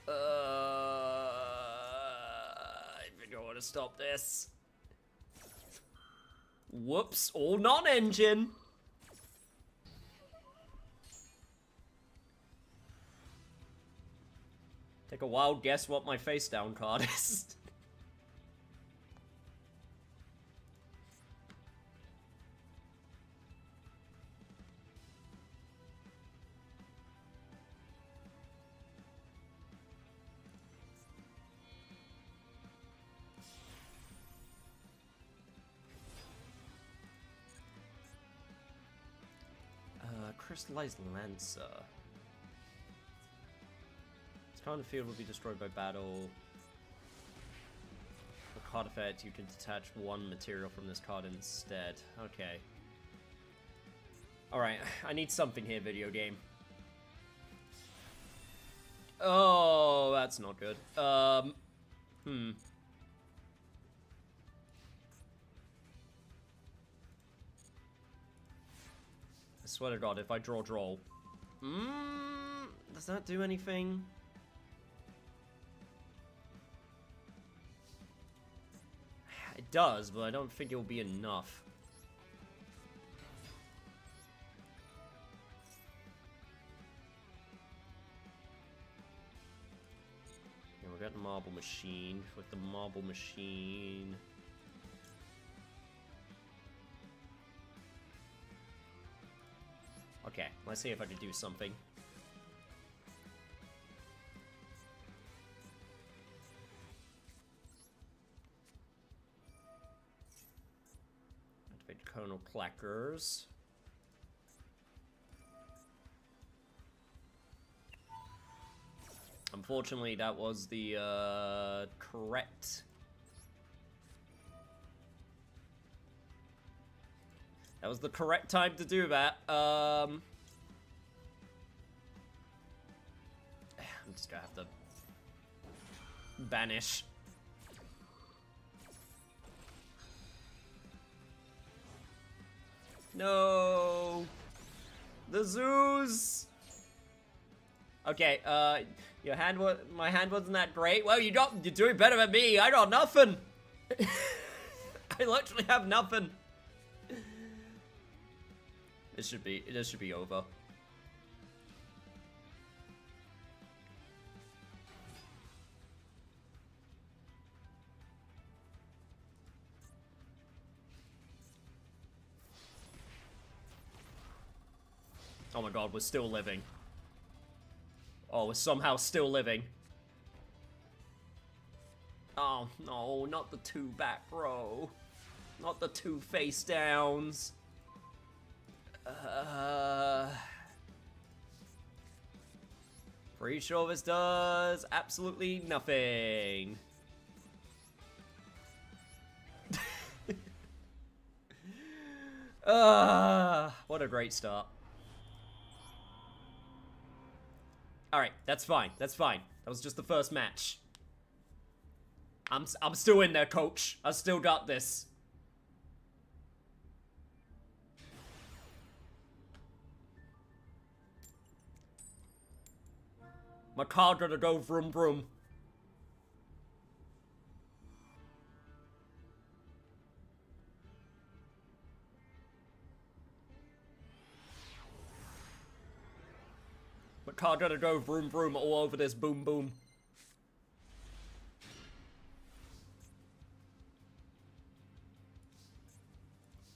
S1: I think I want to stop this. Whoops, all non-engine. Take a wild guess what my face down card is. Crystallized Lancer. This card in the field will be destroyed by battle. For card effect, you can detach one material from this card instead. Okay. Alright, I need something here, video game. Oh, that's not good. I swear to God, if I draw, does that do anything? It does, but I don't think it will be enough. Yeah, we'll get the marble machine. With the marble machine... Okay, let's see if I can do something. Activate Conal Clackers. Unfortunately, that was the correct... That was the correct time to do that. I'm just gonna have to banish. No, the zoos. Okay, my hand wasn't that great. Well, you're doing better than me. I got nothing. I literally have nothing. This should be over. Oh my God, we're still living. Oh, we're somehow still living. Oh no, not the 2 back row. Not the 2 face downs. Pretty sure this does absolutely nothing. What a great start. Alright, that's fine. That's fine. That was just the first match. I'm still in there, coach. I still got this. My car gonna go vroom vroom. My car gonna go vroom vroom all over this boom boom.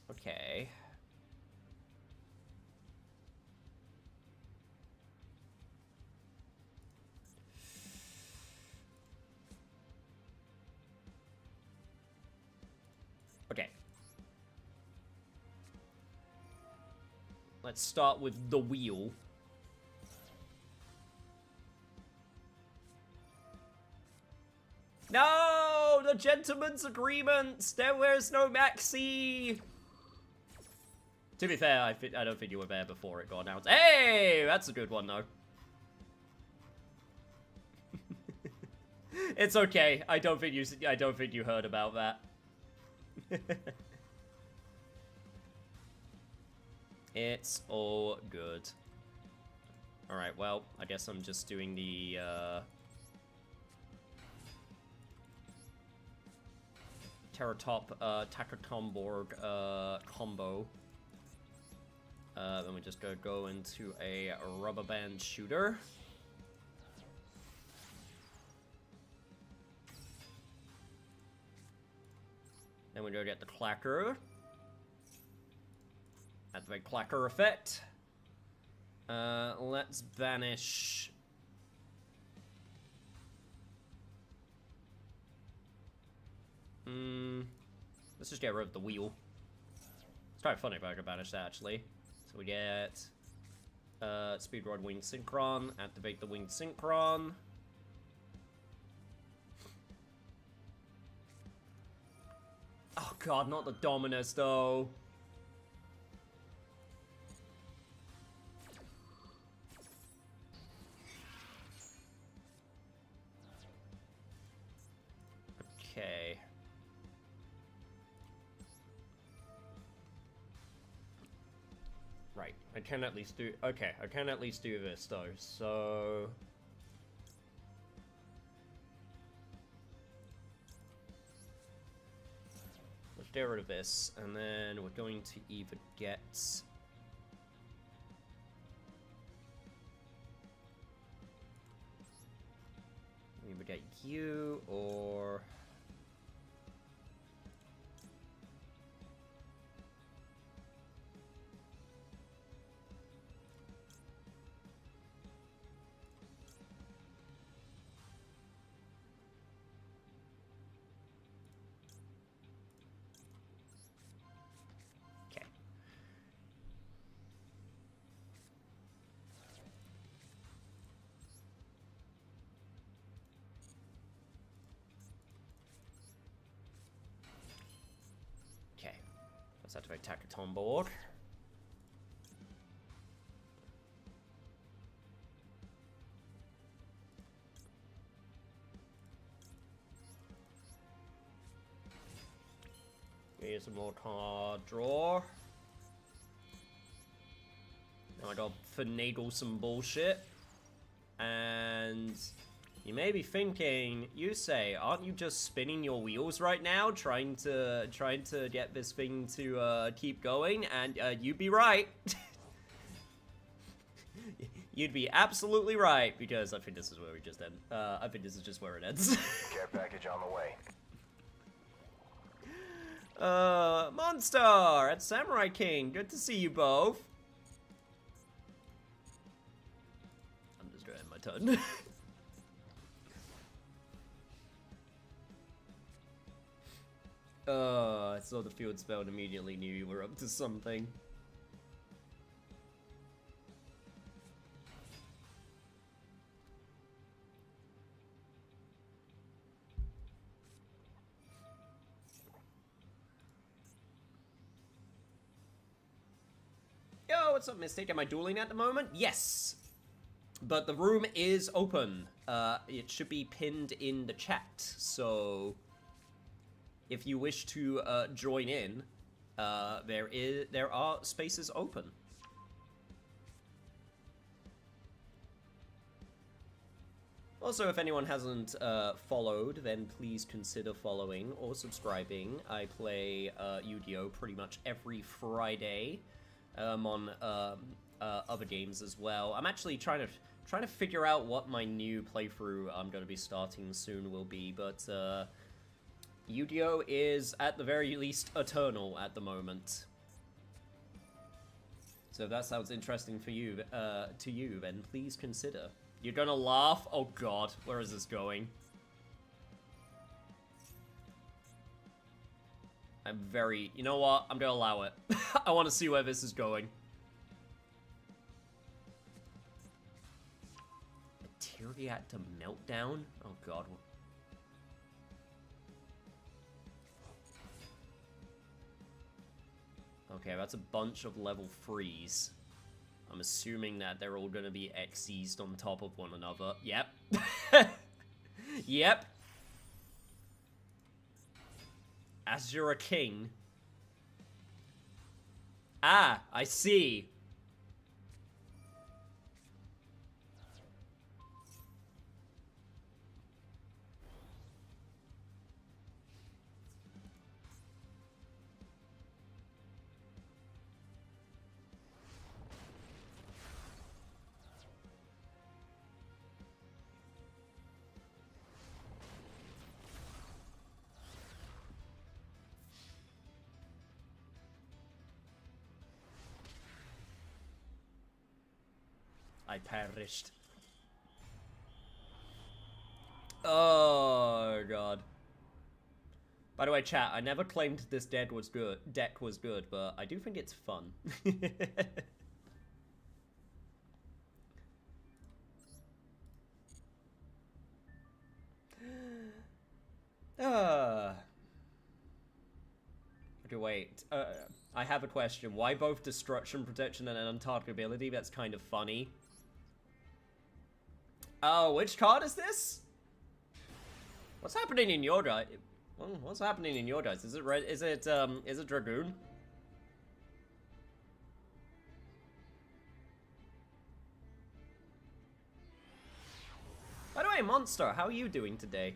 S1: Okay. Okay. Let's start with the wheel. No! The gentleman's agreement! There was no maxi! To be fair, I don't think you were there before it got announced. Hey! That's a good one, though. It's okay. I don't think you heard about that. It's all good. Alright, well, I guess I'm just doing the, Terratop, Takatomborg, combo. Then we just go into a rubber band shooter. Then we go get the clacker. Activate clacker effect. Let's banish. Let's just get rid of the wheel. It's kind of funny if I could banish that, actually. So we get Speed Rod Winged Synchron. Activate the Winged Synchron. Oh god, not the Dominus, though. Okay. Right, I can at least do... Okay, I can at least do this, though, so... Let's get rid of this, and then we're going to either get... We would get you, or... Okay. Okay. Let's activate Takaton board. Here's some more card draw. Now I gotta finagle some bullshit. And you may be thinking, you say, aren't you just spinning your wheels right now, trying to get this thing to keep going? And you'd be right. You'd be absolutely right, because I think this is where we just end. I think this is just where it ends.
S2: Care package on the way.
S1: Monster and Samurai King, good to see you both. I'm just gonna end my turn. I saw the field spell and immediately knew you were up to something. Yo, what's up, Mystic? Am I dueling at the moment? Yes! But the room is open. It should be pinned in the chat, so... If you wish to join in, there are spaces open. Also, if anyone hasn't followed, then please consider following or subscribing. I play Yu-Gi-Oh! Pretty much every Friday. On other games as well. I'm actually trying to figure out what my new playthrough I'm going to be starting soon will be, but Yu-Gi-Oh! Is at the very least eternal at the moment. So if that sounds interesting for you, then please consider. You're gonna laugh? Oh god, where is this going? I'm very... You know what? I'm gonna allow it. I want to see where this is going. Materia to Meltdown? Oh god. Okay, that's a bunch of level 3s. I'm assuming that they're all gonna be Xyz'd on top of one another. Yep. Yep. As you're a king. Ah, I see. I perished. Oh god. By the way, chat, I never claimed this deck was good, but I do think it's fun. Okay, wait. I have a question. Why both destruction, protection, and an untargetability? That's kind of funny. Oh, which card is this? What's happening in your guys? What's happening in your guys? Is it red? Is it Dragoon? By the way, Monster, how are you doing today?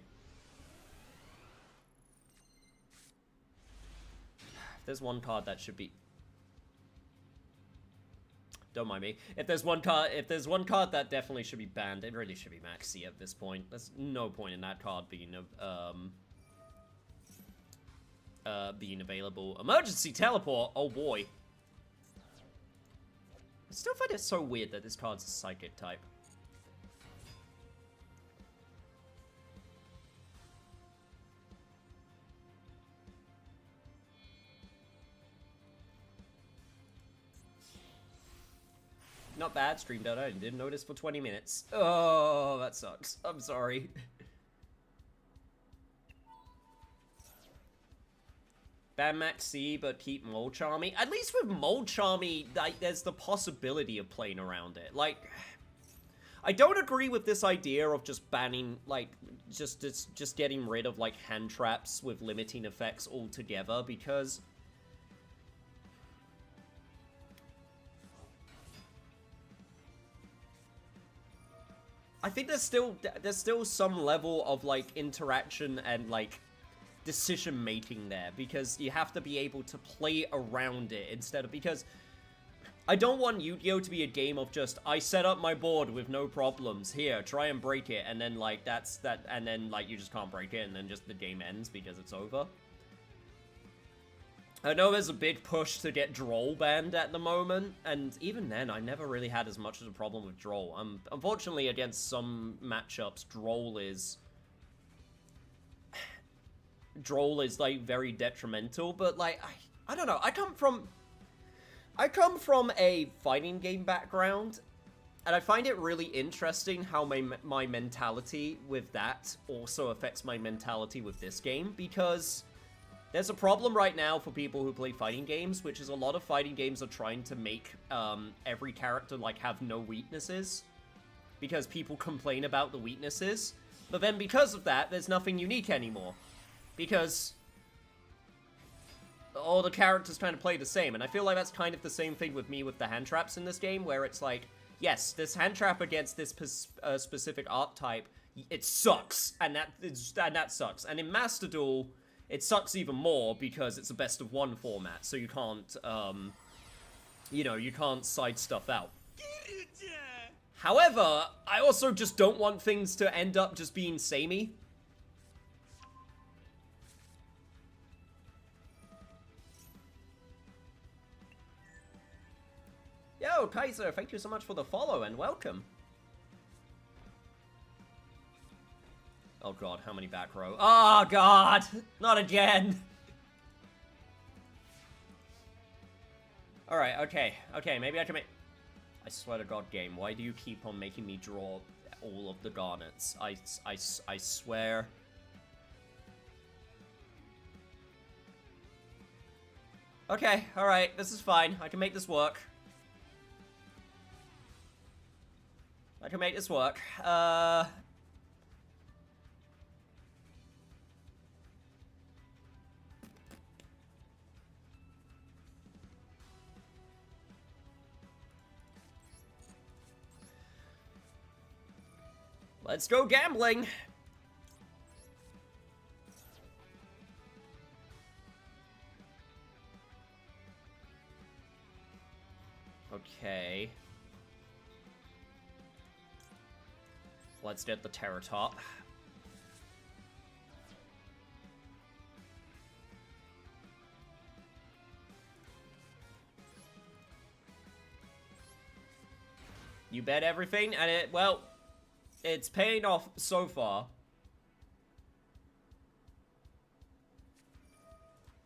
S1: If there's one card that should be... Don't mind me. If there's one card that definitely should be banned, it really should be Maxi at this point. There's no point in that card being available. Emergency teleport. Oh boy. I still find it so weird that this card's a psychic type. Not bad, streamed out. I didn't notice for 20 minutes. Oh, that sucks. I'm sorry. Ban Max C, but keep Mold Charmy. At least with Mold Charmy, like, there's the possibility of playing around it. Like, I don't agree with this idea of just banning, like, just getting rid of, like, hand traps with limiting effects altogether, because... I think there's still some level of, like, interaction and, like, decision making there, because you have to be able to play around it instead of, because I don't want Yu-Gi-Oh to be a game of just, I set up my board with no problems, here, try and break it, and then, like, and then, like, you just can't break it, and then just the game ends because it's over. I know there's a big push to get Droll banned at the moment, and even then, I never really had as much of a problem with Droll. Unfortunately, against some matchups, Droll is, like, very detrimental, but, like, I don't know, I come from a fighting game background, and I find it really interesting how my mentality with that also affects my mentality with this game, because... There's a problem right now for people who play fighting games, which is a lot of fighting games are trying to make every character, like, have no weaknesses. Because people complain about the weaknesses. But then because of that, there's nothing unique anymore. Because all the characters kind of play the same. And I feel like that's kind of the same thing with me with the hand traps in this game, where it's like, yes, this hand trap against this specific archetype, it sucks. And that sucks. And in Master Duel... It sucks even more because it's a best of one format, so you can't, you know, you can't side stuff out. However, I also just don't want things to end up just being samey. Yo, Kaiser, thank you so much for the follow and welcome. Oh god, how many back row? Oh god! Not again! Alright, okay. Okay, maybe I can make... I swear to god, game, why do you keep on making me draw all of the garnets? I swear... Okay, alright, this is fine. I can make this work. I can make this work. Let's go gambling! Okay. Let's get the Terratop. You bet everything, and it, well, it's paying off so far.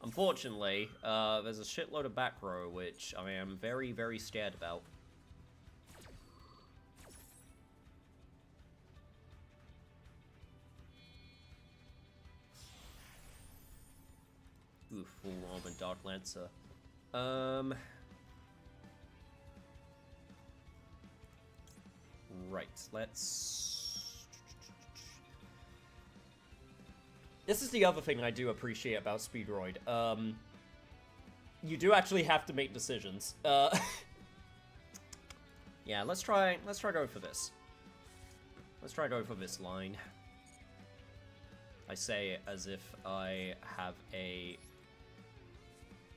S1: Unfortunately, there's a shitload of back row, which I am very, very scared about. Ooh, full armor Dark Lancer. Right, let's... This is the other thing I do appreciate about Speedroid. You do actually have to make decisions. Yeah, let's try go for this. Let's try go for this line. I say it as if I have a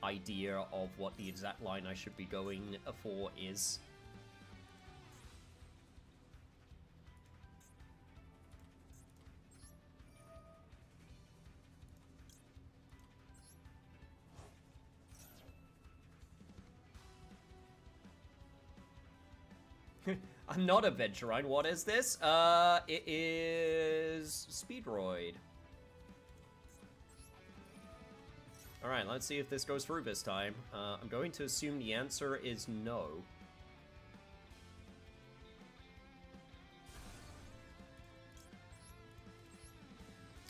S1: idea of what the exact line I should be going for is. I'm not a Venturine. What is this? It is Speedroid. Alright, let's see if this goes through this time. I'm going to assume the answer is no.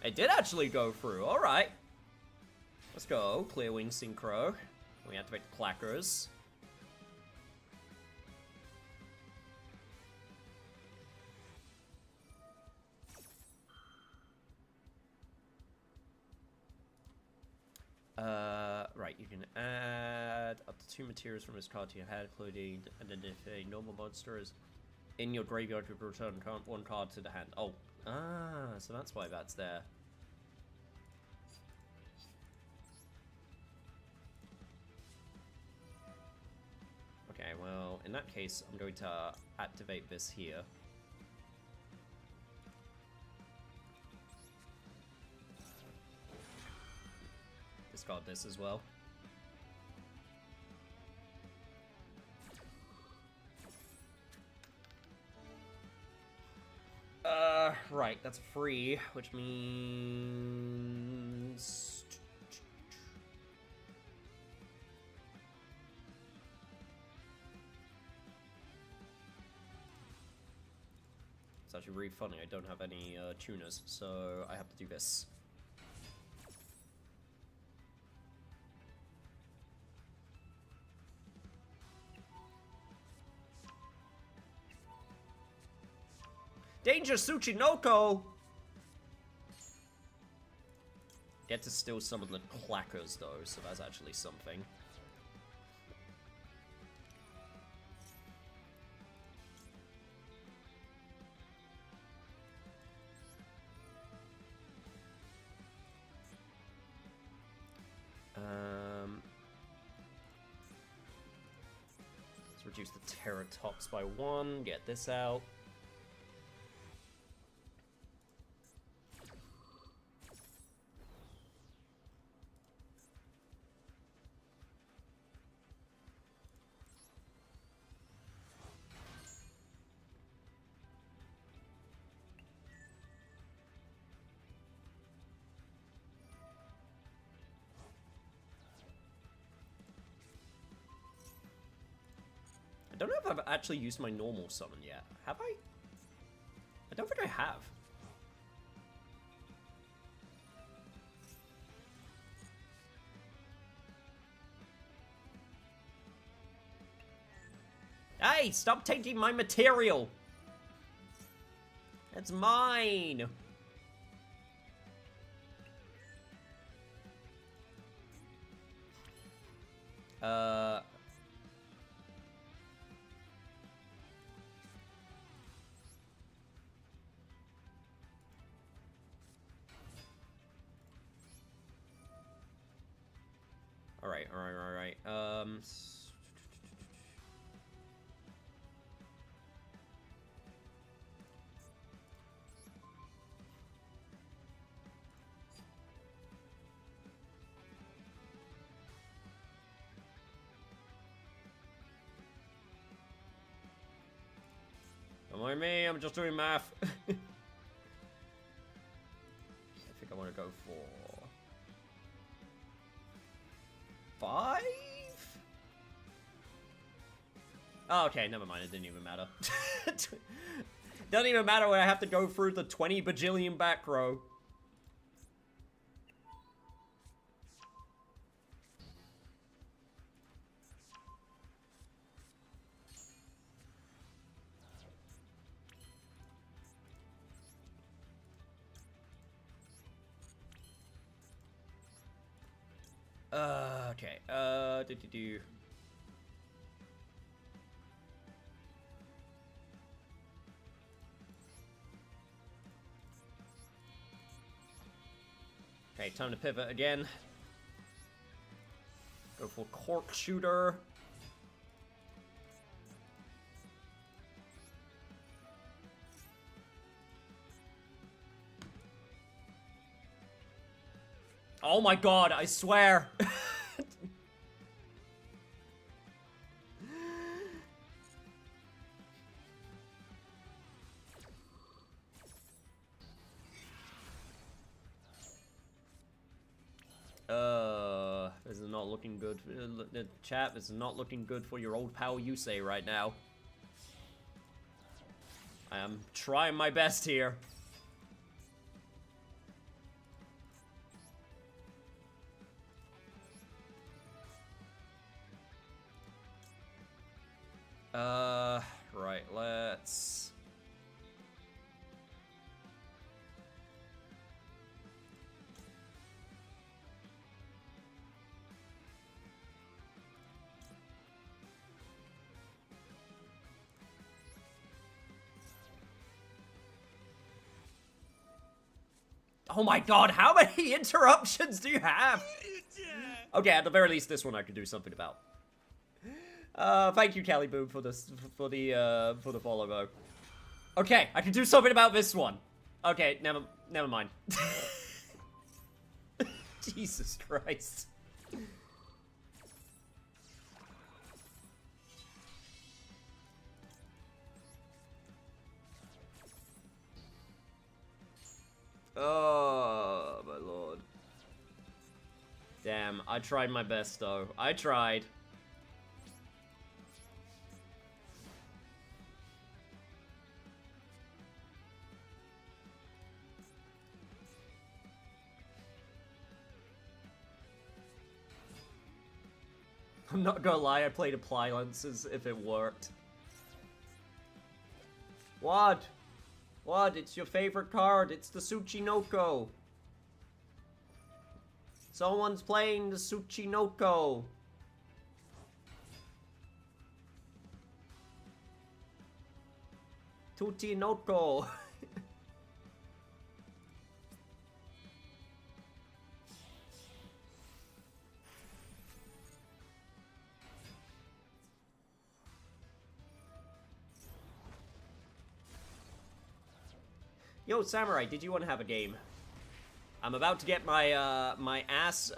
S1: It did actually go through. Alright. Let's go. Clear Wing Synchro. We activate the Clackers. Right, you can add up to 2 materials from this card to your hand, including, and then if a normal monster is in your graveyard, you can return 1 card to the hand. Oh, so that's why that's there. Okay, well, in that case, I'm going to activate this here. Discard this as well. Right, that's free, which means... It's actually really funny, I don't have any tuners, so I have to do this. Danger, Tsuchinoko! Get to steal some of the clackers, though, so that's actually something. Let's reduce the Terratops by 1, get this out. I don't know if I've actually used my normal summon yet. Have I? I don't think I have. Hey, stop taking my material! It's mine! Alright. Don't mind me, I'm just doing math. I think I want to go for 5? Oh, okay, never mind, it didn't even matter. Doesn't even matter when I have to go through the 20 bajillion back row. Okay, do. Okay, time to pivot again. Go for cork shooter. Oh my god, I swear. This is not looking good. Chat, this is not looking good for your old pal Yusei right now. I am trying my best here. Right, let's... Oh my god, how many interruptions do you have? Okay, at the very least, this one I could do something about. Thank you, Callie Boom, for the follow, though. Okay, I can do something about this one. Okay, never mind. Jesus Christ. Oh, my lord. Damn, I tried my best, though. I tried. I'm not gonna lie, I played appliances if it worked. What? What? It's your favorite card. It's the Tsuchinoko. Someone's playing the Tsuchinoko. Tutinoko. Yo, Samurai, did you want to have a game? I'm about to get my, my ass,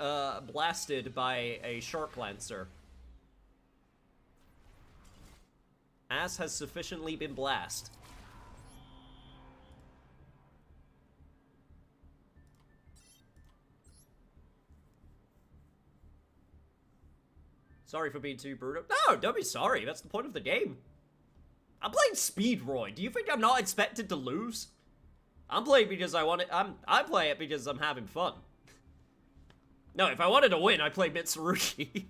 S1: blasted by a Shark Lancer. Ass has sufficiently been blasted. Sorry for being too brutal. No, don't be sorry. That's the point of the game. I'm playing Speed Roy. Do you think I'm not expected to lose? I'm playing because I want it. I play it because I'm having fun. No, if I wanted to win, I'd play Mitsurugi.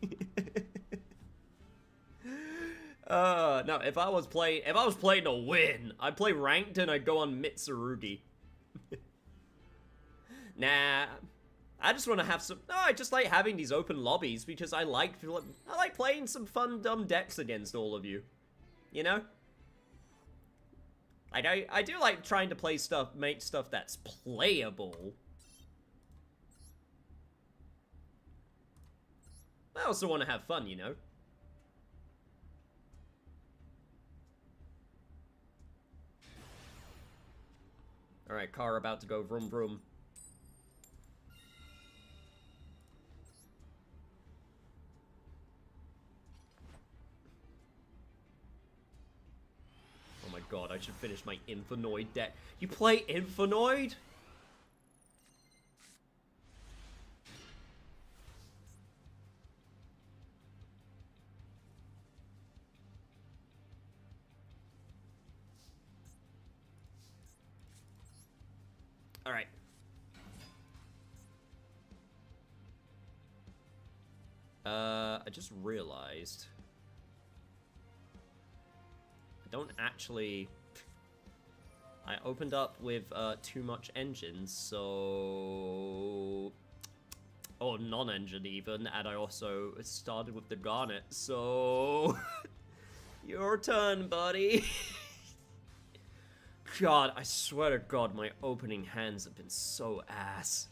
S1: No, if I was playing to win, I'd play ranked and I'd go on Mitsurugi. Nah, I just want to have some. No, I just like having these open lobbies because I like playing some fun dumb decks against all of you. You know. I do like trying to play stuff, make stuff that's playable. I also want to have fun, you know? Alright, car about to go vroom vroom. Oh my god, I should finish my Infernoid deck. You play Infernoid? Alright. I just realized I don't actually... I opened up with too much engines, so... Oh, non-engine even, and I also started with the Garnet, so... Your turn, buddy! God, I swear to God, my opening hands have been so ass.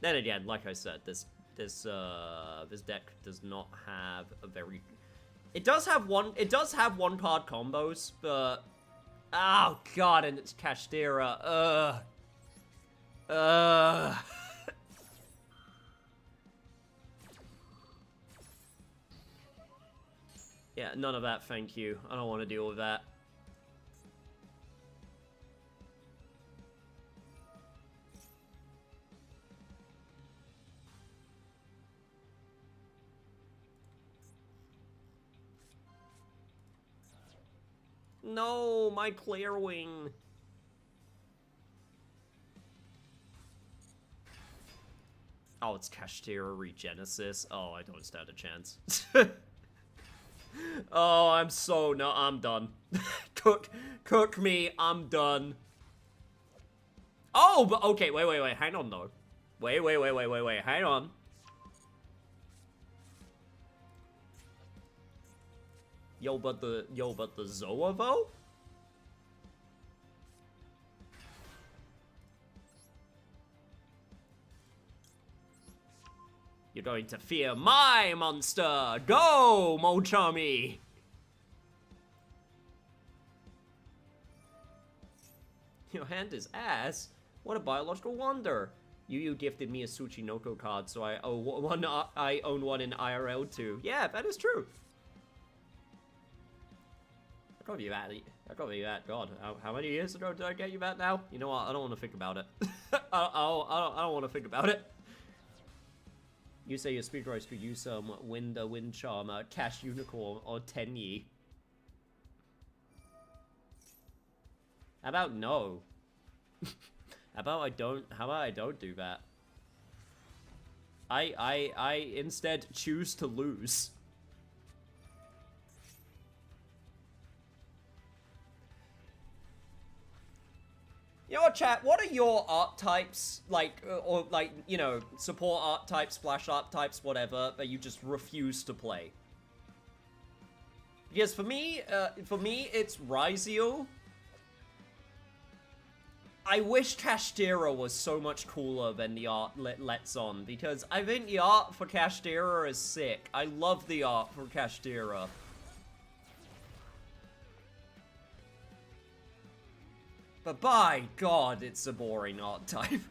S1: Then again, like I said, this deck does not have a very... It does have one card combos, but... Oh god, and it's Kashtira. Yeah, none of that, thank you. I don't want to deal with that. No, my Clearwing. Oh, it's Kashtira Regenesis. Oh, I don't stand a chance. Oh, I'm so... No, I'm done. Cook me, I'm done. Oh, but okay, wait, hang on, though. Wait, hang on. Yo, but the Zoavo? You're going to fear my monster! Go, Mochami! Your hand is ass? What a biological wonder! You gifted me a Tsuchinoko card, so I own one in IRL too. Yeah, that is true. I got you that. God, how many years ago did I get you that now? You know what? I don't want to think about it. I don't want to think about it. You say your speed rise could use some wind charm, Cash Unicorn, or Tenyi. How about no? How about I don't do that? I instead choose to lose. You know what, chat? What are your archetypes, like, or like, you know, support archetypes, splash archetypes, whatever, that you just refuse to play? Because for me, it's Raizio. I wish Kashtira was so much cooler than the art lets on, because I think the art for Kashtira is sick. I love the art for Kashtira. But by God, it's a boring art type.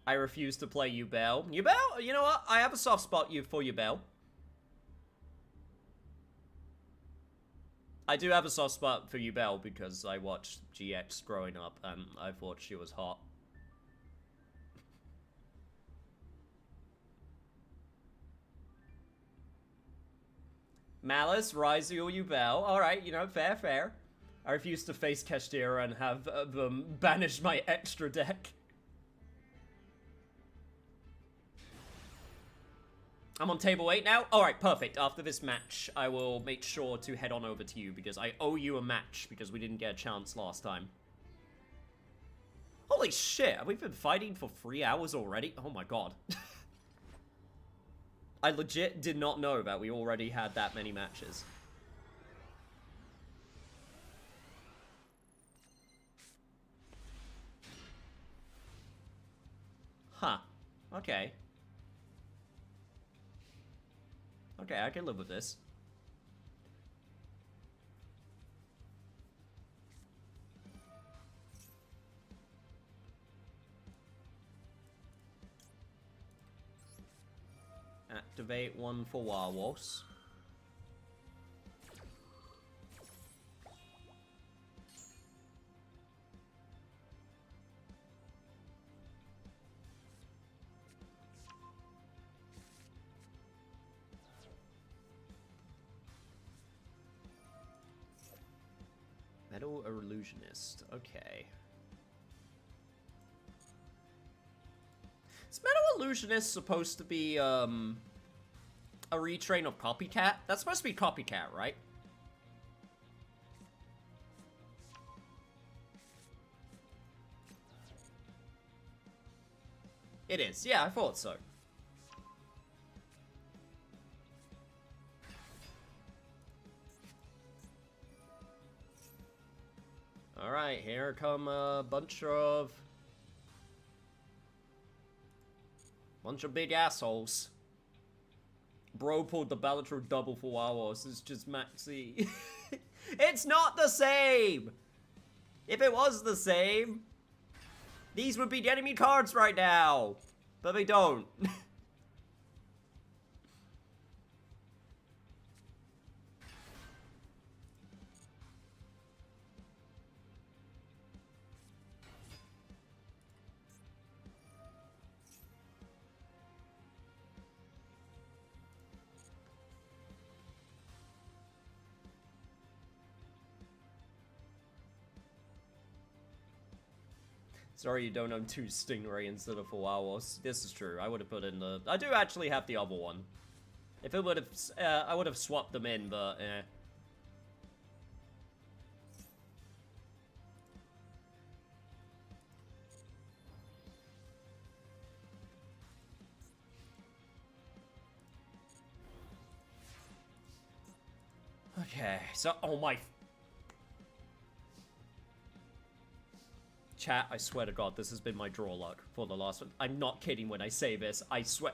S1: I refuse to play Yubel. Yubel? You know what? I have a soft spot for Yubel. I do have a soft spot for Yubel because I watched GX growing up and I thought she was hot. Malice, Raizu, Yubel. Alright, you know, fair. I refuse to face Kashtira and have them banish my extra deck. I'm on table 8 now? Alright, perfect. After this match, I will make sure to head on over to you because I owe you a match because we didn't get a chance last time. Holy shit, have we been fighting for 3 hours already? Oh my god. I legit did not know that we already had that many matches. Huh. Okay. Okay, I can live with this. Activate one for Warwolves. Metal Illusionist. Okay. Is Metal Illusionist supposed to be, a retrain of Copycat? That's supposed to be Copycat, right? It is. Yeah, I thought so. Alright, here come a bunch of big assholes. Bro pulled the Balatro double for Warwolves. It's just Maxi. It's not the same! If it was the same, these would be the enemy cards right now. But they don't. Sorry you don't own 2 Stingray instead of 4 Warwolves. This is true. I would have put in the... I do actually have the other one. If it would have... I would have swapped them in, but... Okay, so... Oh my... Chat, I swear to God, this has been my draw luck for the last one. I'm not kidding when I say this. I swear...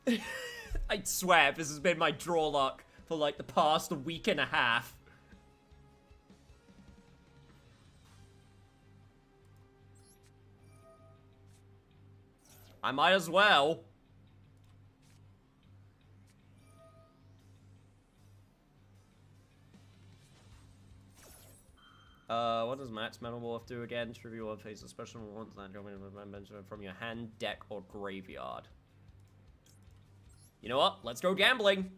S1: I swear this has been my draw luck for like the past week and a half. I might as well. What does Max Metal Wolf do again? Trivial Wolf faces special ones that don't from your hand, deck, or graveyard. You know what? Let's go gambling.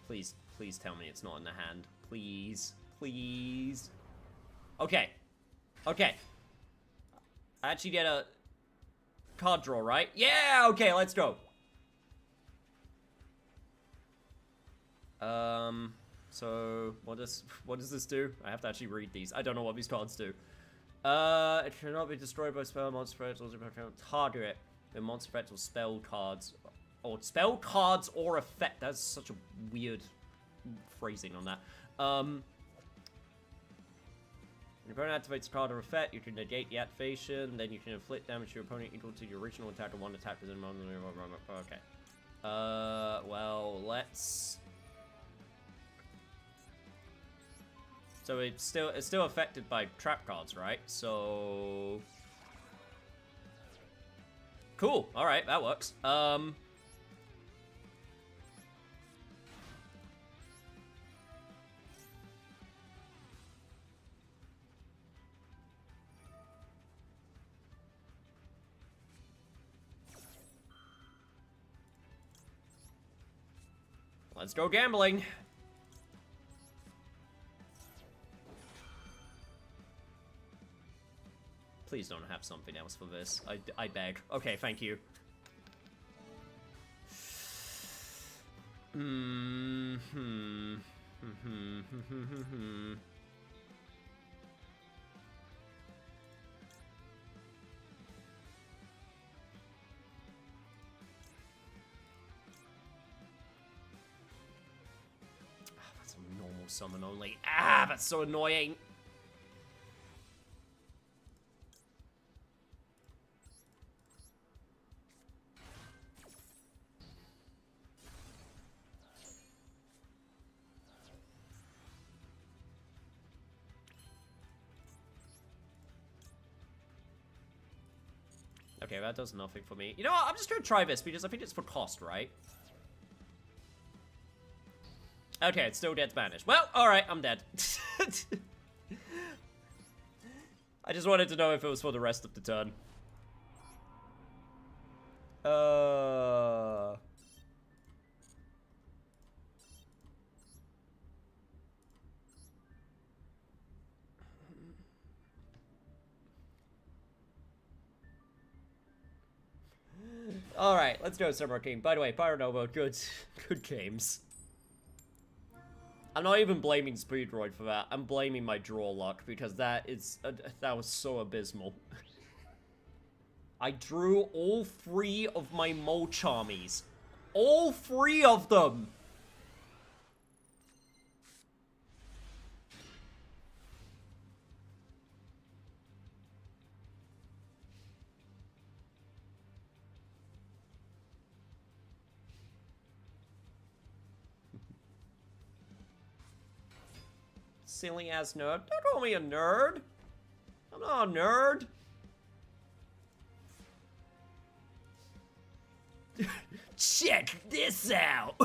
S1: Please, please tell me it's not in the hand. Please, please. Okay. Okay. I actually get a card draw, right? Yeah, okay, let's go. So what does this do? I have to actually read these. I don't know what these cards do. It cannot be destroyed by spell, monster effects, or target the monster effects or spell cards. Or spell cards or effect. That's such a weird phrasing on that. When your opponent activates a card or effect, you can negate the activation, then you can inflict damage to your opponent equal to your original attack or one attack within a moment. Okay. Well, let's... So it's still affected by trap cards, right? So... Cool, alright, that works. Let's go gambling. Please don't have something else for this. I beg. Okay, thank you. Hmm. That's a normal summon only. Ah, that's so annoying. Okay, that does nothing for me. You know what? I'm just gonna try this because I think it's for cost, right? Okay, it's still dead Spanish. Well, alright, I'm dead. I just wanted to know if it was for the rest of the turn. Alright, let's go Summer King. By the way, Pyronovo, good games. I'm not even blaming Speedroid for that. I'm blaming my draw luck because that was so abysmal. I drew all 3 of my Molcharmies. All 3 of them! Silly ass nerd. Don't call me a nerd. I'm not a nerd. Check this out.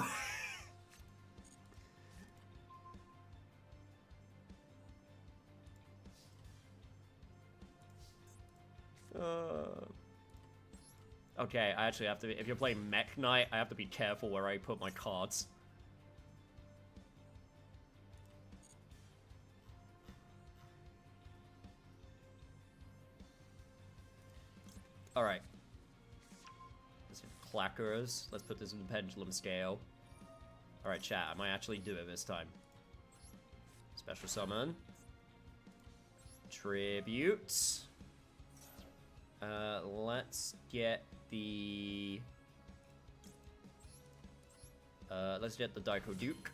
S1: Okay, I actually have to. If you're playing Mech Knight, I have to be careful where I put my cards. Alright. Clackers. Let's put this in the pendulum scale. Alright, chat. I might actually do it this time. Special summon. Tribute. Let's get the... let's get the Daiko Duke.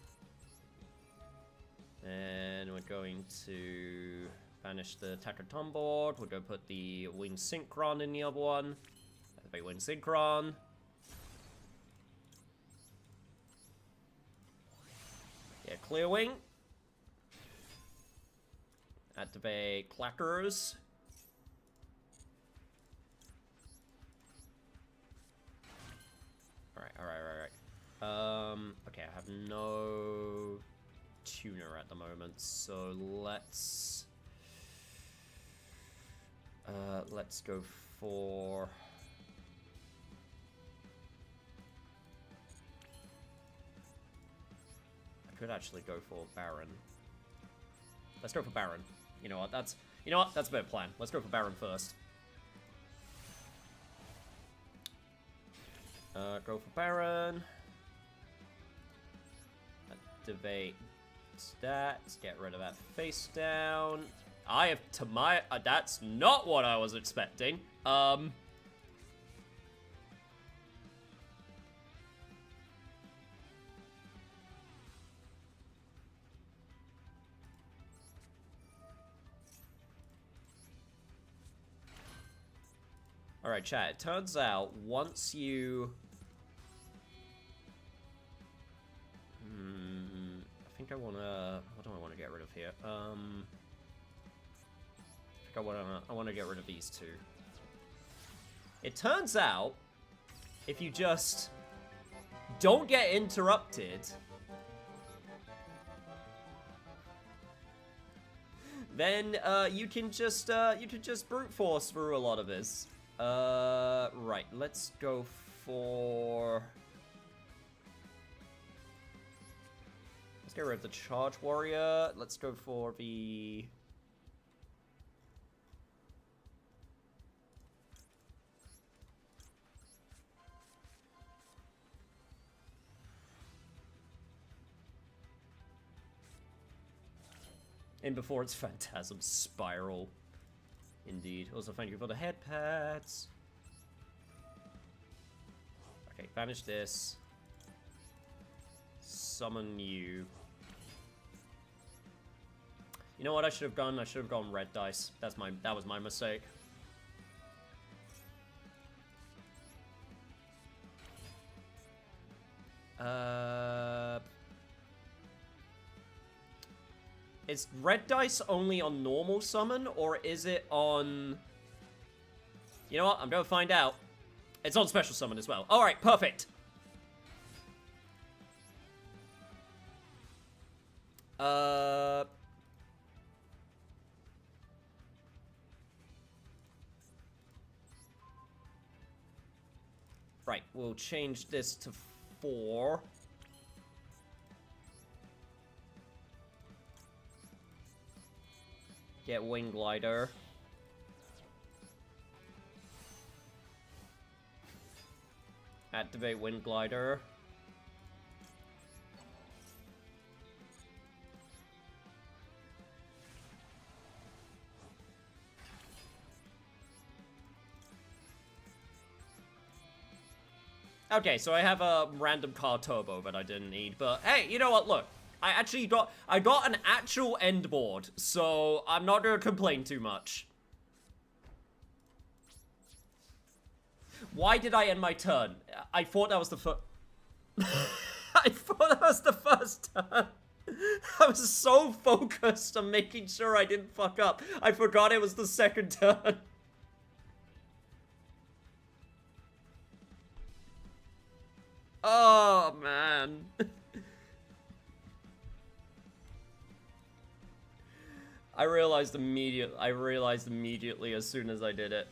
S1: And we're going to banish the Takaton board. We're going to put the Wing Synchron in the other one. Activate Wing Synchron. Yeah, Clear Wing. Activate Clackers. Alright. Okay, I have no tuner at the moment, so let's go for... I could actually go for Baron. Let's go for Baron. You know what? That's a better plan. Let's go for Baron first. Go for Baron. Activate stats. Get rid of that face down. I have to my... that's not what I was expecting. Alright, chat. It turns out once you... I think I wanna... What do I want to get rid of here? I think I wanna get rid of these two. It turns out, if you just don't get interrupted, then you can just brute force through a lot of this. Right, let's go for... Let's get rid of the Charge Warrior. Let's go for the... In before its Phantasm Spiral. Indeed. Also, thank you for the head pads. Okay, banish this. Summon you. You know what I should have done? I should have gone red dice. That was my mistake. Is red dice only on normal summon, or is it on... You know what? I'm gonna find out. It's on special summon as well. Alright, perfect. Right, we'll change this to 4. Get Wing Glider. Activate Wind Glider. Okay, so I have a random car turbo that I didn't need, but hey, you know what, look. I got an actual end board, so I'm not gonna complain too much. Why did I end my turn? I thought that was the first... I thought that was the first turn. I was so focused on making sure I didn't fuck up. I forgot it was the second turn. Oh, man. I realized immediately as soon as I did it.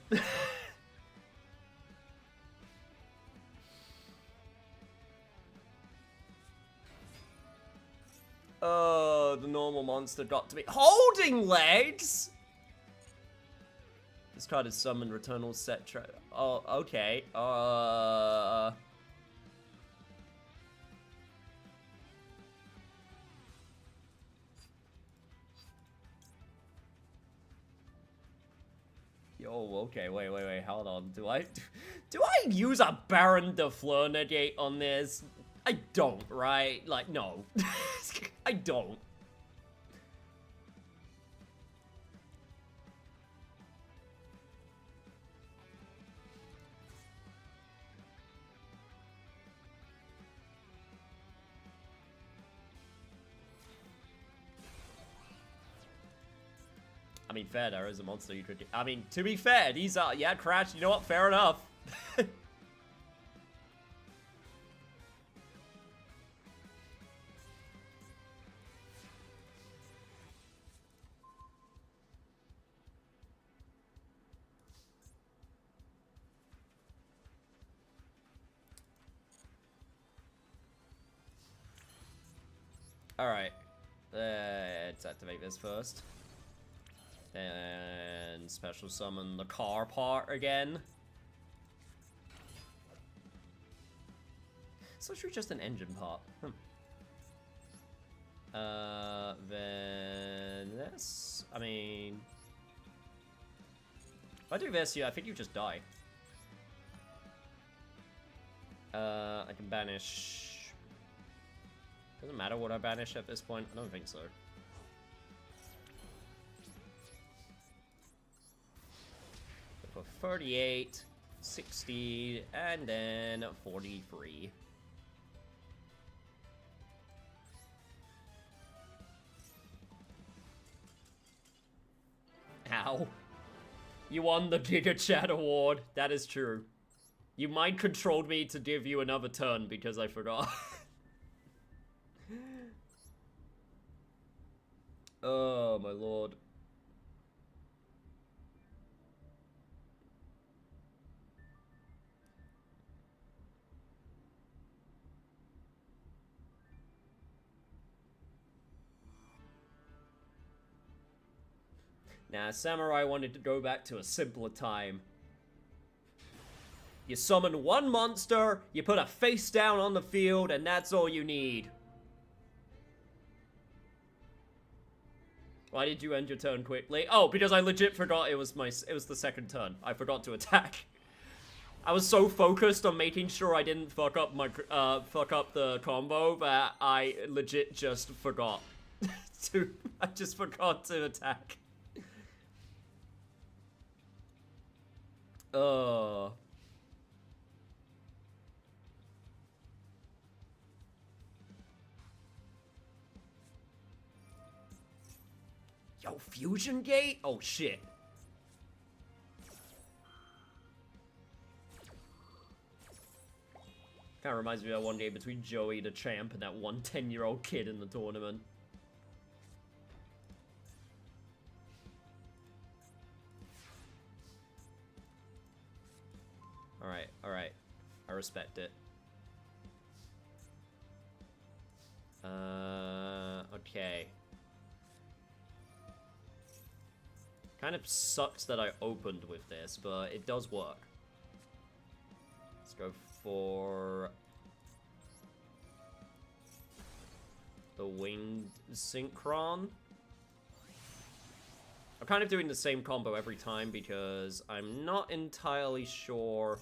S1: Oh, the normal monster got to be holding legs. This card is summoned, return all set. Oh, okay. Yo, okay, wait, hold on. Do I use a Baron de Fleur negate on this? I don't, right? Like, no. I don't. I mean, fair, there is a monster you could... I mean, to be fair, these are... Yeah, Crash, you know what? Fair enough. Alright. Let's activate this first. And special summon the car part again. It's literally just an engine part. Then this. I mean, if I do this, yeah, I think you just die. I can banish. Doesn't matter what I banish at this point. I don't think so. For 38, 60, and then 43. Ow. You won the Giga Chat Award. That is true. You mind controlled me to give you another turn because I forgot. Oh, my lord. Nah, Samurai wanted to go back to a simpler time. You summon one monster, you put a face down on the field, and that's all you need. Why did you end your turn quickly? Oh, because I legit forgot it was the second turn. I forgot to attack. I was so focused on making sure I didn't fuck up the combo that I legit just forgot I just forgot to attack. Yo, Fusion Gate? Oh, shit. Kind of reminds me of that one game between Joey the champ and that one 10-year-old kid in the tournament. Alright, alright. I respect it. Okay. Kind of sucks that I opened with this, but it does work. Let's go for the Winged Synchron. I'm kind of doing the same combo every time because I'm not entirely sure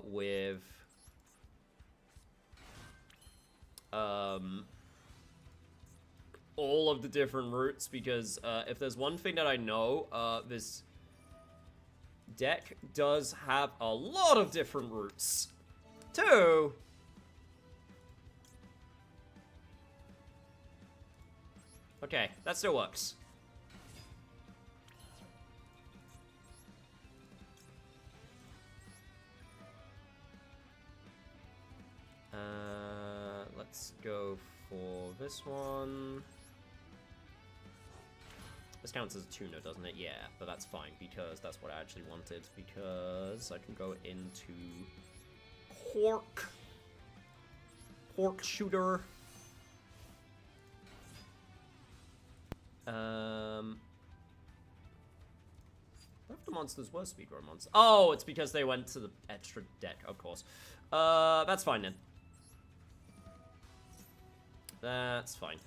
S1: with all of the different routes, because if there's one thing that I know, this deck does have a lot of different routes. Two. Okay, that still works. Let's go for this one. This counts as a tuner, doesn't it? Yeah, but that's fine, because that's what I actually wanted, because I can go into Quark Shooter. What if the monsters were speedrun monsters? Oh, it's because they went to the extra deck, of course. That's fine then. That's fine.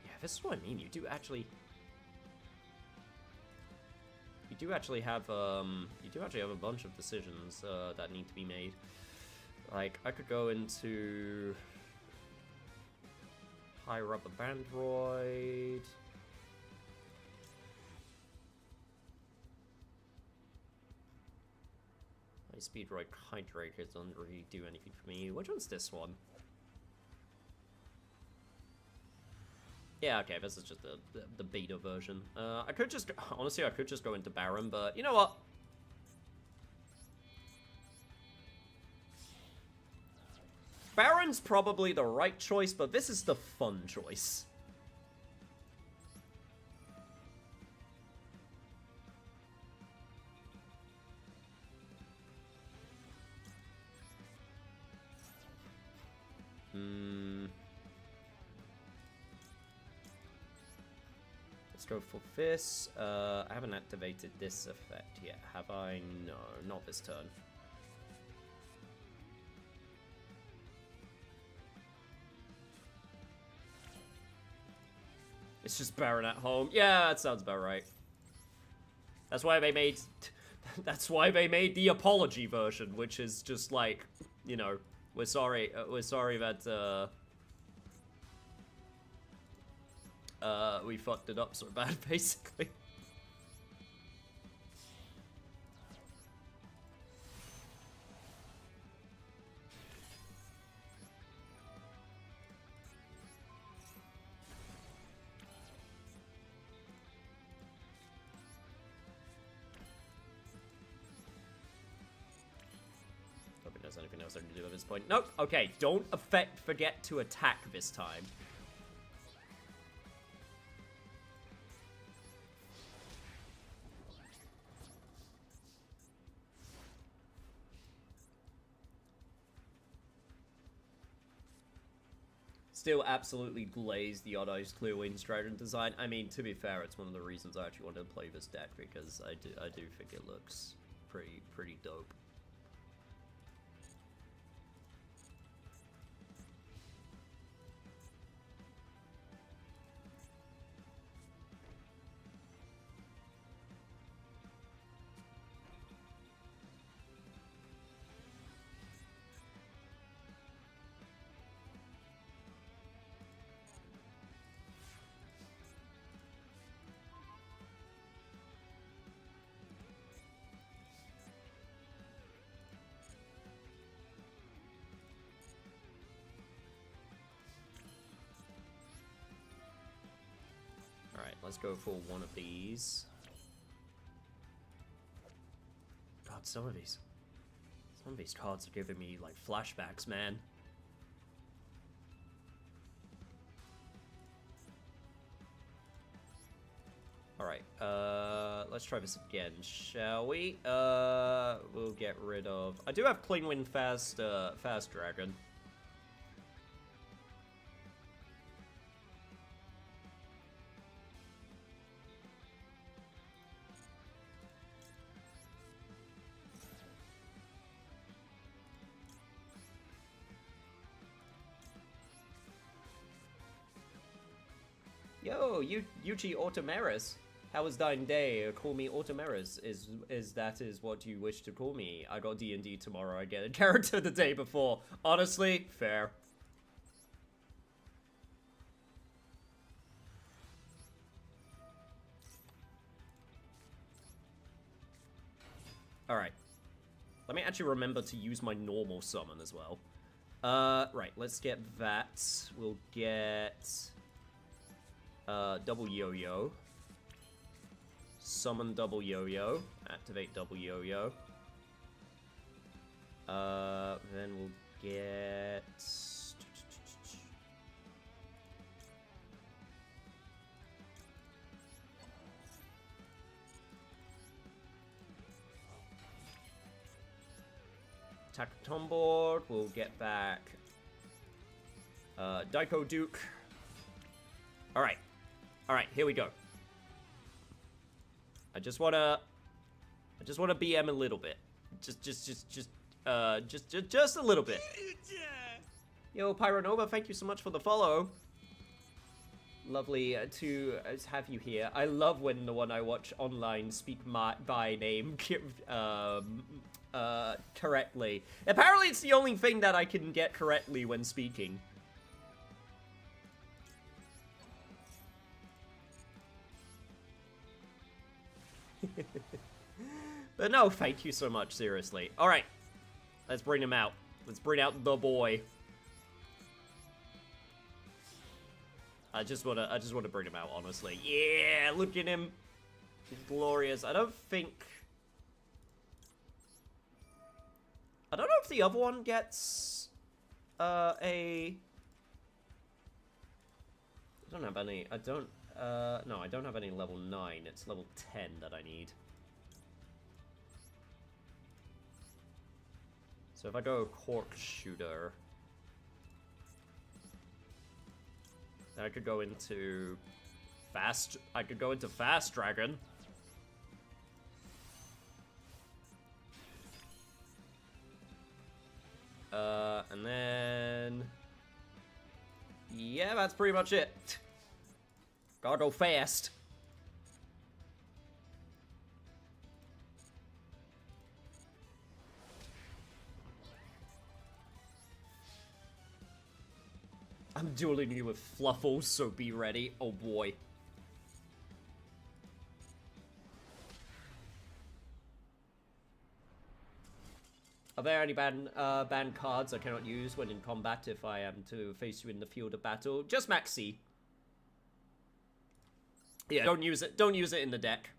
S1: Yeah, this is what I mean. You do actually have a bunch of decisions that need to be made. Like, I could go into High Rubber Bandroid. High Speed Roid Hydrator doesn't really do anything for me. Which one's this one? Yeah, okay, this is just the beta version. I could just, honestly, I could just go into Baron, but you know what? Baron's probably the right choice, but this is the fun choice. Let's go for this. I haven't activated this effect yet, have I? No, not this turn. It's just Baron at home. Yeah, that sounds about right. That's why they made... That's why they made the apology version, which is just like, you know, we're sorry that, we fucked it up so bad, basically. There's anything else I can do at this point. Nope. Okay, don't forget to attack this time. Still absolutely glazed the Odd Eyes Clear Wings Dragon design. I mean, to be fair, it's one of the reasons I actually wanted to play this deck, because I do think it looks pretty dope. Alright, let's go for one of these. God, some of these cards are giving me, like, flashbacks, man. Alright, let's try this again, shall we? We'll get rid of... I do have Clean Wind Fast Dragon. Yo, Yuchi Automeris. How was thine day? Call me Automeris. Is that what you wish to call me? I got D&D tomorrow. I get a character the day before. Honestly, fair. Alright. Let me actually remember to use my normal summon as well. Right, let's get that. We'll get... double yo-yo. Summon double yo-yo. Activate double yo-yo. Then we'll get... Tacton board. We'll get back... Daiko Duke. Alright. Alright, here we go. I just wanna BM a little bit. Just a little bit. Yo, Pyronova, thank you so much for the follow. Lovely to have you here. I love when the one I watch online speak my name correctly. Apparently it's the only thing that I can get correctly when speaking. But no, thank you so much, seriously. Alright. Let's bring him out. Let's bring out the boy. I just wanna bring him out, honestly. Yeah, look at him. He's glorious. I don't know if the other one gets I don't have any. No, I don't have any level 9. It's level 10 that I need. So if I go Cork Shooter, then I could go into Fast Dragon. And then... yeah, that's pretty much it. Gotta go fast. I'm dueling you with Fluffles, so be ready. Oh boy. Are there any banned cards I cannot use when in combat if I am to face you in the field of battle? Just Maxi. Yeah, don't use it. Don't use it in the deck.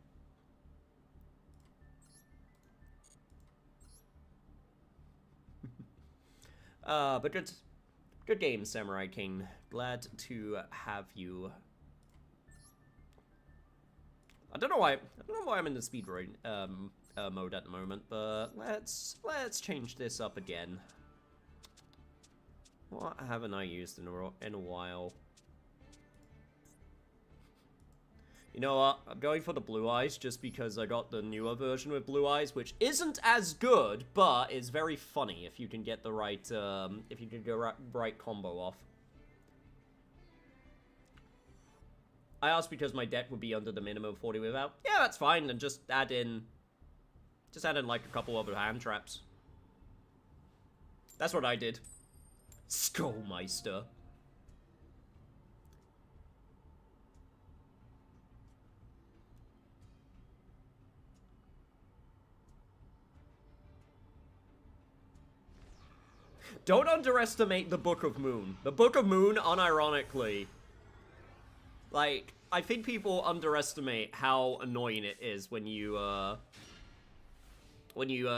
S1: But good game, Samurai King. Glad to have you. I don't know why I'm in the speedrun mode at the moment, but let's change this up again. What haven't I used in a while? You know what? I'm going for the Blue Eyes just because I got the newer version with Blue Eyes, which isn't as good, but is very funny if you can get the right, if you can get the right combo off. I asked because my deck would be under the minimum of 40 without. Yeah, that's fine, and just add in like a couple other hand traps. That's what I did. Skullmeister. Don't underestimate the Book of Moon. The Book of Moon, unironically, like, I think people underestimate how annoying it is when you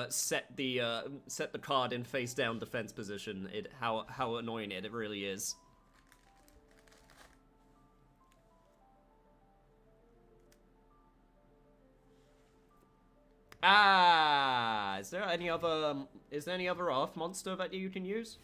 S1: set the card in face down defense position. How annoying it really is. Ah, is there any other Earth monster that you can use?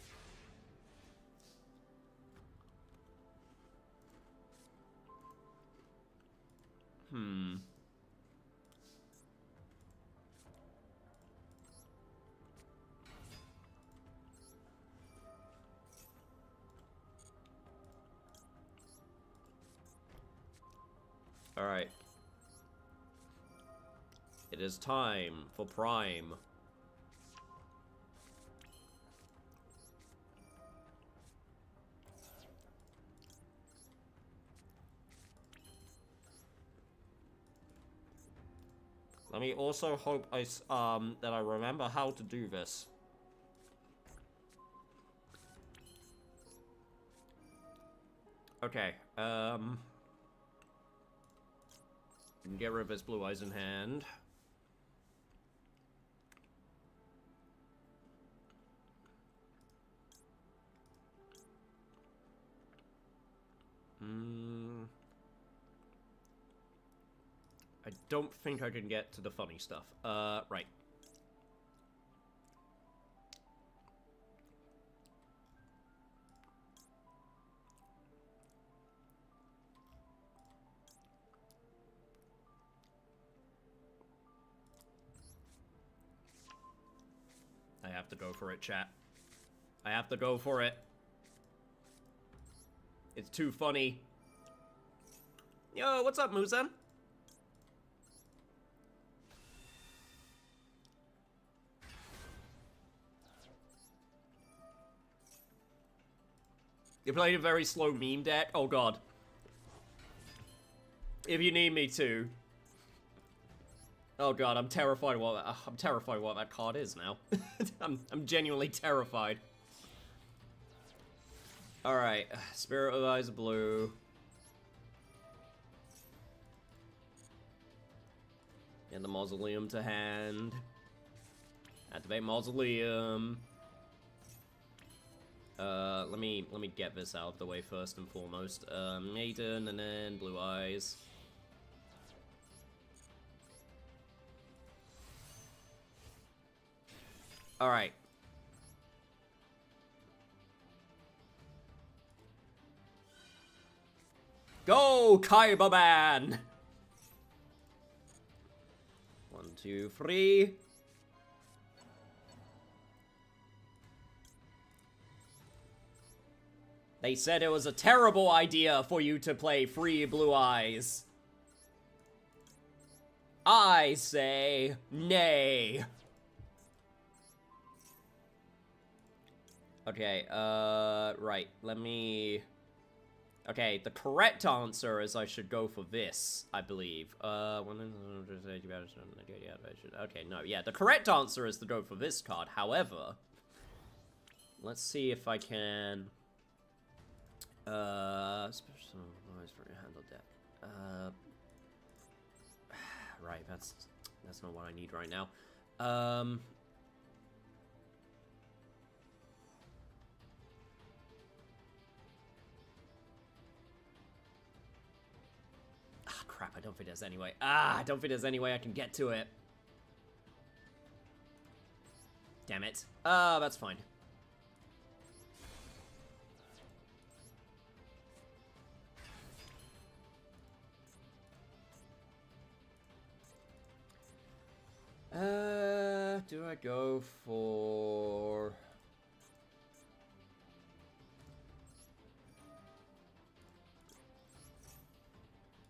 S1: Alright. It is time for Prime. Let me also hope that I remember how to do this. Okay, get rid of his Blue Eyes in hand. I don't think I can get to the funny stuff. Right. I have to go for it, chat. I have to go for it. It's too funny. Yo, what's up, Muzan? You played a very slow meme deck? Oh god. If you need me to. Oh god, I'm terrified what that card is now. I'm genuinely terrified. Alright, Spirit of Eyes Blue. And the Mausoleum to hand. Activate Mausoleum. Let me get this out of the way first and foremost. Maiden and then Blue Eyes. Alright. Go, Kaiba-man! 1, 2, 3. They said it was a terrible idea for you to play free Blue Eyes. I say nay. Okay, right, let me... Okay, the correct answer is I should go for this, I believe. Okay, no, yeah, the correct answer is to go for this card. However, let's see if I can... special for your handle deck. Right, that's not what I need right now. Crap, I don't think there's any way. I don't think there's any way I can get to it. Damn it. That's fine. I go for...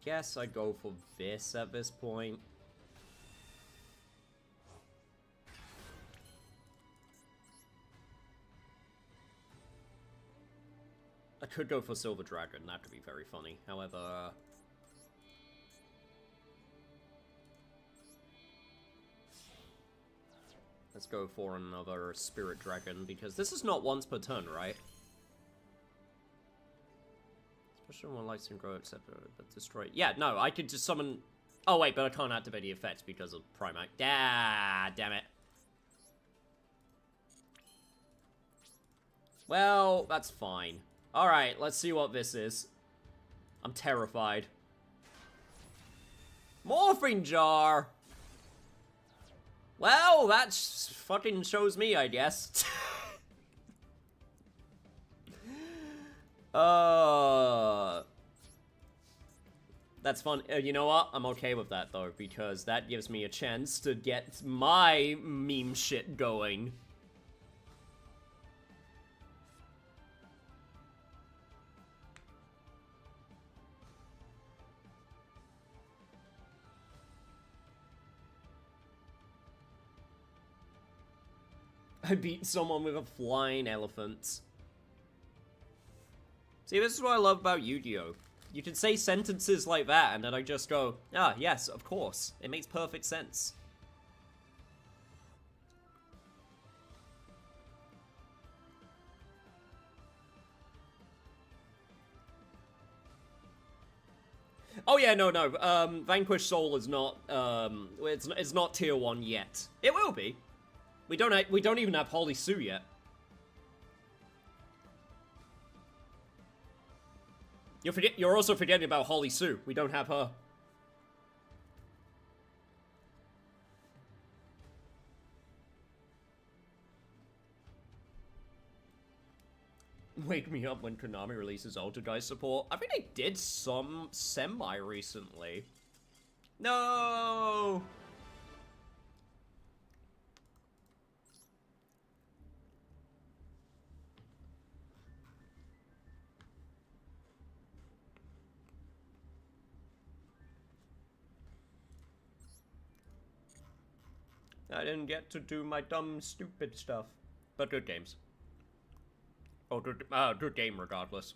S1: Guess I go for this at this point. I could go for Silver Dragon, that could be very funny. However... let's go for another Spirit Dragon, because this is not once per turn, right? Special one likes to grow, except but destroy... Yeah, no, I could just summon... Oh, wait, but I can't activate the effects because of Primarch. Ah, damn it. Well, that's fine. Alright, let's see what this is. I'm terrified. Morphing Jar! Well, that fucking shows me, I guess. That's fun. You know what? I'm okay with that, though, because that gives me a chance to get my meme shit going. I beat someone with a flying elephant. See, this is what I love about Yu-Gi-Oh! You can say sentences like that, and then I just go, ah, yes, of course. It makes perfect sense. Oh yeah, no. Vanquish Soul is not, it's not tier 1 yet. It will be. We don't even have Holly Sue yet. You're also forgetting about Holly Sue. We don't have her. Wake me up when Konami releases Altergeist support. I think they did some semi-recently. No! I didn't get to do my dumb, stupid stuff. But good games. Oh, good game regardless.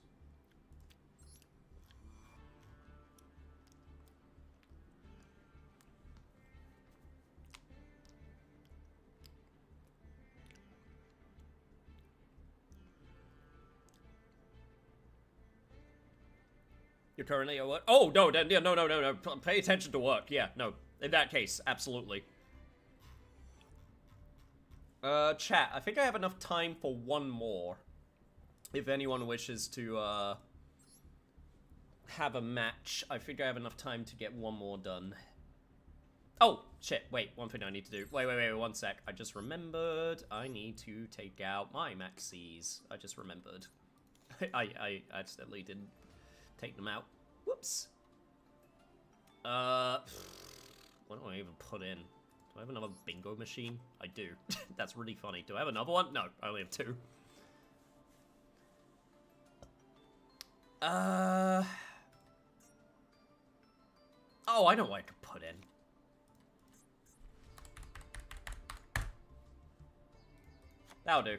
S1: You're currently at work? Oh, no, no. Pay attention to work. Yeah, no. In that case, absolutely. Chat, I think I have enough time for one more. If anyone wishes to, have a match, I think I have enough time to get one more done. Oh, shit, wait, one thing I need to do. Wait, one sec. I just remembered I need to take out my maxis. I just remembered. I accidentally didn't take them out. Whoops. What do I even put in? Do I have another bingo machine? I do. That's really funny. Do I have another one? No, I only have two. Oh, I know what I could put in. That'll do.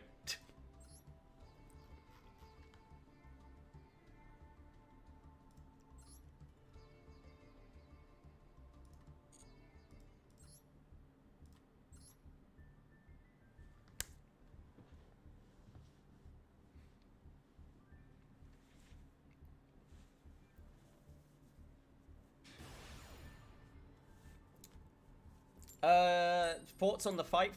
S1: Thoughts on the Fright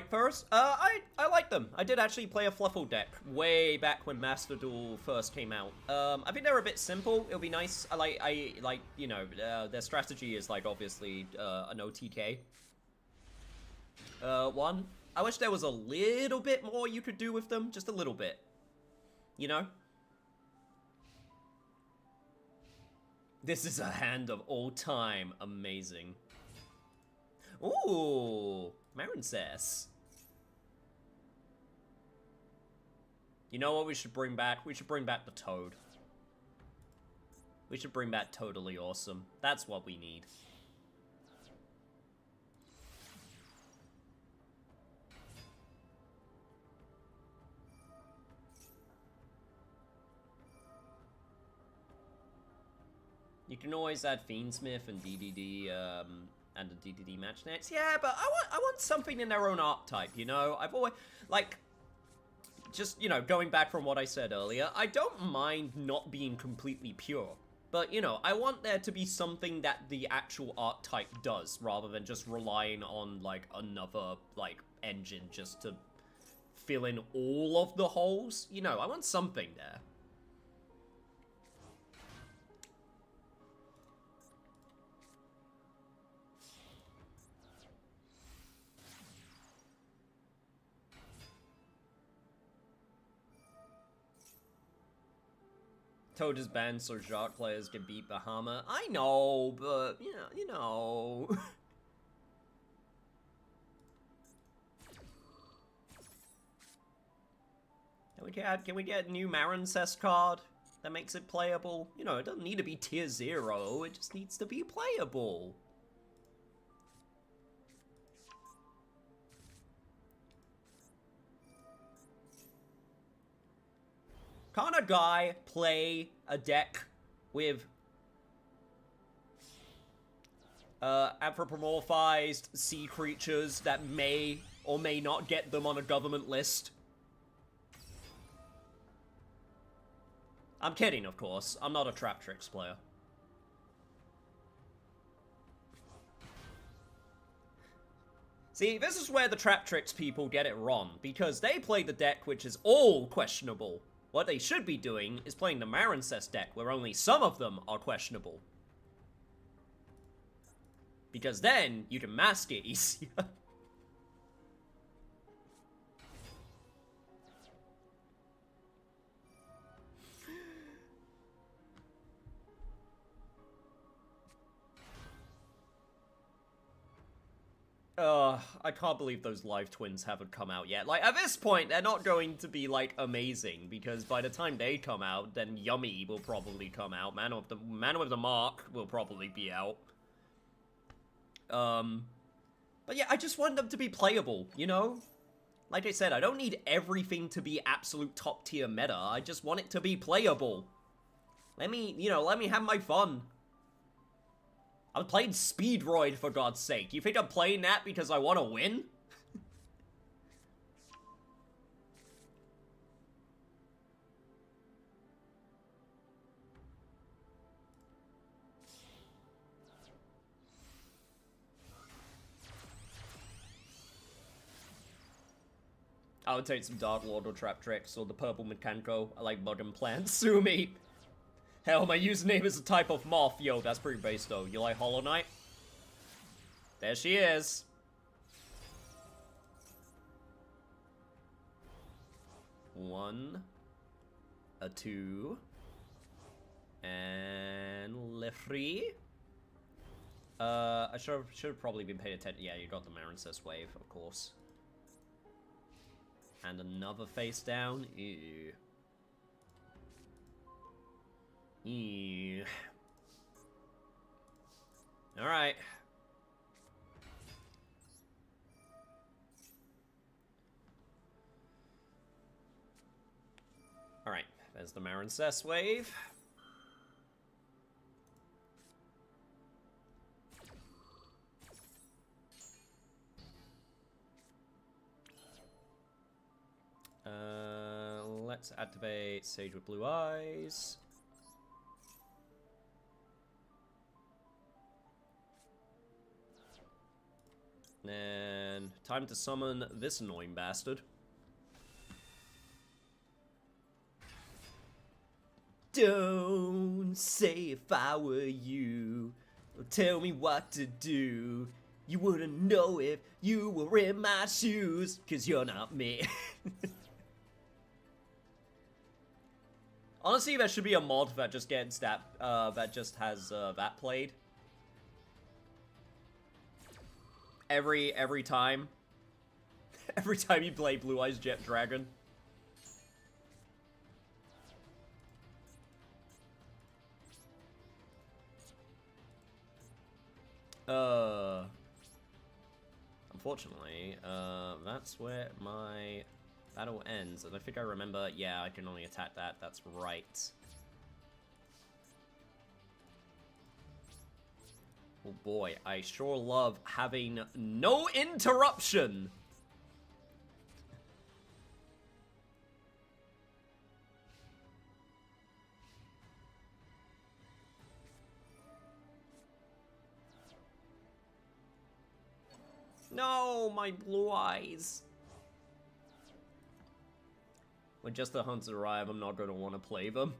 S1: Furs? I like them. I did actually play a Fluffle deck way back when Master Duel first came out. I think they're a bit simple. It'll be nice. I like, you know, their strategy is like obviously an OTK. One. I wish there was a little bit more you could do with them, just a little bit. You know? This is a hand of all time. Amazing. Ooh, Marincess. You know what we should bring back? We should bring back the Toad. We should bring back Totally Awesome. That's what we need. You can always add Fiendsmith and DDD, and a DDD match next. Yeah, but I want something in their own archetype, you know? I've always, like, just, you know, going back from what I said earlier, I don't mind not being completely pure. But, you know, I want there to be something that the actual archetype does, rather than just relying on, like, another, like, engine just to fill in all of the holes. You know, I want something there. Toad is banned so Shark players can beat Bahama. I know, but, you know. Can we get a new Marincess card that makes it playable? You know, it doesn't need to be tier 0, it just needs to be playable. Can't a guy play a deck with anthropomorphized sea creatures that may or may not get them on a government list? I'm kidding, of course. I'm not a Trap Tricks player. See, this is where the Trap Tricks people get it wrong, because they play the deck which is all questionable. What they should be doing is playing the Marincess deck, where only some of them are questionable. Because then, you can mask it easier. I can't believe those live twins haven't come out yet. Like, at this point, they're not going to be, like, amazing, because by the time they come out, then Yummy will probably come out. Man with the Mark will probably be out. But yeah, I just want them to be playable, you know? Like I said, I don't need everything to be absolute top-tier meta. I just want it to be playable. Let me have my fun. I'm playing Speedroid, for God's sake. You think I'm playing that because I want to win? I would take some Dark Lord or Trap Tricks or the Purple Mechanico. I like Modern Plants. Sue me. Hell, my username is a type of moth. Yo, that's pretty base, though. You like Hollow Knight? There she is. One. A two. And le three. I should have probably been paying attention. Yeah, you got the Marincess wave, of course. And another face down. Ew. Ew. Alright. Alright, there's the Marincess wave. Let's activate Sage with Blue Eyes. And time to summon this annoying bastard. Don't say if I were you, or tell me what to do. You wouldn't know if you were in my shoes, 'cause you're not me. Honestly, there should be a mod that just gets that, that just has, that played. Every time. Every time you play Blue Eyes Jet Dragon. Unfortunately, that's where my battle ends. And I think I remember, yeah, I can only attack that. That's right. Oh boy, I sure love having no interruption. No, my blue eyes. When just the hunts arrive, I'm not going to want to play them.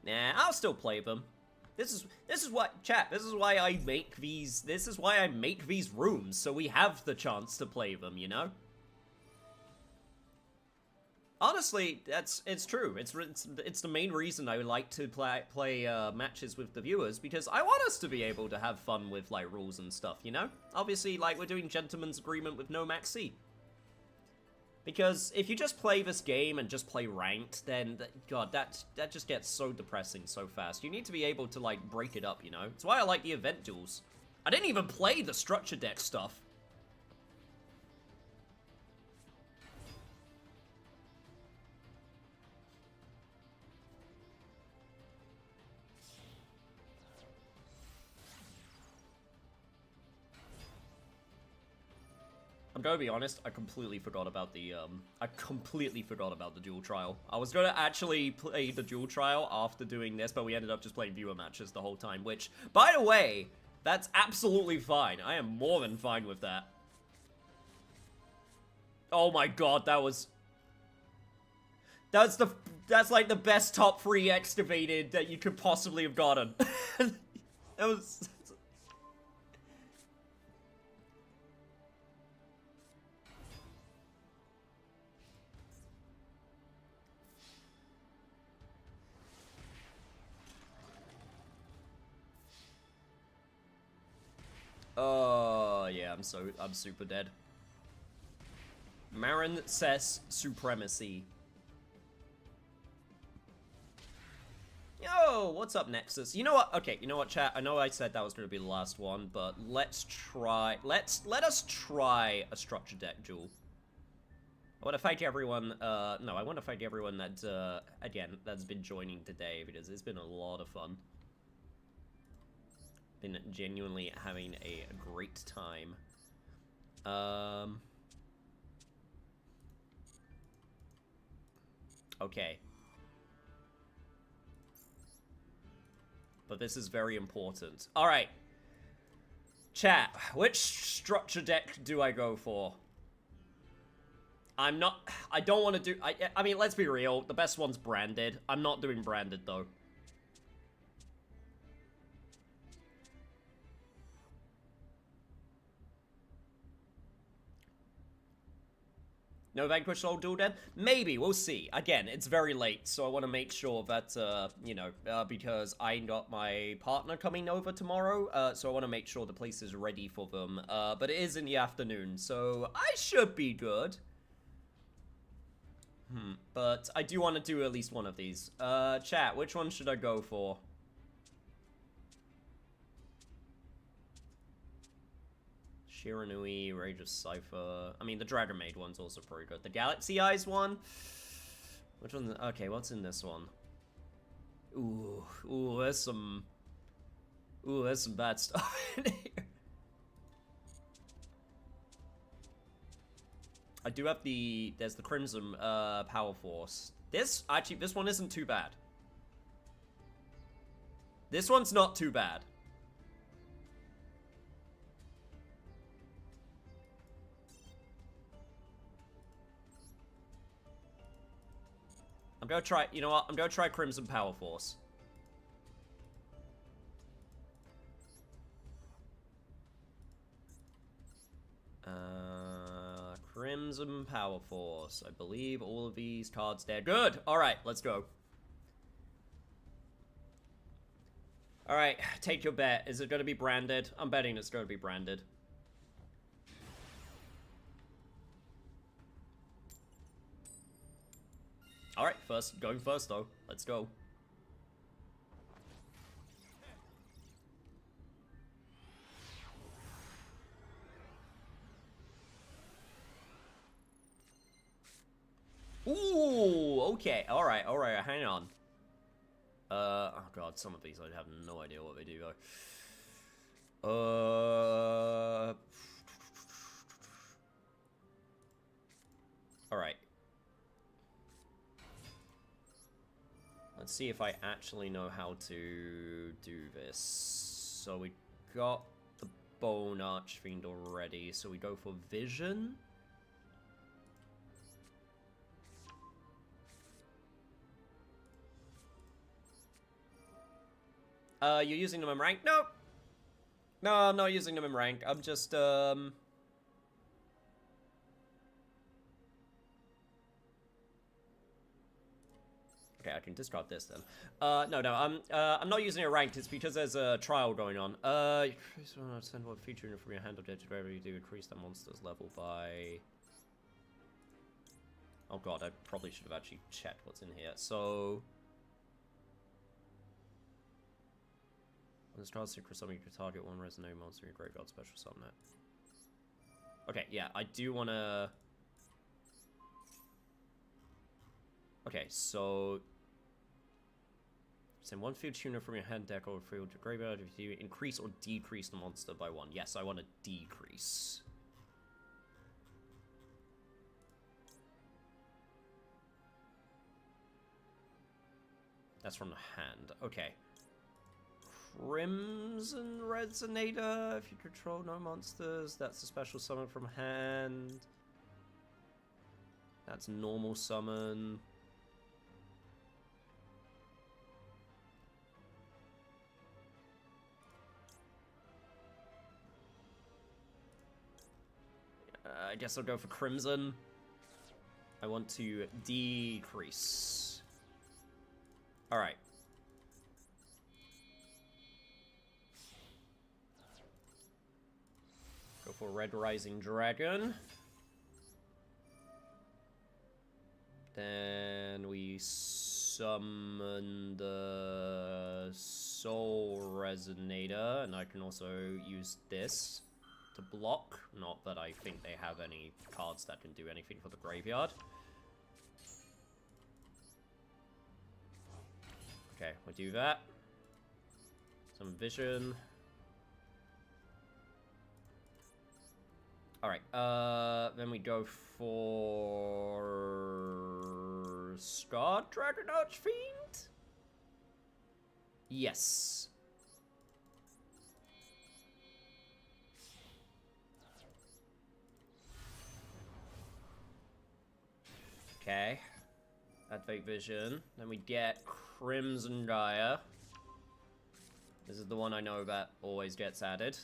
S1: Nah, I'll still play them. This is what, chat, this is why I make these rooms, so we have the chance to play them, you know? Honestly, it's true. It's the main reason I like to play matches with the viewers, because I want us to be able to have fun with like rules and stuff, you know? Obviously, like, we're doing gentleman's agreement with no maxi. Because if you just play this game and just play ranked, then God, that just gets so depressing so fast. You need to be able to like break it up, you know? That's why I like the event duels. I didn't even play the structure deck stuff. I'm gonna be honest, I completely forgot about the duel trial. I was gonna actually play the duel trial after doing this, but we ended up just playing viewer matches the whole time, which, by the way, that's absolutely fine. I am more than fine with that. Oh my god, that's like the best top 3 excavated that you could possibly have gotten. That was... Oh, yeah, I'm super dead. Marin says supremacy. Yo, what's up, Nexus? You know what? Okay, you know what, chat? I know I said that was going to be the last one, but let us try a structure deck duel. I want to thank everyone, I want to thank everyone that, again, that's been joining today, because it's been a lot of fun. Been genuinely having a great time. Okay. But this is very important. Alright. Chat, which structure deck do I go for? I don't want to do, I mean, let's be real, the best one's branded. I'm not doing branded, though. No Vanquish Soul Duel Dead? Maybe, we'll see. Again, it's very late, so I want to make sure that, you know, because I got my partner coming over tomorrow, so I want to make sure the place is ready for them. But it is in the afternoon, so I should be good. But I do want to do at least one of these. Chat, which one should I go for? Shiranui, Rage of Cypher. I mean, the Dragon Maid one's also pretty good. The Galaxy Eyes one? Which one? Okay, what's in this one? Ooh, there's some bad stuff in here. I do have there's the Crimson Power Force. This one isn't too bad. This one's not too bad. I'm gonna try, you know what? I'm gonna try Crimson Power Force. Crimson Power Force. I believe all of these cards there. Good! Alright, let's go. Alright, take your bet. Is it going to be branded? I'm betting it's going to be branded. Alright, going first though. Let's go. Ooh, okay. Alright, hang on. Oh god, some of these I have no idea what they do though. Alright. Let's see if I actually know how to do this. So we got the Bone Archfiend already, so we go for Vision. You're using them in rank? Nope. No, I'm not using them in rank. I'm just, Okay, I can discard this then. No, I'm not using it ranked. It's because there's a trial going on. Send what feature from your hand object wherever you do increase the monster's level by... Oh god, I probably should have actually checked what's in here. So... When the starts secret summon, you can target one resonating monster in your graveyard special summon it. Okay, yeah, I do want to... Okay, so... Send one field tuner from your hand deck or field to graveyard if you increase or decrease the monster by 1. Yes, I want to decrease. That's from the hand. Okay. Crimson Resonator, if you control no monsters. That's a special summon from hand. That's normal summon. I guess I'll go for Crimson. I want to decrease. Alright. Go for Red Rising Dragon. Then we summon the Soul Resonator, and I can also use this to block. Not that I think they have any cards that can do anything for the graveyard. Okay, we'll do that. Some Vision. Alright, then we go for... Scarred Dragon Archfiend? Yes. Okay. Activate Vision. Then we get Crimson Gaia. This is the one I know that always gets added.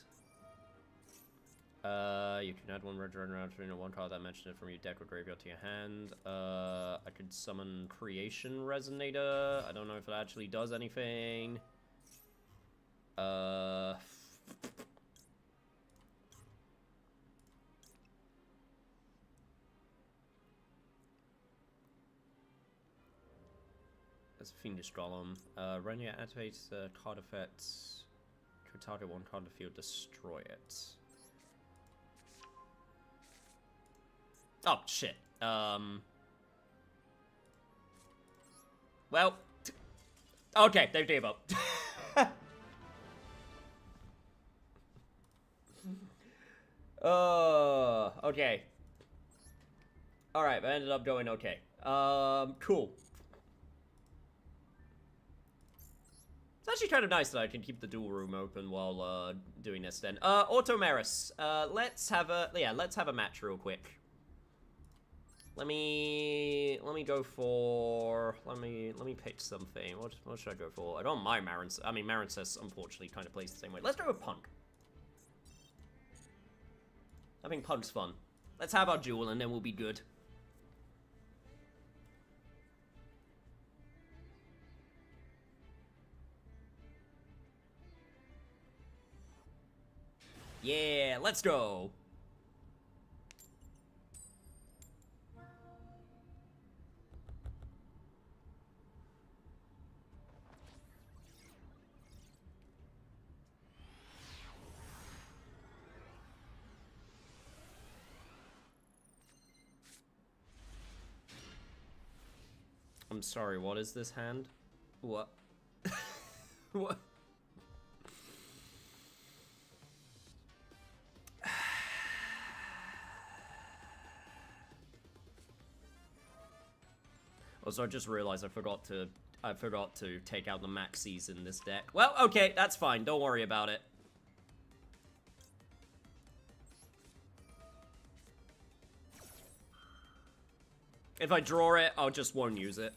S1: You can add one red dragon around to one card that mentioned it from your deck or graveyard to your hand. I could summon Creation Resonator. I don't know if it actually does anything. That's Fiendish Golem. Renya activates the card effect. Could target one card in the field, destroy it. Oh, shit. Well. Okay, they gave up. Okay. Alright, that ended up going okay. Cool. It's actually kind of nice that I can keep the duel room open while, doing this then. Automeris. Let's have a match real quick. Let me go for, let me pick something. What should I go for? I don't mind Marin. I mean, Marin says unfortunately kind of plays the same way. Let's go with Punk. I think Punk's fun. Let's have our duel and then we'll be good. Yeah, let's go. I'm sorry, what is this hand? What? What? Also, I just realized I forgot to take out the maxis in this deck. Well, okay, that's fine. Don't worry about it. If I draw it, I'll just won't use it.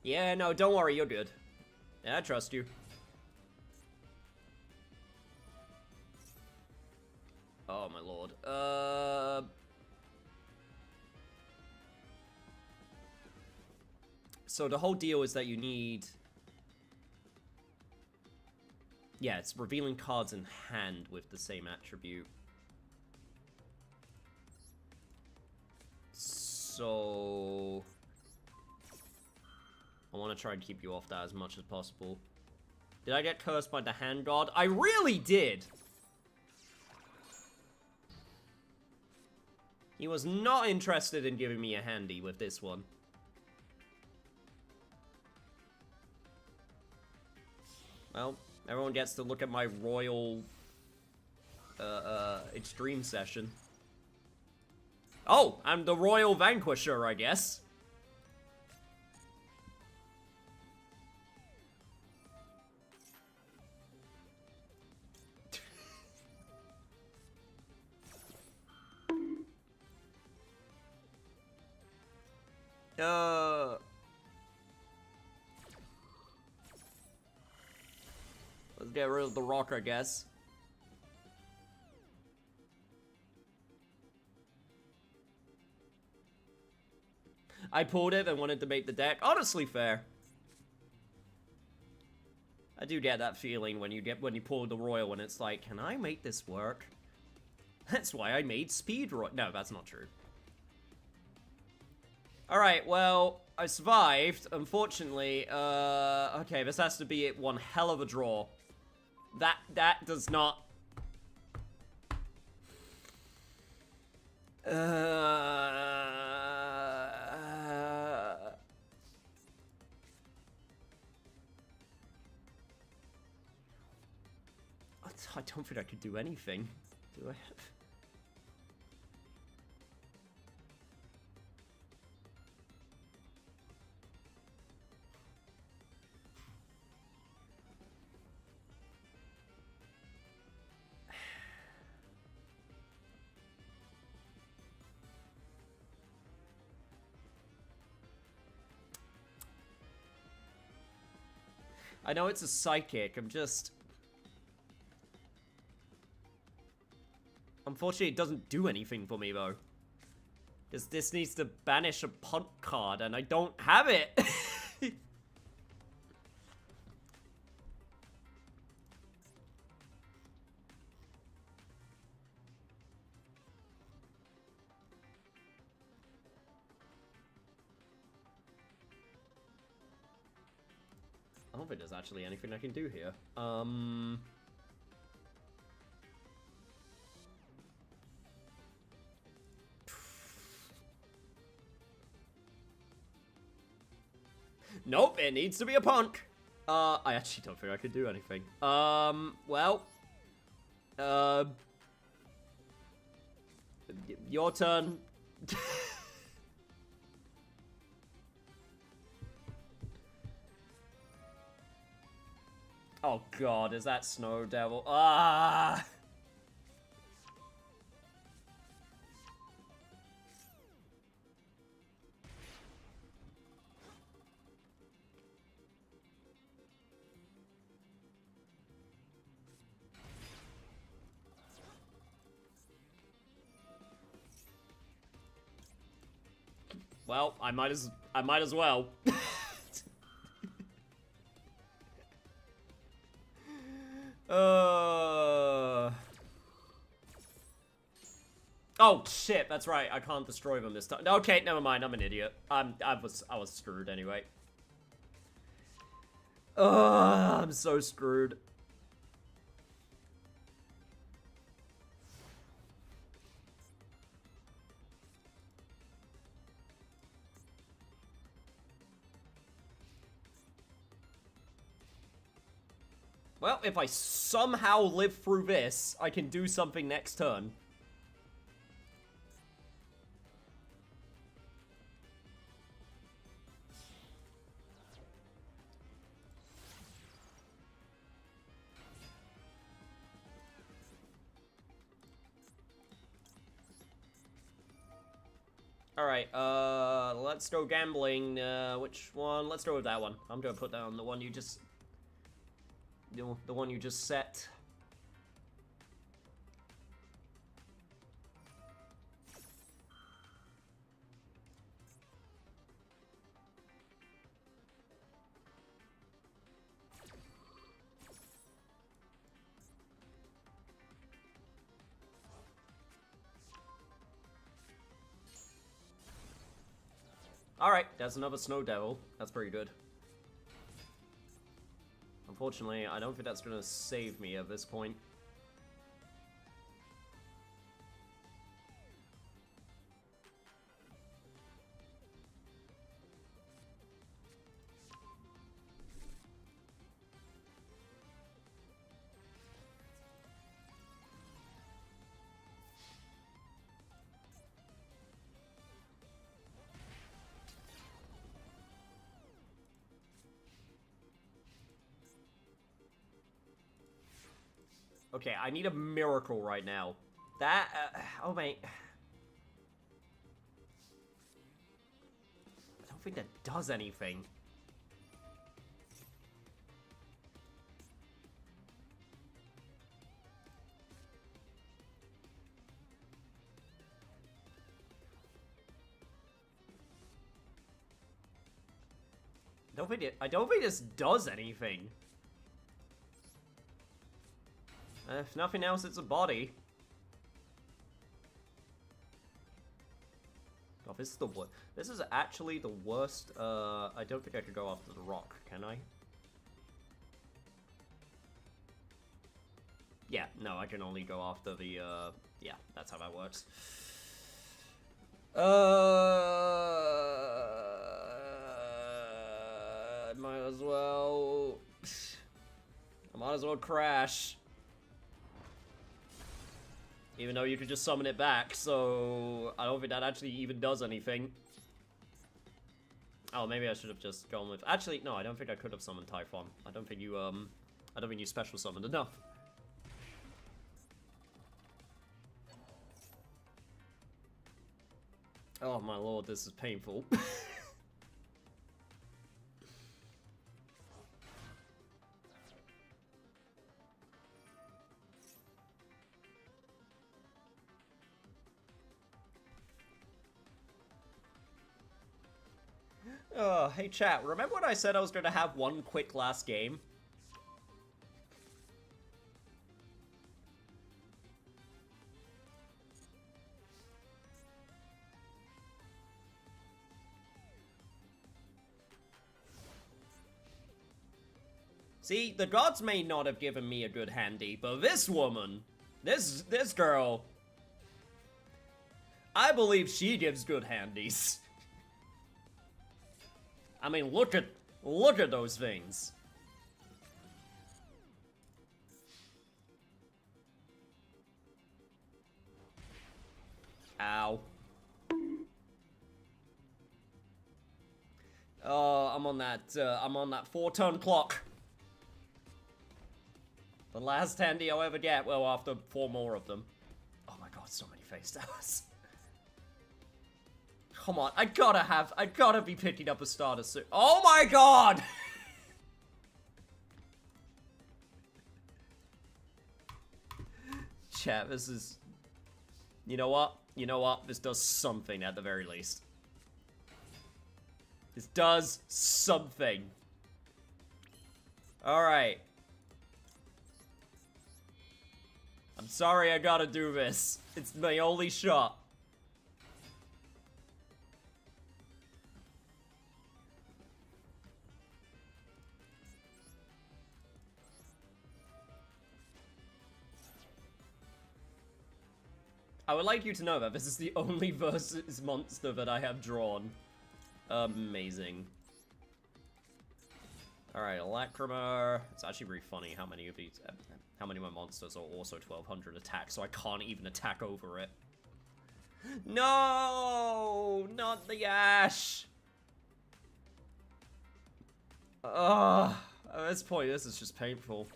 S1: Yeah, no, don't worry, you're good. Yeah, I trust you. Oh, my lord. So the whole deal is that you need... Yeah, it's revealing cards in hand with the same attribute. So... I want to try and keep you off that as much as possible. Did I get cursed by the hand god? I really did! He was not interested in giving me a handy with this one. Well, everyone gets to look at my royal extreme session. Oh, I'm the royal vanquisher, I guess. Let's get rid of the rock, I guess. I pulled it and wanted to make the deck. Honestly, fair. I do get that feeling when you pull the royal and it's like, can I make this work? That's why I made speed royal. No, that's not true. Alright, well, I survived. Unfortunately, okay, this has to be one hell of a draw. That does not... I don't think I could do anything. Do I? I know it's a psychic, I'm just... Unfortunately, it doesn't do anything for me, though. Because this needs to banish a punt card, and I don't have it! I don't think there's actually anything I can do here. Nope, it needs to be a punk. I actually don't think I could do anything. Well. Your turn. Oh god, is that Snow Devil? Ah! Well, I might as well. Oh shit, that's right. I can't destroy them this time. Okay, never mind. I'm an idiot. I was screwed anyway. I'm so screwed. Well, if I somehow live through this, I can do something next turn. Alright, let's go gambling. Which one? Let's go with that one. I'm gonna put down the one you just... The one you just set. Alright, that's another Snow Devil. That's pretty good. Unfortunately, I don't think that's gonna save me at this point. Okay, I need a miracle right now. That, oh mate. I don't think that does anything. I don't think this does anything. If nothing else, it's a body. Oh, this is the worst. This is actually the worst. I don't think I could go after the rock, can I? Yeah, no, I can only go after the, yeah, that's how that works. Might as well... I might as well crash. Even though you could just summon it back, so I don't think that actually even does anything. Oh, maybe I should have just gone with... Actually, no, I don't think I could have summoned Typhon. I don't think you special summoned enough. Oh my lord, this is painful. Hey chat, remember when I said I was going to have one quick last game? See, the gods may not have given me a good handy, but this woman, this girl, I believe she gives good handies. I mean, look at those things. Ow. Oh, I'm on that 4-turn clock. The last handy I'll ever get, well, after 4 more of them. Oh my god, so many face towers. Come on, I gotta be picking up a starter soon. Oh my god! Chat, this is... You know what? This does something at the very least. This does something. Alright. I'm sorry I gotta do this. It's my only shot. I would like you to know that this is the only versus monster that I have drawn. Amazing. Alright, Lacrima. It's actually really funny how many of these, how many of my monsters are also 1200 attack, so I can't even attack over it. No! Not the Ash! Ugh. At this point, this is just painful.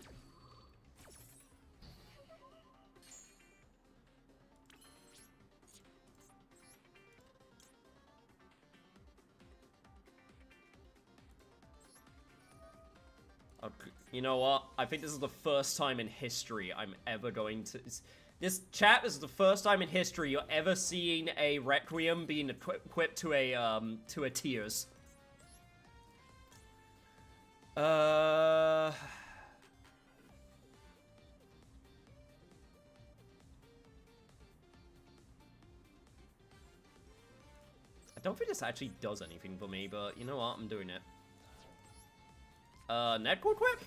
S1: Okay. You know what? I think this is the first time in history I'm ever going to... This chat, this is the first time in history you're ever seeing a Requiem being equipped to a Tears. I don't think this actually does anything for me, but you know what? I'm doing it. Netcore quick?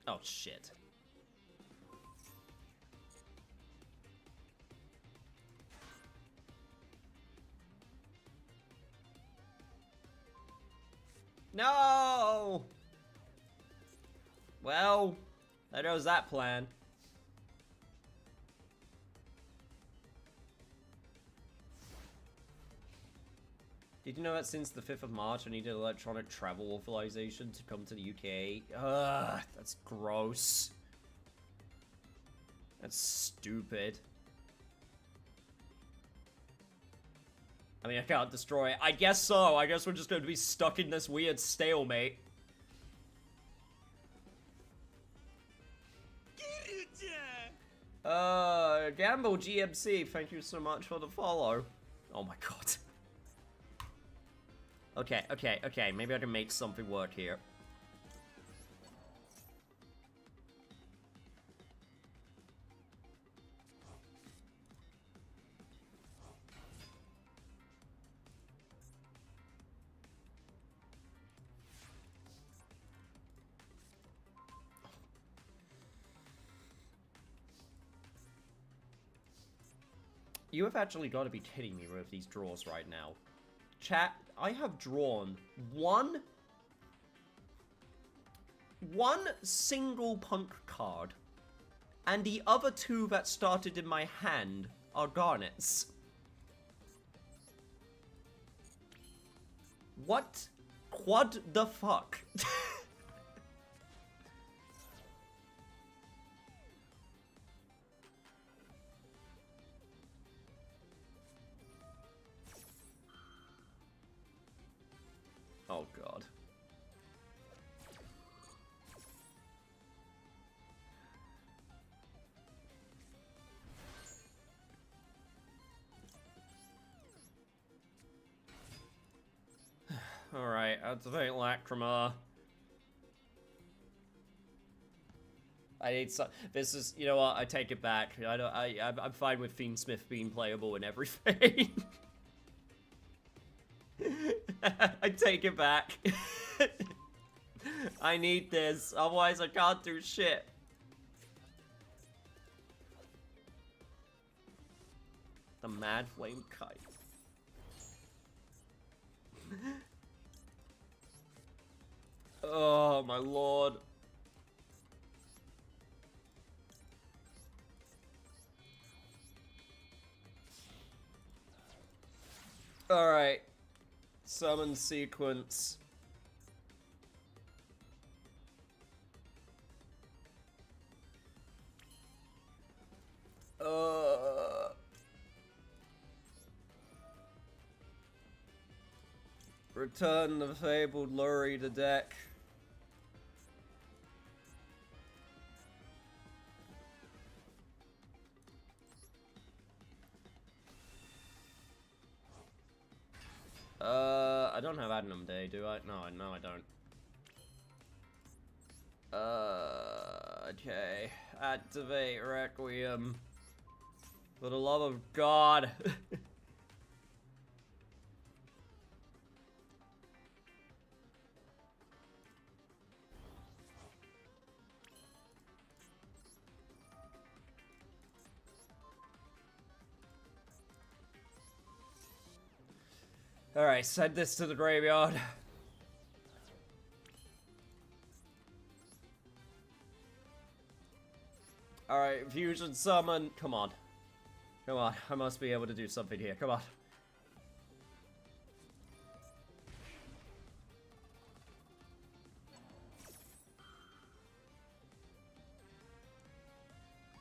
S1: Oh, shit. No! Well, there goes that plan. Did you know that since the 5th of March I needed electronic travel authorization to come to the UK? Ugh, that's gross. That's stupid. I mean, I can't destroy it. I guess so. I guess we're just going to be stuck in this weird stalemate. Gamble GMC, thank you so much for the follow. Oh my god. Okay, maybe I can make something work here. You have actually got to be kidding me with these draws right now. Chat, I have drawn one single punk card, and the other two that started in my hand are garnets. What the fuck? Oh god. Alright, activate Lacrima. I need some. This is, you know what? I take it back. I'm fine with Fiendsmith being playable and everything. I take it back. I need this, otherwise I can't do shit. The Mad Flame Kite. Oh my lord. Alright. Summon sequence. Return the fabled Lurie to deck. I don't have Adnam Day, do I? No, I don't. Okay. Activate Requiem. For the love of God. Alright, send this to the graveyard. Alright, fusion summon. Come on. Come on, I must be able to do something here. Come on.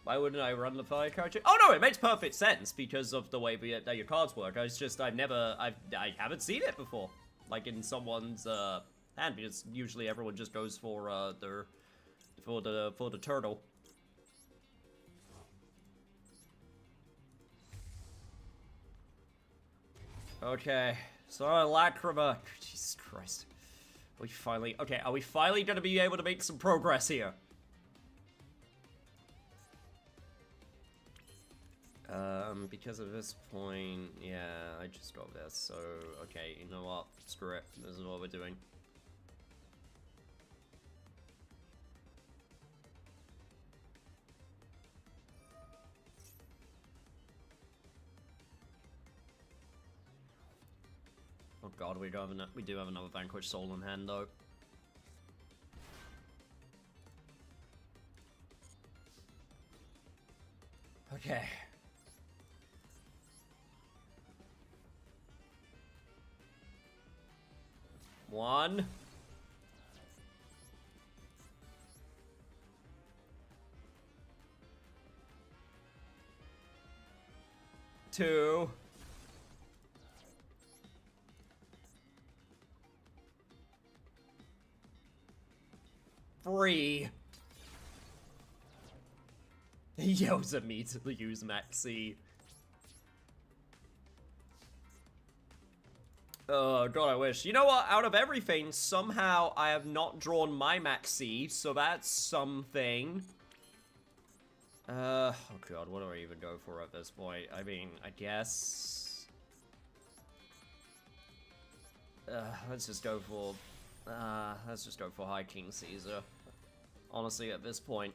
S1: Why wouldn't I run the fire card? Oh no, it makes perfect sense because of the way that your cards work. It's just I haven't seen it before, like in someone's hand, because usually everyone just goes for the turtle. Okay, so Lacrima. Jesus Christ. Are we finally gonna be able to make some progress here? Because at this point, yeah, I just got this, so, okay, you know what, screw it, this is what we're doing. Oh god, we do have another Vanquished Soul in hand, though. Okay. One. Two. Three. He yells at me to use Maxi. Oh god, I wish. You know what? Out of everything, somehow I have not drawn my Maxi, so that's something. Oh god, what do I even go for at this point? I mean, I guess... let's just go for High King Caesar. Honestly, at this point.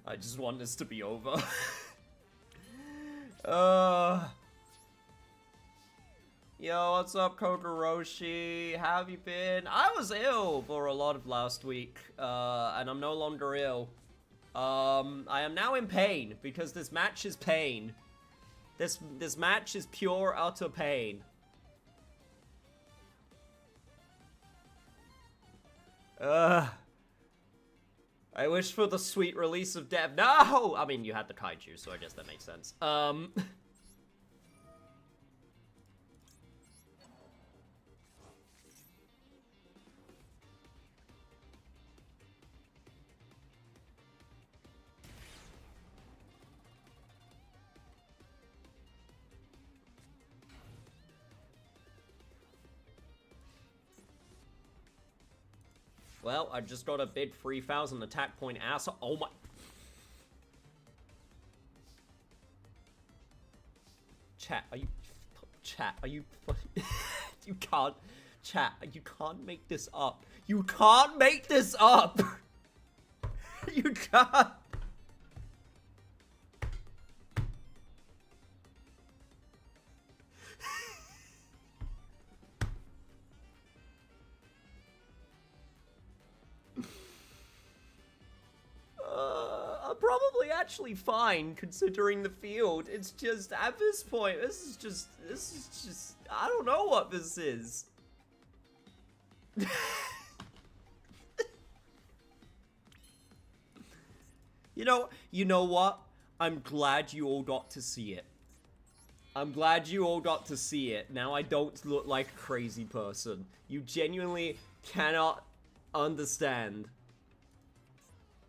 S1: I just want this to be over. Yo, what's up, Kokoroshi? How have you been? I was ill for a lot of last week, and I'm no longer ill. I am now in pain, because this match is pain. This match is pure, utter pain. I wish for the sweet release of Dev. No! I mean, you had the kaiju, so I guess that makes sense. Well, I just got a big 3,000 attack point ass. Oh my. Chat, are you. You can't. Chat, you can't make this up. You can't make this up! You can't. I'm probably actually fine considering the field. It's just, at this point, this is just, I don't know what this is. You know what? I'm glad you all got to see it. I'm glad you all got to see it. Now I don't look like a crazy person. You genuinely cannot understand.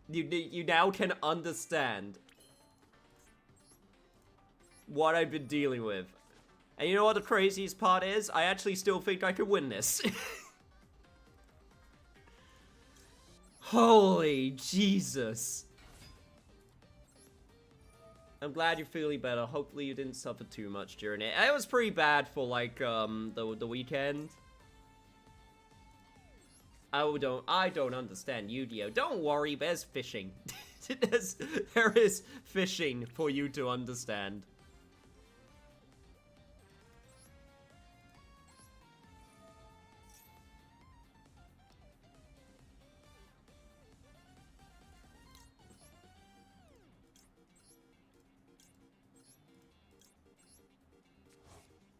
S1: You now can understand what I've been dealing with. And you know what the craziest part is? I actually still think I could win this. Holy Jesus. I'm glad you're feeling better. Hopefully you didn't suffer too much during it. It was pretty bad for, like, the weekend. I don't understand Yu-Gi-Oh! Don't worry, there's fishing. There is fishing for you to understand.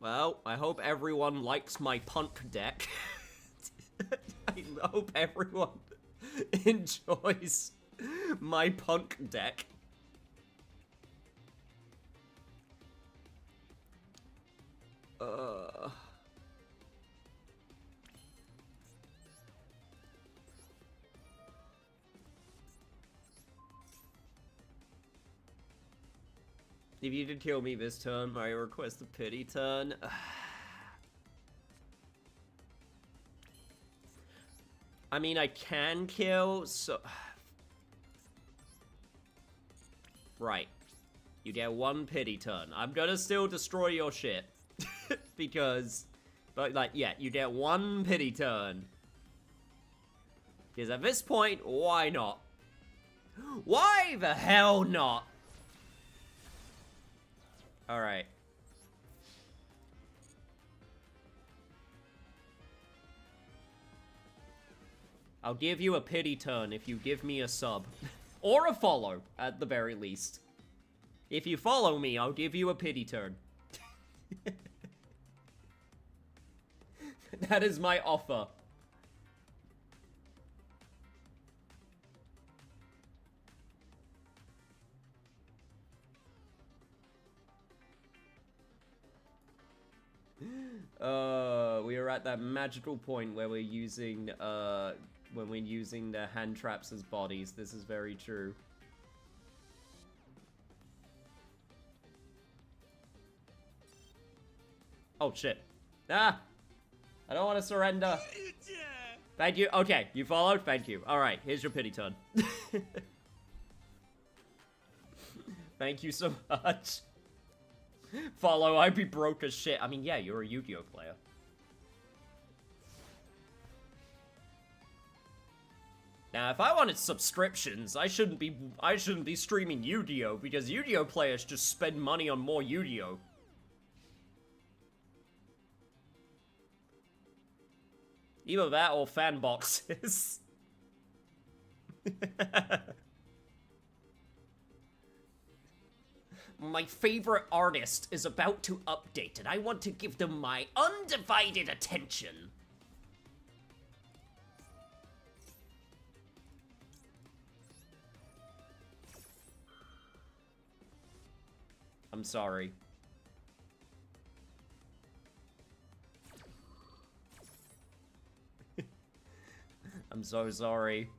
S1: Well, I hope everyone likes my punk deck. I hope everyone enjoys my punk deck. If you did kill me this turn, I request a pity turn. I mean, I can kill, so... Right. You get one pity turn. I'm gonna still destroy your shit. Because... But, like, yeah, you get one pity turn. Because at this point, why not? Why the hell not? Alright. I'll give you a pity turn if you give me a sub. Or a follow, at the very least. If you follow me, I'll give you a pity turn. That is my offer. We are at that magical point where we're using, when we're using the hand traps as bodies. This is very true. Oh, shit. Ah! I don't want to surrender. Thank you. Okay, you followed? Thank you. Alright, here's your pity turn. Thank you so much. Follow, I'd be broke as shit. I mean, yeah, you're a Yu-Gi-Oh player. Now, if I wanted subscriptions, I shouldn't be streaming Yu-Gi-Oh because Yu-Gi-Oh players just spend money on more Yu-Gi-Oh. Either that or fan boxes. My favorite artist is about to update, and I want to give them my undivided attention. I'm sorry. I'm so sorry.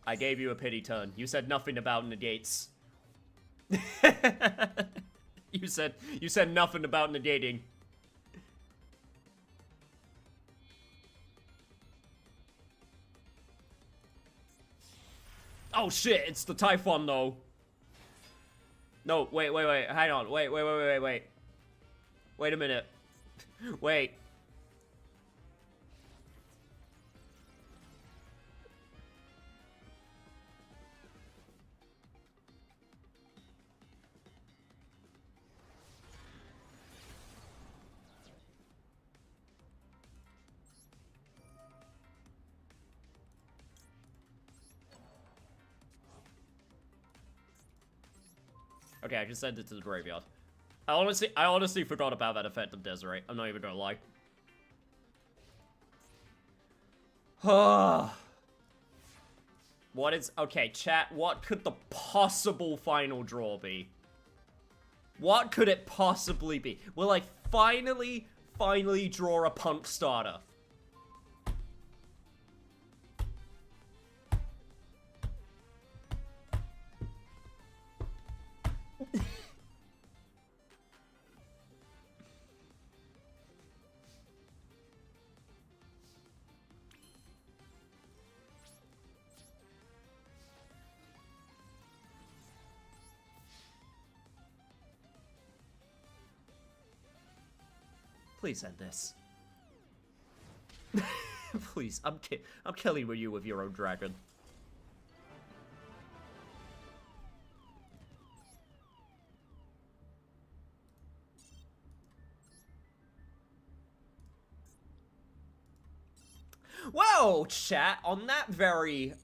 S1: I gave you a pity turn. You said nothing about negates. You said nothing about negating. Oh shit, it's the Typhon though. No, wait, hang on, wait. Wait a minute. Wait. Okay, I can send it to the graveyard. I honestly forgot about that effect of Desiree. I'm not even gonna lie. What is... Okay, chat, what could the possible final draw be? What could it possibly be? Will I finally draw a punk starter? Please end this. Please, I'm killing you with your own dragon. Well, chat, on that very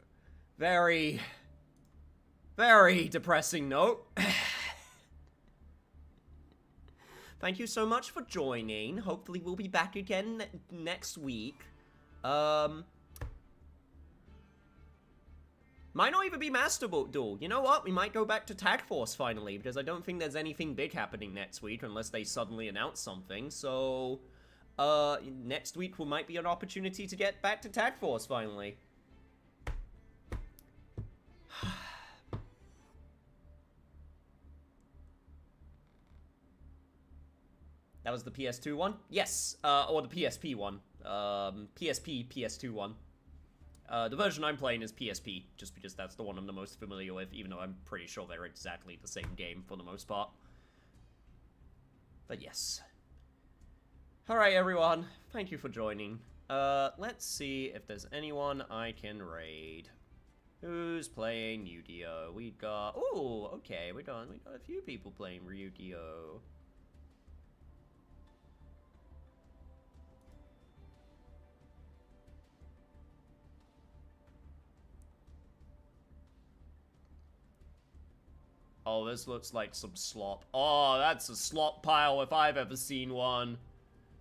S1: depressing note, thank you so much for joining. Hopefully we'll be back again next week. Might not even be Master Duel. You know what? We might go back to Tag Force finally, because I don't think there's anything big happening next week unless they suddenly announce something. So, next week might be an opportunity to get back to Tag Force finally. That was the PS2 one? Yes, or the PSP one. PSP, PS2 one. The version I'm playing is PSP, just because that's the one I'm the most familiar with, even though I'm pretty sure they're exactly the same game for the most part. But yes. Alright, everyone. Thank you for joining. Let's see if there's anyone I can raid. Who's playing Yu-Gi-Oh? We got... Ooh, okay, we got a few people playing Yu-Gi-Oh! Oh, this looks like some slop. Oh, that's a slop pile if I've ever seen one.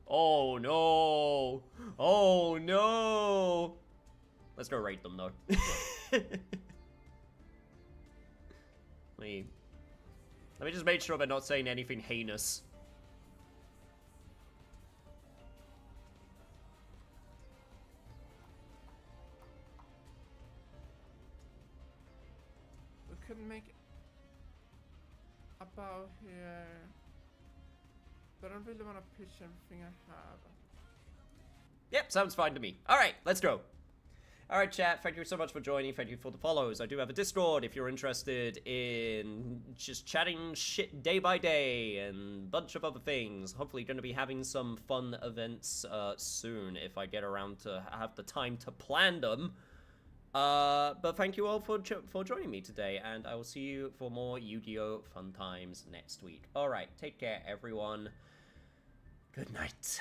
S1: Oh, no. Oh, no. Let's go raid them, though. Let me just make sure they're not saying anything heinous.
S2: We couldn't make it about here, but I don't really want to pitch everything I have.
S1: Yep, sounds fine to me. Alright, let's go. Alright, chat, thank you so much for joining. Thank you for the follows. I do have a Discord if you're interested in just chatting shit day by day and a bunch of other things. Hopefully going to be having some fun events soon if I get around to have the time to plan them. But thank you all for joining me today, and I will see you for more Yu-Gi-Oh! Fun times next week. Alright, take care, everyone. Good night.